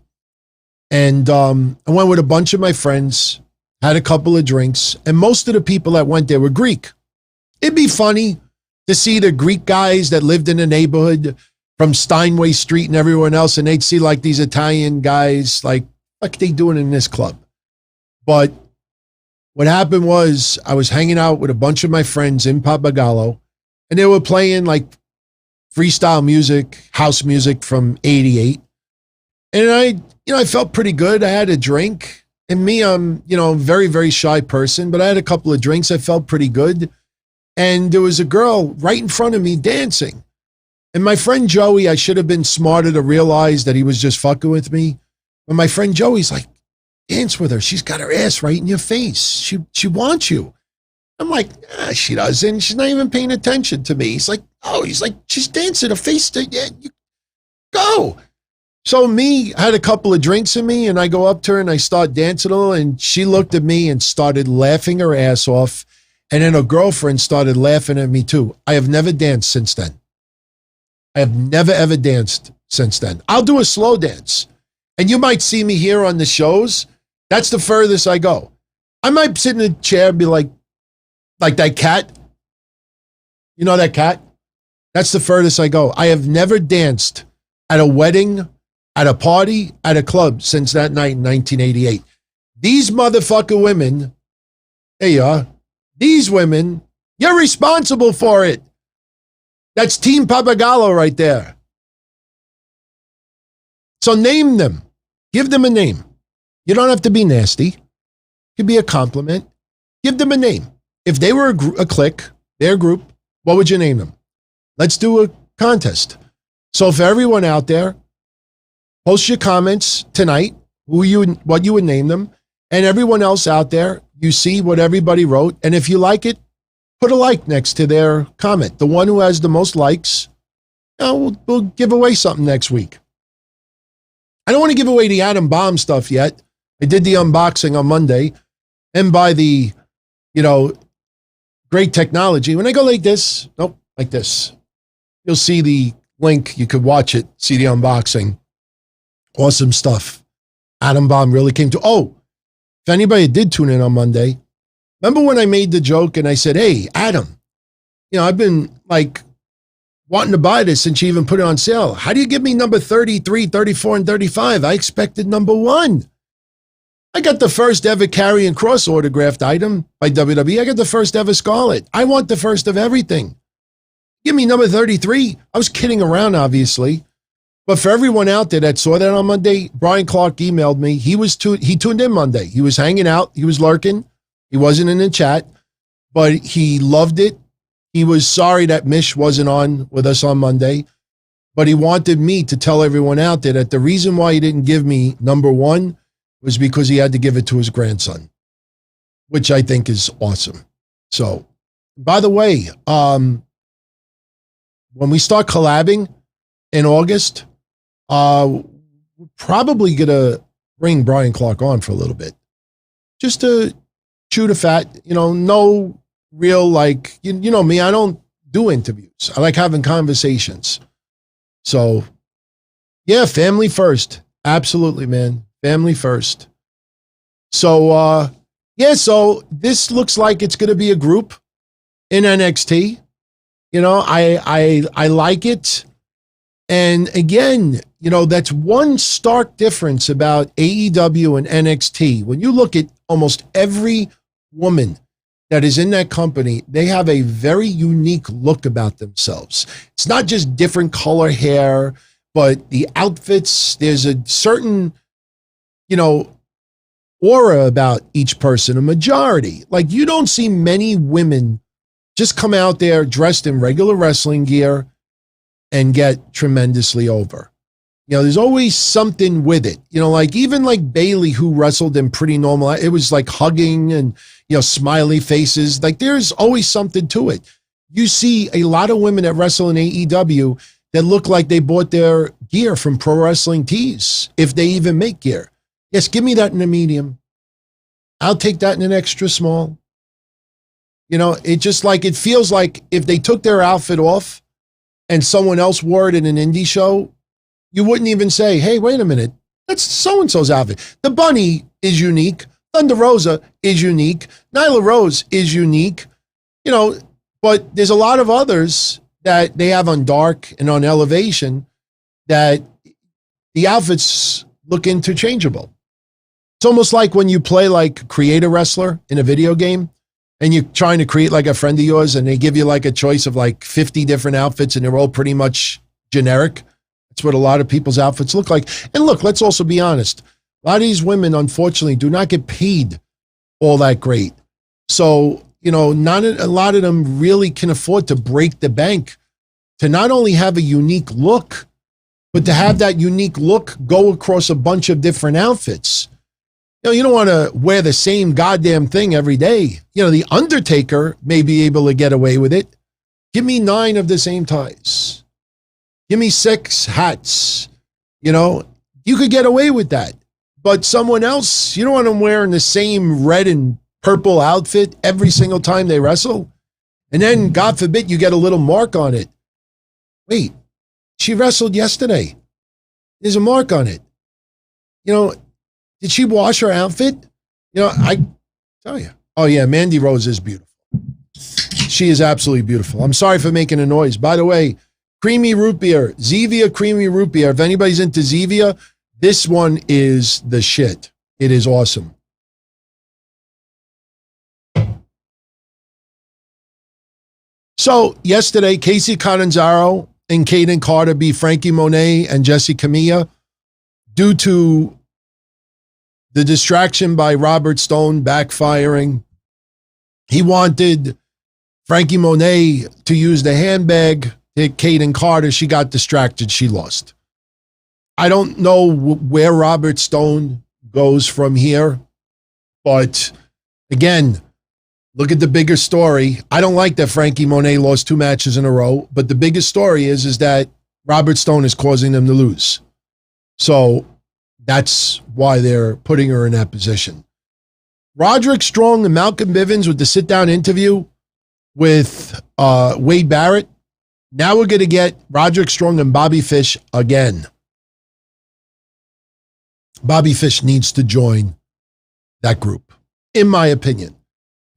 And I went with a bunch of my friends, had a couple of drinks, and most of the people that went there were Greek. It'd be funny to see the Greek guys that lived in the neighborhood from Steinway Street and everyone else, and they'd see like these Italian guys, like, what are they doing in this club? But what happened was I was hanging out with a bunch of my friends in Pappagallo, and they were playing like freestyle music, house music from 88. And I felt pretty good. I had a drink. And me, I'm, a very, very shy person, but I had a couple of drinks. I felt pretty good. And there was a girl right in front of me dancing. And my friend Joey, I should have been smarter to realize that he was just fucking with me. But my friend Joey's like, dance with her. She's got her ass right in your face. She wants you. I'm like, she doesn't. She's not even paying attention to me. He's like, she's dancing her face to you. Go. So me, I had a couple of drinks in me, and I go up to her and I start dancing a little, and she looked at me and started laughing her ass off. And then her girlfriend started laughing at me too. I have never danced since then. I have never, ever danced since then. I'll do a slow dance. And you might see me here on the shows. That's the furthest I go. I might sit in a chair and be like that cat. You know that cat? That's the furthest I go. I have never danced at a wedding, at a party, at a club since that night in 1988. These motherfucker women, there you are. These women, you're responsible for it. That's Team Pappagallo right there. So name them. Give them a name. You don't have to be nasty. It could be a compliment. Give them a name. If they were a clique, their group, what would you name them? Let's do a contest. So for everyone out there, post your comments tonight, what you would name them. And everyone else out there, you see what everybody wrote. And if you like it, put a like next to their comment. The one who has the most likes, we'll give away something next week. I don't want to give away the atom bomb stuff yet. I did the unboxing on Monday. And by the, great technology, when I go like this, like this, you'll see the link. You could watch it, see the unboxing. Awesome stuff. Atom Bomb really came to. Oh, if anybody did tune in on Monday, remember when I made the joke and I said, hey, Adam, I've been like wanting to buy this since you even put it on sale. How do you give me number 33, 34, and 35? I expected number 1. I got the first ever Karrion Kross autographed item by WWE. I got the first ever Scarlet. I want the first of everything. Give me number 33. I was kidding around, obviously. But for everyone out there that saw that on Monday, Brian Clark emailed me. He tuned in Monday. He was hanging out. He was lurking. He wasn't in the chat, but he loved it. He was sorry that Mish wasn't on with us on Monday, but he wanted me to tell everyone out there that the reason why he didn't give me number 1 was because he had to give it to his grandson, which I think is awesome. So, by the way, when we start collabing in August, we're probably going to bring Brian Clark on for a little bit. Just to chew the fat, no real, like, you know me, I don't do interviews. I like having conversations. So, yeah, family first. Absolutely, man. Family first. So, so this looks like it's going to be a group in NXT. I like it. And again, that's one stark difference about AEW and NXT. When you look at almost every woman that is in that company, they have a very unique look about themselves. It's not just different color hair, but the outfits, there's a certain, aura about each person, a majority. Like, you don't see many women just come out there dressed in regular wrestling gear and get tremendously over. There's always something with it. Even like Bailey, who wrestled in pretty normal, it was like hugging and, smiley faces. Like, there's always something to it. You see a lot of women that wrestle in AEW that look like they bought their gear from Pro Wrestling Tees, if they even make gear. Yes, give me that in a medium. I'll take that in an extra small. It feels like if they took their outfit off and someone else wore it in an indie show, you wouldn't even say, hey, wait a minute, that's so-and-so's outfit. The Bunny is unique. Thunder Rosa is unique. Nyla Rose is unique. But there's a lot of others that they have on Dark and on Elevation that the outfits look interchangeable. It's almost like when you play like Create a Wrestler in a video game and you're trying to create like a friend of yours and they give you like a choice of like 50 different outfits and they're all pretty much generic. That's what a lot of people's outfits look like. And look, let's also be honest. A lot of these women, unfortunately, do not get paid all that great. So, not a lot of them really can afford to break the bank to not only have a unique look, but to have that unique look go across a bunch of different outfits. You don't want to wear the same goddamn thing every day. The Undertaker may be able to get away with it. Give me 9 of the same ties. Give me 6 hats. You could get away with that. But someone else, you don't want them wearing the same red and purple outfit every single time they wrestle. And then, God forbid, you get a little mark on it. Wait, she wrestled yesterday. There's a mark on it. Did she wash her outfit? I tell you. Oh, yeah, Mandy Rose is beautiful. She is absolutely beautiful. I'm sorry for making a noise. By the way, Creamy Root Beer, Zevia Creamy Root Beer. If anybody's into Zevia, this one is the shit. It is awesome. So, yesterday, Kacy Catanzaro and Kayden Carter beat Franky Monet and Jessi Kamea due to the distraction by Robert Stone backfiring. He wanted Franky Monet to use the handbag to hit Kayden Carter. She got distracted. She lost. I don't know where Robert Stone goes from here, but again, look at the bigger story. I don't like that Franky Monet lost 2 matches in a row, but the biggest story is that Robert Stone is causing them to lose. So that's why they're putting her in that position. Roderick Strong and Malcolm Bivens with the sit-down interview with Wade Barrett. Now we're going to get Roderick Strong and Bobby Fish again. Bobby Fish needs to join that group, in my opinion.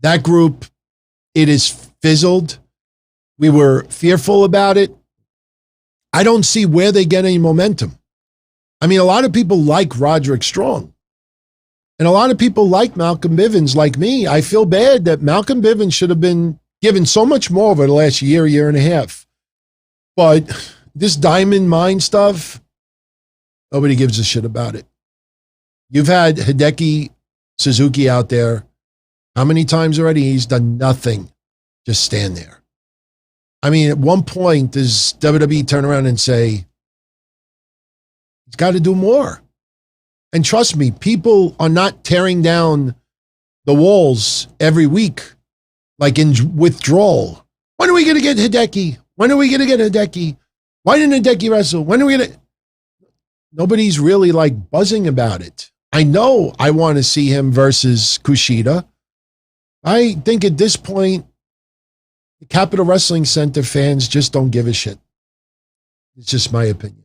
That group, it is fizzled. We were fearful about it. I don't see where they get any momentum. I mean, a lot of people like Roderick Strong. And a lot of people like Malcolm Bivens, like me. I feel bad that Malcolm Bivens should have been given so much more over the last year and a half. But this diamond mine stuff, nobody gives a shit about it. You've had Hideki Suzuki out there. How many times already? He's done nothing. Just stand there. I mean, at one point, does WWE turn around and say, he's got to do more? And trust me, people are not tearing down the walls every week, like in withdrawal. When are we going to get Hideki? When are we going to get Hideki? Why didn't Hideki wrestle? When are we going to? Nobody's really like buzzing about it. I know I want to see him versus Kushida. I think at this point, the Capitol Wrestling Center fans just don't give a shit. It's just my opinion.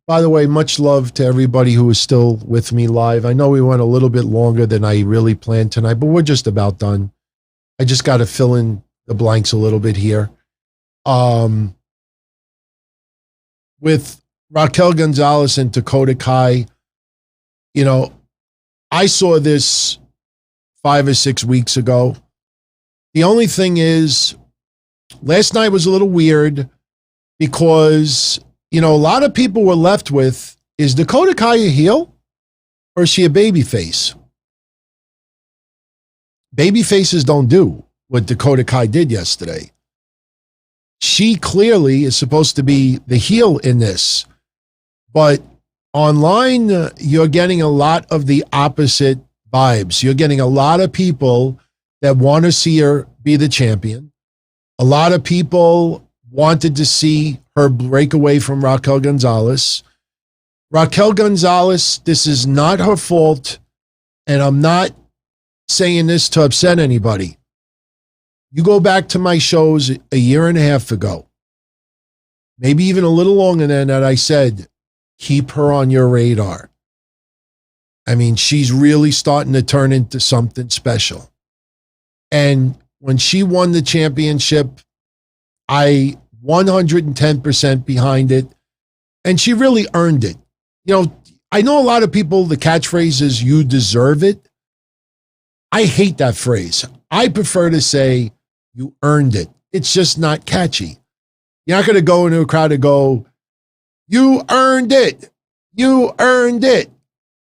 By the way, much love to everybody who is still with me live. I know we went a little bit longer than I really planned tonight, but we're just about done. I just got to fill in the blanks a little bit here. With Raquel Gonzalez and Dakota Kai, you know, I saw this 5 or 6 weeks ago. The only thing is, last night was a little weird because, you know, a lot of people were left with, is Dakota Kai a heel or is she a babyface? Babyfaces don't do what Dakota Kai did yesterday. She clearly is supposed to be the heel in this, but online, you're getting a lot of the opposite vibes. You're getting a lot of people that want to see her be the champion. A lot of people wanted to see her break away from Raquel Gonzalez. Raquel Gonzalez, this is not her fault, and I'm not saying this to upset anybody. You go back to my shows a year and a half ago, maybe even a little longer than that, I said, keep her on your radar. I mean, she's really starting to turn into something special. And when she won the championship, I 110% behind it. And she really earned it. You know, I know a lot of people, the catchphrase is, you deserve it. I hate that phrase. I prefer to say, you earned it. It's just not catchy. You're not going to go into a crowd and go, you earned it. You earned it.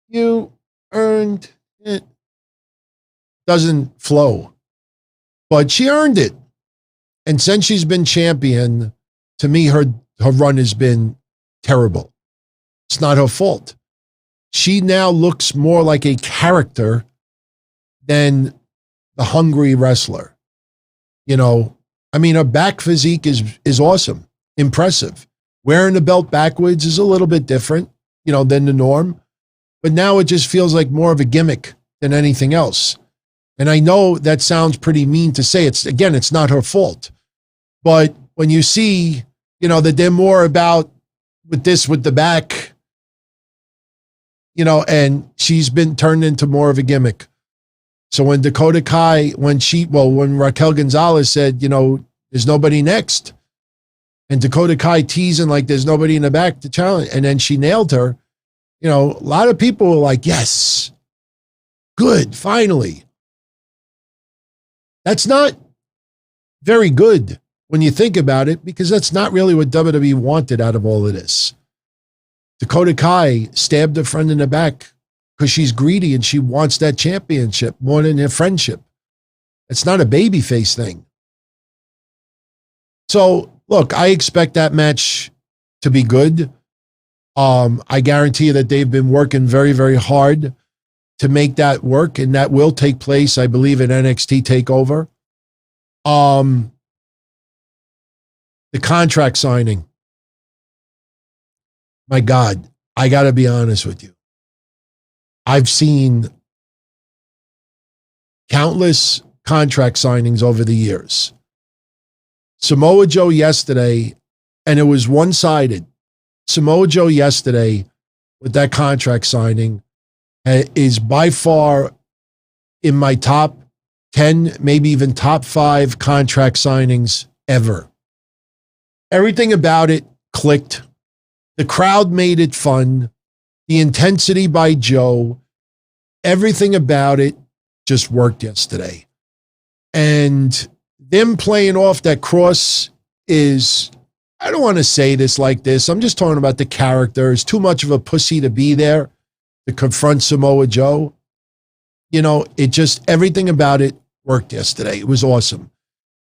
You earned it. Doesn't flow. But she earned it. And since she's been champion, to me, her run has been terrible. It's not her fault. She now looks more like a character than the hungry wrestler. You know, I mean, her back physique is awesome, impressive. Wearing the belt backwards is a little bit different, you know, than the norm. But now it just feels like more of a gimmick than anything else. And I know that sounds pretty mean to say. It's not her fault. But when you see, you know, that they're more about with the back, you know, and she's been turned into more of a gimmick. So when Dakota Kai, when Raquel Gonzalez said, you know, there's nobody next, and Dakota Kai teasing like there's nobody in the back to challenge, and then she nailed her, you know, a lot of people were like, yes, good, finally. That's not very good when you think about it, because that's not really what WWE wanted out of all of this. Dakota Kai stabbed her friend in the back because she's greedy and she wants that championship more than her friendship. It's not a babyface thing. So, look, I expect that match to be good. I guarantee you that they've been working very, very hard to make that work, and that will take place, I believe, in NXT TakeOver. The contract signing. My God, I got to be honest with you. I've seen countless contract signings over the years. Samoa Joe yesterday, and it was one-sided. Samoa Joe yesterday with that contract signing is by far in my top 10, maybe even top 5 contract signings ever. Everything about it clicked. The crowd made it fun. The intensity by Joe, everything about it just worked yesterday. And them playing off that Kross is, I don't want to say this like this. I'm just talking about the character. Is too much of a pussy to be there to confront Samoa Joe. You know, it just, everything about it worked yesterday. It was awesome.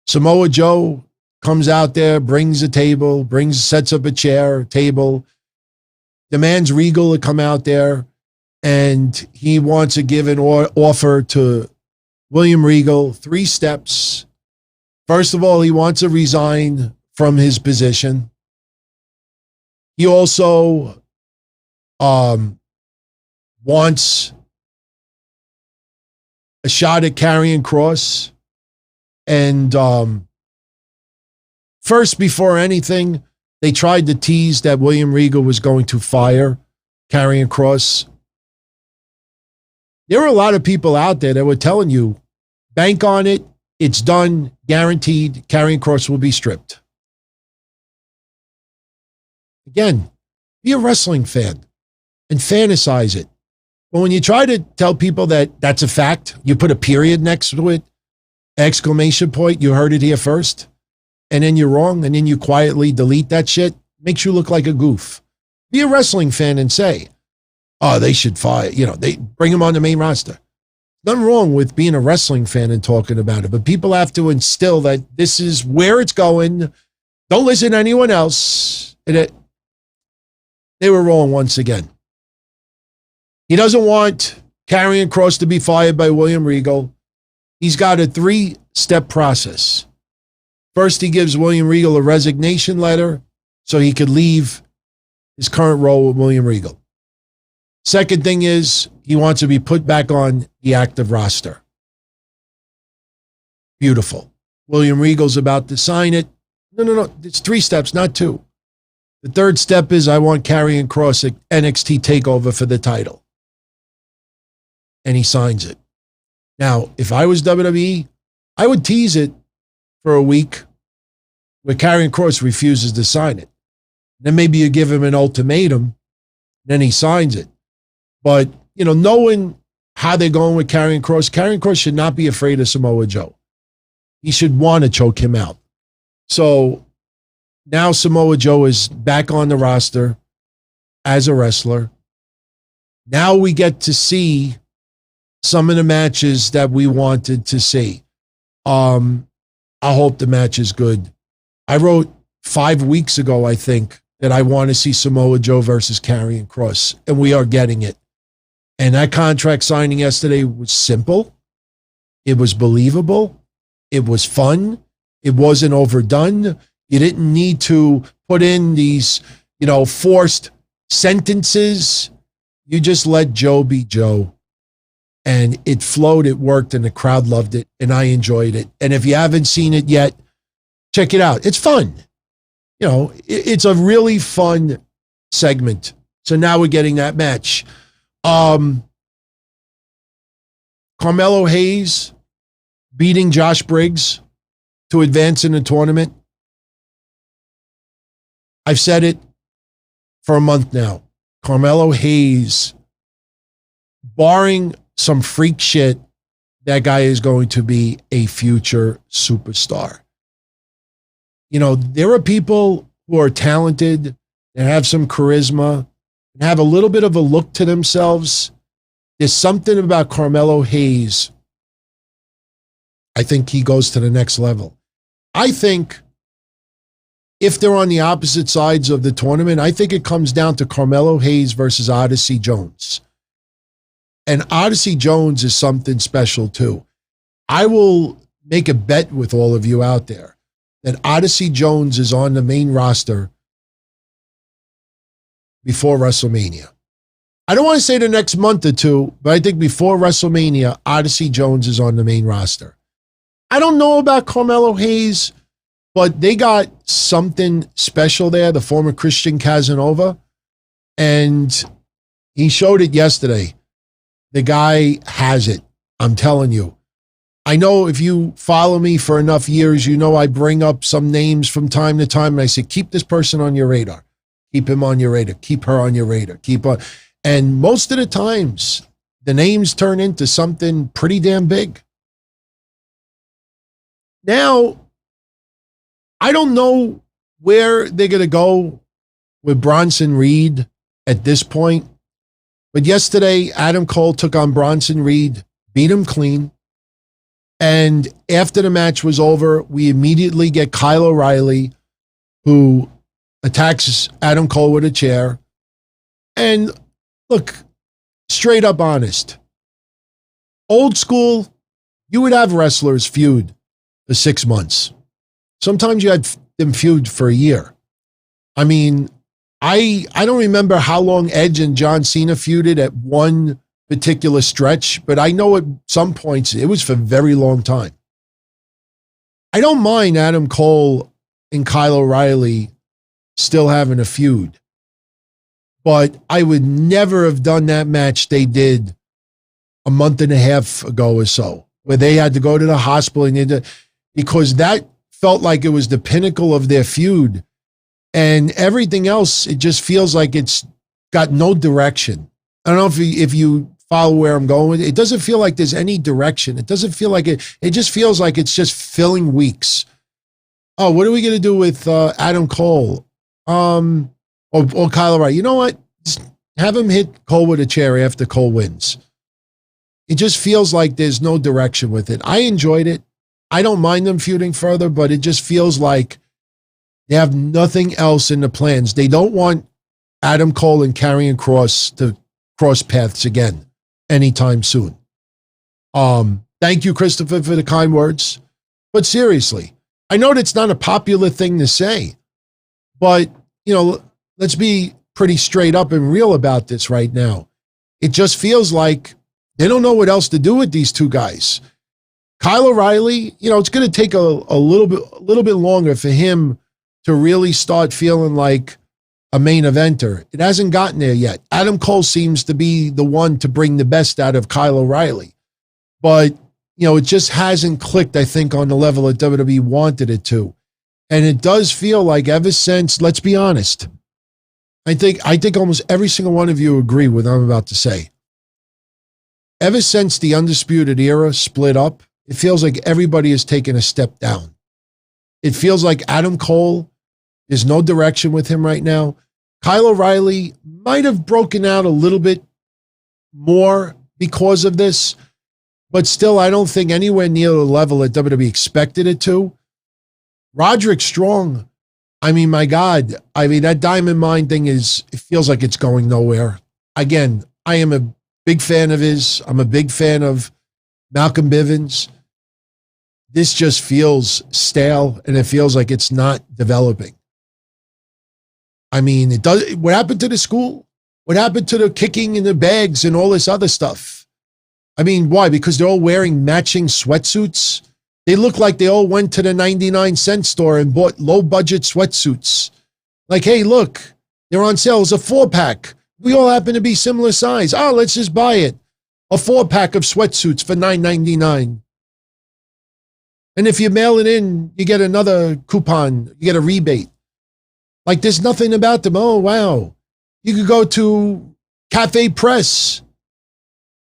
Samoa Joe comes out there, brings a table, sets up a chair, table, demands Regal to come out there, and he wants to give an offer to William Regal, 3 steps. First of all, he wants to resign from his position. He also wants a shot at carrying Kross. And first, before anything, they tried to tease that William Regal was going to fire carrying Kross. There were a lot of people out there that were telling you, bank on it, it's done, guaranteed, carrying Kross will be stripped. Again, be a wrestling fan and fantasize it. But when you try to tell people that that's a fact, you put a period next to it, exclamation point, you heard it here first, and then you're wrong, and then you quietly delete that shit, makes you look like a goof. Be a wrestling fan and say, oh, they should fire, they bring him on the main roster. Nothing wrong with being a wrestling fan and talking about it, but people have to instill that this is where it's going. Don't listen to anyone else. And they were wrong once again. He doesn't want Karrion Kross to be fired by William Regal. He's got a 3-step process. First, he gives William Regal a resignation letter so he could leave his current role with William Regal. Second thing is he wants to be put back on the active roster. Beautiful. William Regal's about to sign it. No. It's 3 steps, not 2. The third step is I want Karrion Kross at NXT TakeOver for the title. And he signs it. Now, if I was WWE, I would tease it for a week where Karrion Kross refuses to sign it. Then maybe you give him an ultimatum, then he signs it. But, knowing how they're going with Karrion Kross should not be afraid of Samoa Joe. He should want to choke him out. So now Samoa Joe is back on the roster as a wrestler. Now we get to see some of the matches that we wanted to see. I hope the match is good. I wrote 5 weeks ago, I think, that I want to see Samoa Joe versus Karrion Kross, and we are getting it. And that contract signing yesterday was simple. It was believable. It was fun. It wasn't overdone. You didn't need to put in these, forced sentences. You just let Joe be Joe. And it flowed, it worked, and the crowd loved it, and I enjoyed it. And if you haven't seen it yet, check it out. It's fun. It's a really fun segment. So now we're getting that match. Carmelo Hayes beating Josh Briggs to advance in the tournament. I've said it for a month now. Carmelo Hayes, barring some freak shit, that guy is going to be a future superstar. There are people who are talented and have some charisma and have a little bit of a look to themselves. There's something about Carmelo Hayes. I think he goes to the next level. I think if they're on the opposite sides of the tournament, I think it comes down to Carmelo Hayes versus Odyssey Jones. And Odyssey Jones is something special too. I will make a bet with all of you out there that Odyssey Jones is on the main roster before WrestleMania. I don't want to say the next month or two, but I think before WrestleMania, Odyssey Jones is on the main roster. I don't know about Carmelo Hayes, But they got something special there, the former Christian Casanova, and he showed it yesterday. The guy has it. I'm telling you. I know if you follow me for enough years, you know I bring up some names from time to time, and I say, keep this person on your radar. Keep him on your radar. Keep her on your radar. Keep on. And most of the times, the names turn into something pretty damn big. Now, I don't know where they're going to go with Bronson Reed at this point. But yesterday, Adam Cole took on Bronson Reed, beat him clean. And after the match was over, we immediately get Kyle O'Reilly, who attacks Adam Cole with a chair. And look, straight up honest. Old school, you would have wrestlers feud for 6 months. Sometimes you had them feud for a year. I mean, I don't remember how long Edge and John Cena feuded at one particular stretch, but I know at some points it was for a very long time. I don't mind Adam Cole and Kyle O'Reilly still having a feud, but I would never have done that match they did a month and a half ago or so, where they had to go to the hospital and because that felt like it was the pinnacle of their feud. And everything else, it just feels like it's got no direction. I don't know if you follow where I'm going with it. It doesn't feel like there's any direction. It doesn't feel like it just feels like it's just filling weeks. Oh, what are we going to do with Adam Cole? Or Kyle O'Reilly? You know what? Just have him hit Cole with a chair after Cole wins. It just feels like there's no direction with it. I enjoyed it. I don't mind them feuding further, but it just feels like they have nothing else in the plans. They don't want Adam Cole and Karrion Kross to cross paths again anytime soon. Thank you, Christopher, for the kind words. But seriously, I know that's not a popular thing to say, but, you know, let's be pretty straight up and real about this right now. It just feels like they don't know what else to do with these two guys. Kyle O'Reilly, you know, it's going to take a little bit longer for him to really start feeling like a main eventer. It hasn't gotten there yet. Adam Cole seems to be the one to bring the best out of Kyle O'Reilly. But, you know, it just hasn't clicked, I think, on the level that WWE wanted it to. And it does feel like ever since, let's be honest, I think almost every single one of you agree with what I'm about to say. Ever since the Undisputed Era split up, it feels like everybody has taken a step down. It feels like Adam Cole, there's no direction with him right now. Kyle O'Reilly might have broken out a little bit more because of this, but still, I don't think anywhere near the level that WWE expected it to. Roderick Strong, I mean, my God, I mean, that Diamond Mine thing it feels like it's going nowhere. Again, I am a big fan of his. I'm a big fan of Malcolm Bivens. This just feels stale, and it feels like it's not developing. I mean, it does. What happened to the school? What happened to the kicking in the bags and all this other stuff? I mean, why? Because they're all wearing matching sweatsuits? They look like they all went to the 99-cent store and bought low-budget sweatsuits. Like, hey, look, they're on sale. It's a 4-pack. We all happen to be similar size. Oh, let's just buy it. A 4-pack of sweatsuits for $9.99. And if you mail it in, you get another coupon. You get a rebate. Like, there's nothing about them. Oh, wow. You could go to Cafe Press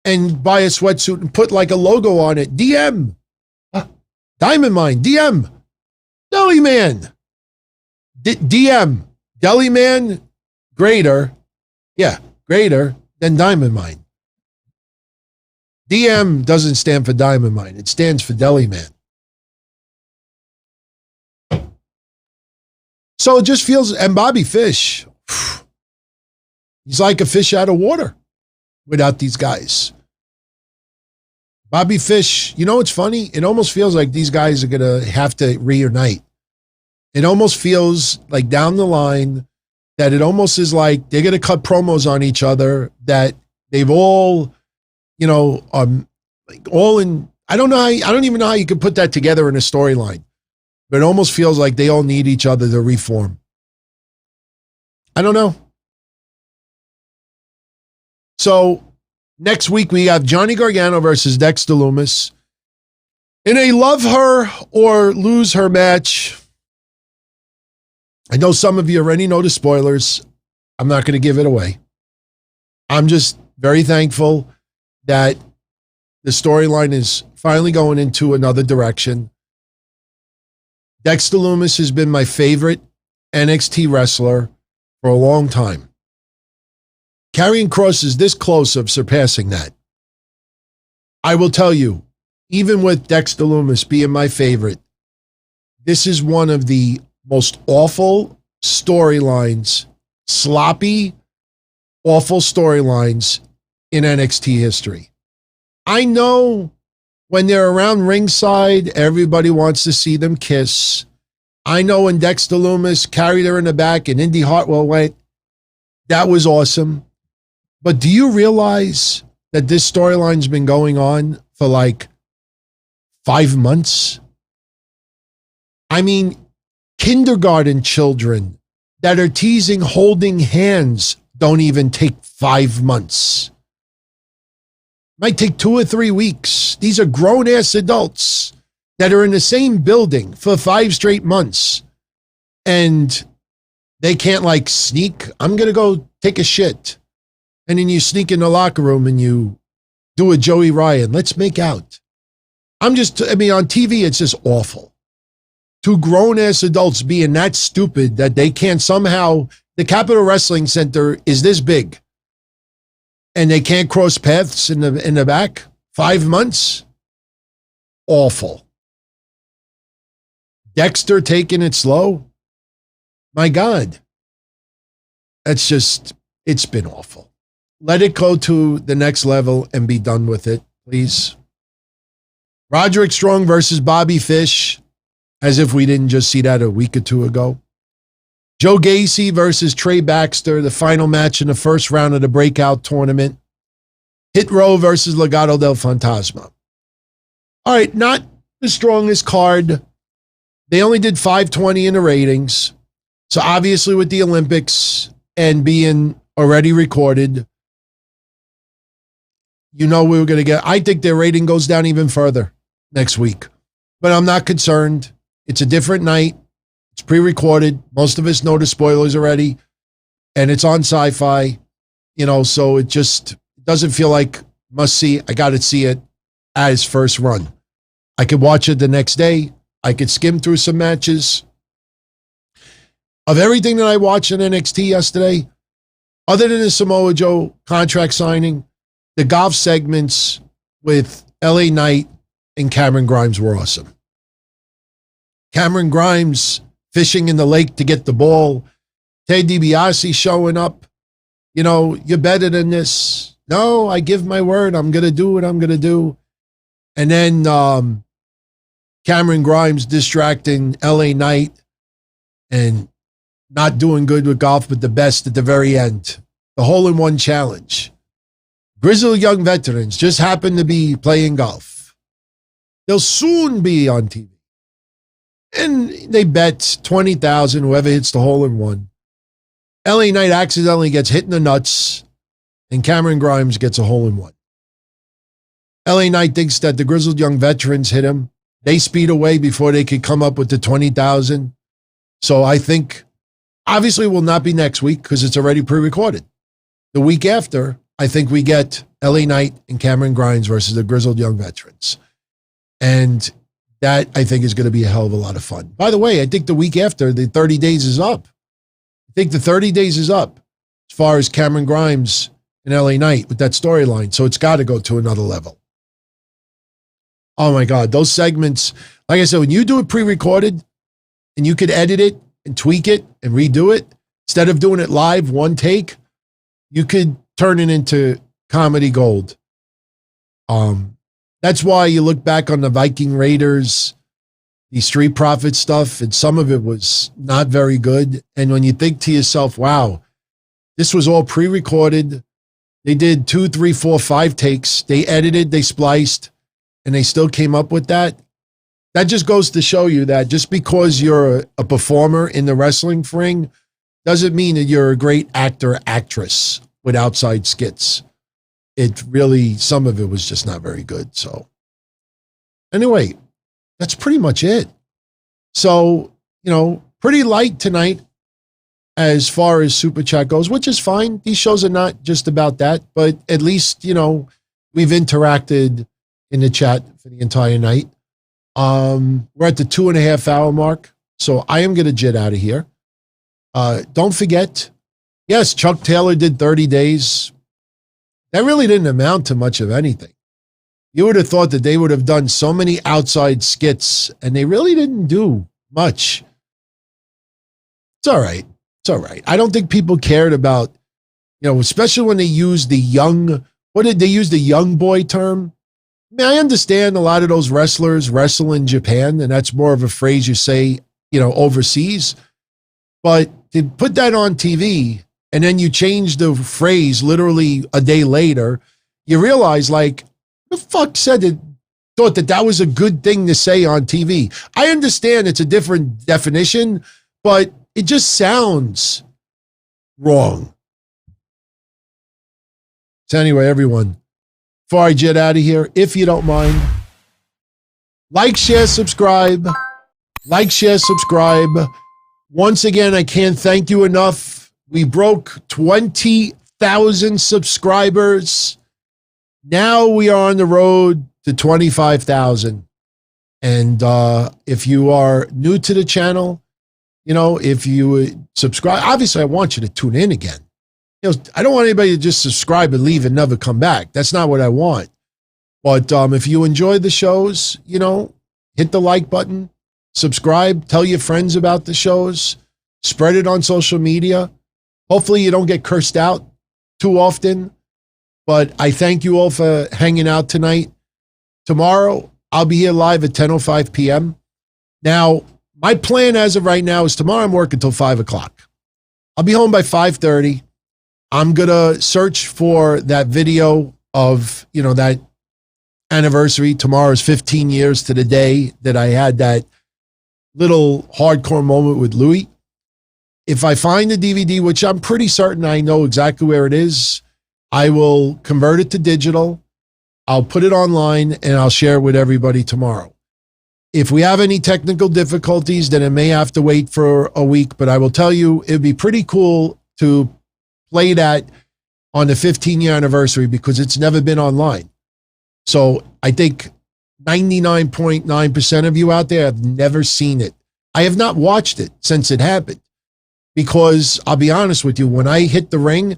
and buy a sweatsuit and put like a logo on it. DM. Diamond Mine. DM. Deli Man. DM. Deli Man. Greater. Yeah, greater than Diamond Mine. DM doesn't stand for Diamond Mine. It stands for Deli Man. So it just feels, and Bobby Fish, he's like a fish out of water without these guys. Bobby Fish, you know what's funny? It almost feels like these guys are going to have to reunite. It almost feels like down the line that it almost is like they're going to cut promos on each other, that they've all, you know, like all in, I don't even know how you could put that together in a storyline. but it almost feels like they all need each other to reform. I don't know. So next week we have Johnny Gargano versus Dexter Lumis in a love her or lose her match. I know some of you already know the spoilers. I'm not going to give it away. I'm just very thankful that the storyline is finally going into another direction. Dexter Lumis has been my favorite NXT wrestler for a long time. Karrion Kross is this close of surpassing that. I will tell you, even with Dexter Lumis being my favorite, this is one of the most awful storylines, sloppy, awful storylines in NXT history. I know when they're around ringside, everybody wants to see them kiss. I know when Dexter Lumis carried her in the back and Indy Hartwell went, that was awesome. But do you realize that this storyline's been going on for like 5 months? I mean, kindergarten children that are teasing holding hands don't even take 5 months. Might take 2 or 3 weeks. These are grown-ass adults that are in the same building for 5 straight months. And they can't like sneak. I'm going to go take a shit. And then you sneak in the locker room and you do a Joey Ryan. Let's make out. On TV, it's just awful. 2 grown-ass adults being that stupid that they can't somehow, the Capitol Wrestling Center is this big. And they can't cross paths in the back? 5 months? Awful. Dexter taking it slow? My God. It's been awful. Let it go to the next level and be done with it, please. Roderick Strong versus Bobby Fish, as if we didn't just see that a week or 2 ago. Joe Gacy versus Trey Baxter, the final match in the first round of the Breakout tournament. Hit Row versus Legado del Fantasma. All right, not the strongest card. They only did 520 in the ratings. So obviously with the Olympics and being already recorded, we were going to get, I think their rating goes down even further next week. But I'm not concerned. It's a different night. It's pre-recorded. Most of us know the spoilers already. And it's on Sci-Fi. So it just doesn't feel like must see. I got to see it as first run. I could watch it the next day. I could skim through some matches. Of everything that I watched in NXT yesterday, other than the Samoa Joe contract signing, the golf segments with LA Knight and Cameron Grimes were awesome. Cameron Grimes fishing in the lake to get the ball. Ted DiBiase showing up. You're better than this. No, I give my word. I'm going to do what I'm going to do. And then Cameron Grimes distracting LA Knight and not doing good with golf, but the best at the very end. The hole-in-one challenge. Grizzled young veterans just happen to be playing golf. They'll soon be on TV. And they bet 20,000 whoever hits the hole-in-one. LA Knight accidentally gets hit in the nuts, and Cameron Grimes gets a hole-in-one. LA Knight thinks that the grizzled young veterans hit him. They speed away before they could come up with the 20,000. So I think, obviously, it will not be next week because it's already pre-recorded. The week after, I think we get LA Knight and Cameron Grimes versus the grizzled young veterans. And that, I think, is going to be a hell of a lot of fun. By the way, I think the week after, the 30 days is up. I think the 30 days is up as far as Cameron Grimes and LA Knight with that storyline. So it's got to go to another level. Oh, my God. Those segments, like I said, when you do it pre-recorded and you could edit it and tweak it and redo it, instead of doing it live, one take, you could turn it into comedy gold. That's why you look back on the Viking Raiders, the Street Profits stuff, and some of it was not very good. And when you think to yourself, wow, this was all pre-recorded. They did 2, 3, 4, 5 takes. They edited, they spliced, and they still came up with that. that just goes to show you that just because you're a performer in the wrestling ring doesn't mean that you're a great actor, actress with outside skits. It really, some of it was just not very good. So anyway, that's pretty much it. So, pretty light tonight as far as Super Chat goes, which is fine. These shows are not just about that, but at least, we've interacted in the chat for the entire night. We're at the 2.5 hour mark, so I am going to jet out of here. Don't forget, yes, Chuck Taylor did 30 days. That really didn't amount to much of anything. You would have thought that they would have done so many outside skits, and they really didn't do much. It's all right. It's all right. I don't think people cared about, especially when they used the young, what did they use the young boy term? I mean, I understand a lot of those wrestlers wrestle in Japan, and that's more of a phrase you say, overseas. But to put that on TV, and then you change the phrase literally a day later, you realize, like, the fuck thought that was a good thing to say on TV. I understand it's a different definition, but it just sounds wrong. So anyway, everyone, before I jet out of here, if you don't mind, like, share, subscribe. Like, share, subscribe. Once again, I can't thank you enough. We broke 20,000 subscribers. Now we are on the road to 25,000. And if you are new to the channel, if you subscribe, obviously I want you to tune in again. I don't want anybody to just subscribe and leave and never come back. That's not what I want. But if you enjoy the shows, hit the like button, subscribe, tell your friends about the shows, spread it on social media. Hopefully you don't get cursed out too often. But I thank you all for hanging out tonight. Tomorrow, I'll be here live at 10:05 p.m. Now, my plan as of right now is tomorrow I'm working until 5 o'clock. I'll be home by 5:30. I'm going to search for that video of, that anniversary. Tomorrow's 15 years to the day that I had that little hardcore moment with Louis. If I find the DVD, which I'm pretty certain I know exactly where it is, I will convert it to digital. I'll put it online and I'll share it with everybody tomorrow. If we have any technical difficulties, then it may have to wait for a week, but I will tell you, it'd be pretty cool to play that on the 15-year anniversary because it's never been online. So I think 99.9% of you out there have never seen it. I have not watched it since it happened because I'll be honest with you, when I hit the ring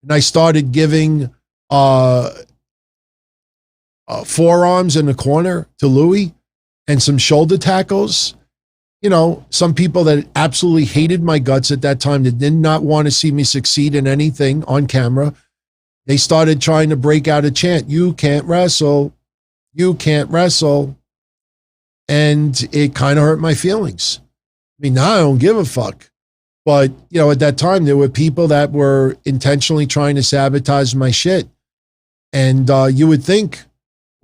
and I started giving forearms in the corner to Louis and some shoulder tackles, some people that absolutely hated my guts at that time, that did not want to see me succeed in anything on camera, they started trying to break out a chant, "You can't wrestle, you can't wrestle." And it kind of hurt my feelings. I mean, now I don't give a fuck. But, at that time, there were people that were intentionally trying to sabotage my shit. And you would think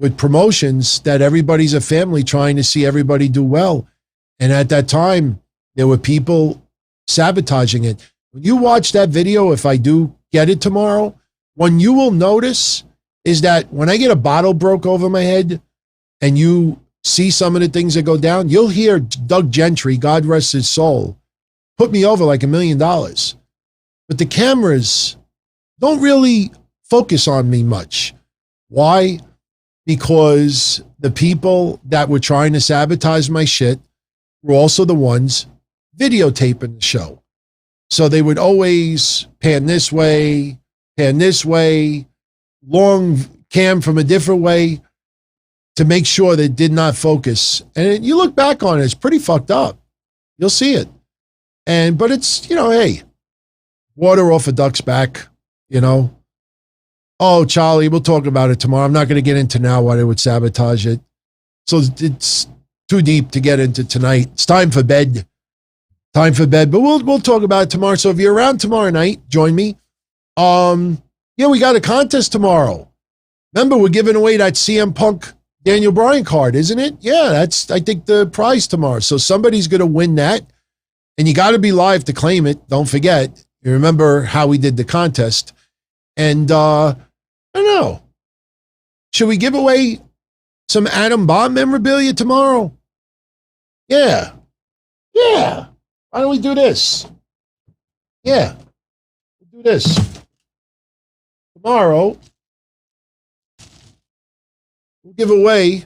with promotions that everybody's a family trying to see everybody do well. And at that time, there were people sabotaging it. When you watch that video, if I do get it tomorrow, what you will notice is that when I get a bottle broke over my head and you see some of the things that go down, you'll hear Doug Gentry, God rest his soul, put me over like $1 million. But the cameras don't really focus on me much. Why? Because the people that were trying to sabotage my shit were also the ones videotaping the show. So they would always pan this way, long cam from a different way to make sure they did not focus. And you look back on it, it's pretty fucked up. You'll see it. But it's, hey, water off a duck's back, Oh, Charlie, we'll talk about it tomorrow. I'm not going to get into now why they would sabotage it. So it's too deep to get into tonight. It's time for bed. But we'll talk about it tomorrow. So if you're around tomorrow night, join me. We got a contest tomorrow. Remember, we're giving away that CM Punk Daniel Bryan card, isn't it? Yeah, that's, I think, the prize tomorrow. So somebody's going to win that. And you got to be live to claim it. Don't forget. You remember how we did the contest. And I don't know. Should we give away some Adam Bomb memorabilia tomorrow? Yeah. Yeah. Why don't we do this? Yeah. We'll do this. Tomorrow, we'll give away,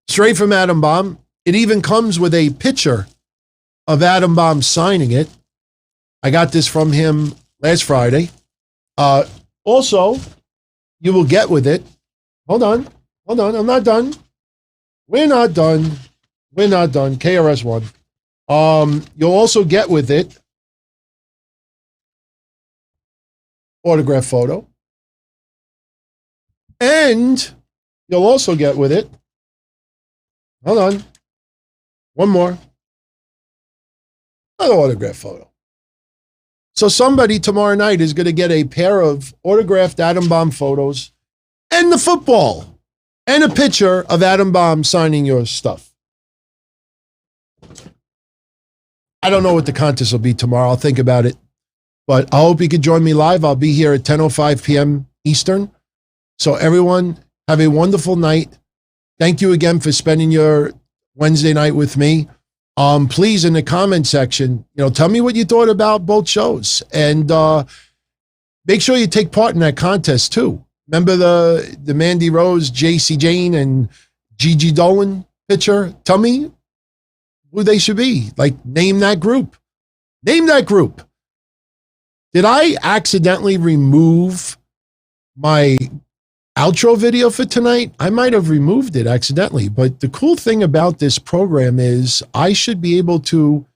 straight from Adam Bomb. It even comes with a picture of Adam Bomb signing it. I got this from him last Friday. Also, you will get with it. Hold on. I'm not done. We're not done. KRS-One. You'll also get with it autograph photo. And you'll also get with it, hold on, one more, another autograph photo. So somebody tomorrow night is going to get a pair of autographed Adam Bomb photos and the football and a picture of Adam Bomb signing your stuff. I don't know what the contest will be tomorrow. I'll think about it. But I hope you could join me live. I'll be here at 10:05 p.m. Eastern. So everyone, have a wonderful night. Thank you again for spending your Wednesday night with me. Please, in the comment section, tell me what you thought about both shows. And make sure you take part in that contest too. Remember the Mandy Rose, JC Jane, and Gigi Dolan picture? Tell me who they should be. Like, name that group. Did I accidentally remove my outro video for tonight? I might have removed it accidentally, but the cool thing about this program is I should be able to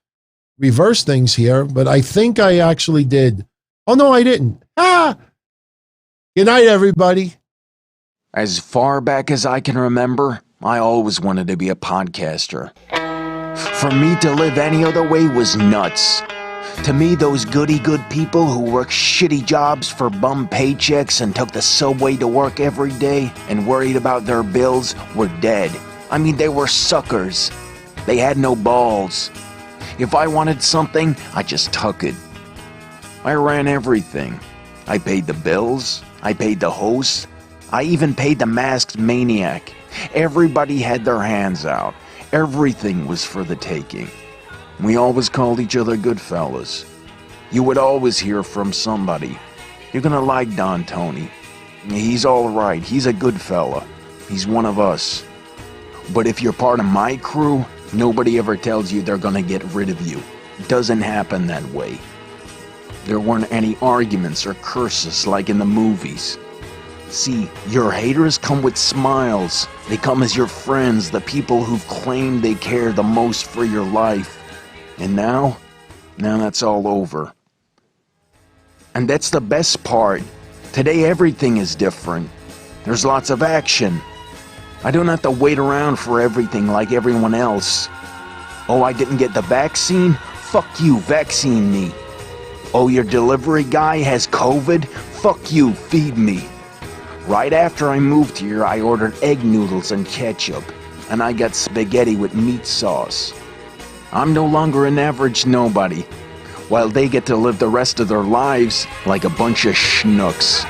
reverse things here, but I think I actually did. Oh, no, I didn't. Good night, everybody. As far back as I can remember, I always wanted to be a podcaster. For me to live any other way was nuts. To me, those goody-good people who worked shitty jobs for bum paychecks and took the subway to work every day and worried about their bills were dead. I mean, they were suckers. They had no balls. If I wanted something, I just took it. I ran everything. I paid the bills. I paid the host. I even paid the masked maniac. Everybody had their hands out. Everything was for the taking. We always called each other good fellas. You would always hear from somebody. You're gonna like Don Tony. He's alright. He's a good fella. He's one of us. But if you're part of my crew, nobody ever tells you they're gonna get rid of you. It doesn't happen that way. There weren't any arguments or curses like in the movies. See, your haters come with smiles. They come as your friends, the people who've claimed they care the most for your life. And now that's all over. And that's the best part. Today everything is different. There's lots of action. I don't have to wait around for everything like everyone else. Oh, I didn't get the vaccine? Fuck you, vaccine me. Oh, your delivery guy has COVID? Fuck you, feed me. Right after I moved here, I ordered egg noodles and ketchup, and I got spaghetti with meat sauce. I'm no longer an average nobody, while they get to live the rest of their lives like a bunch of schnooks.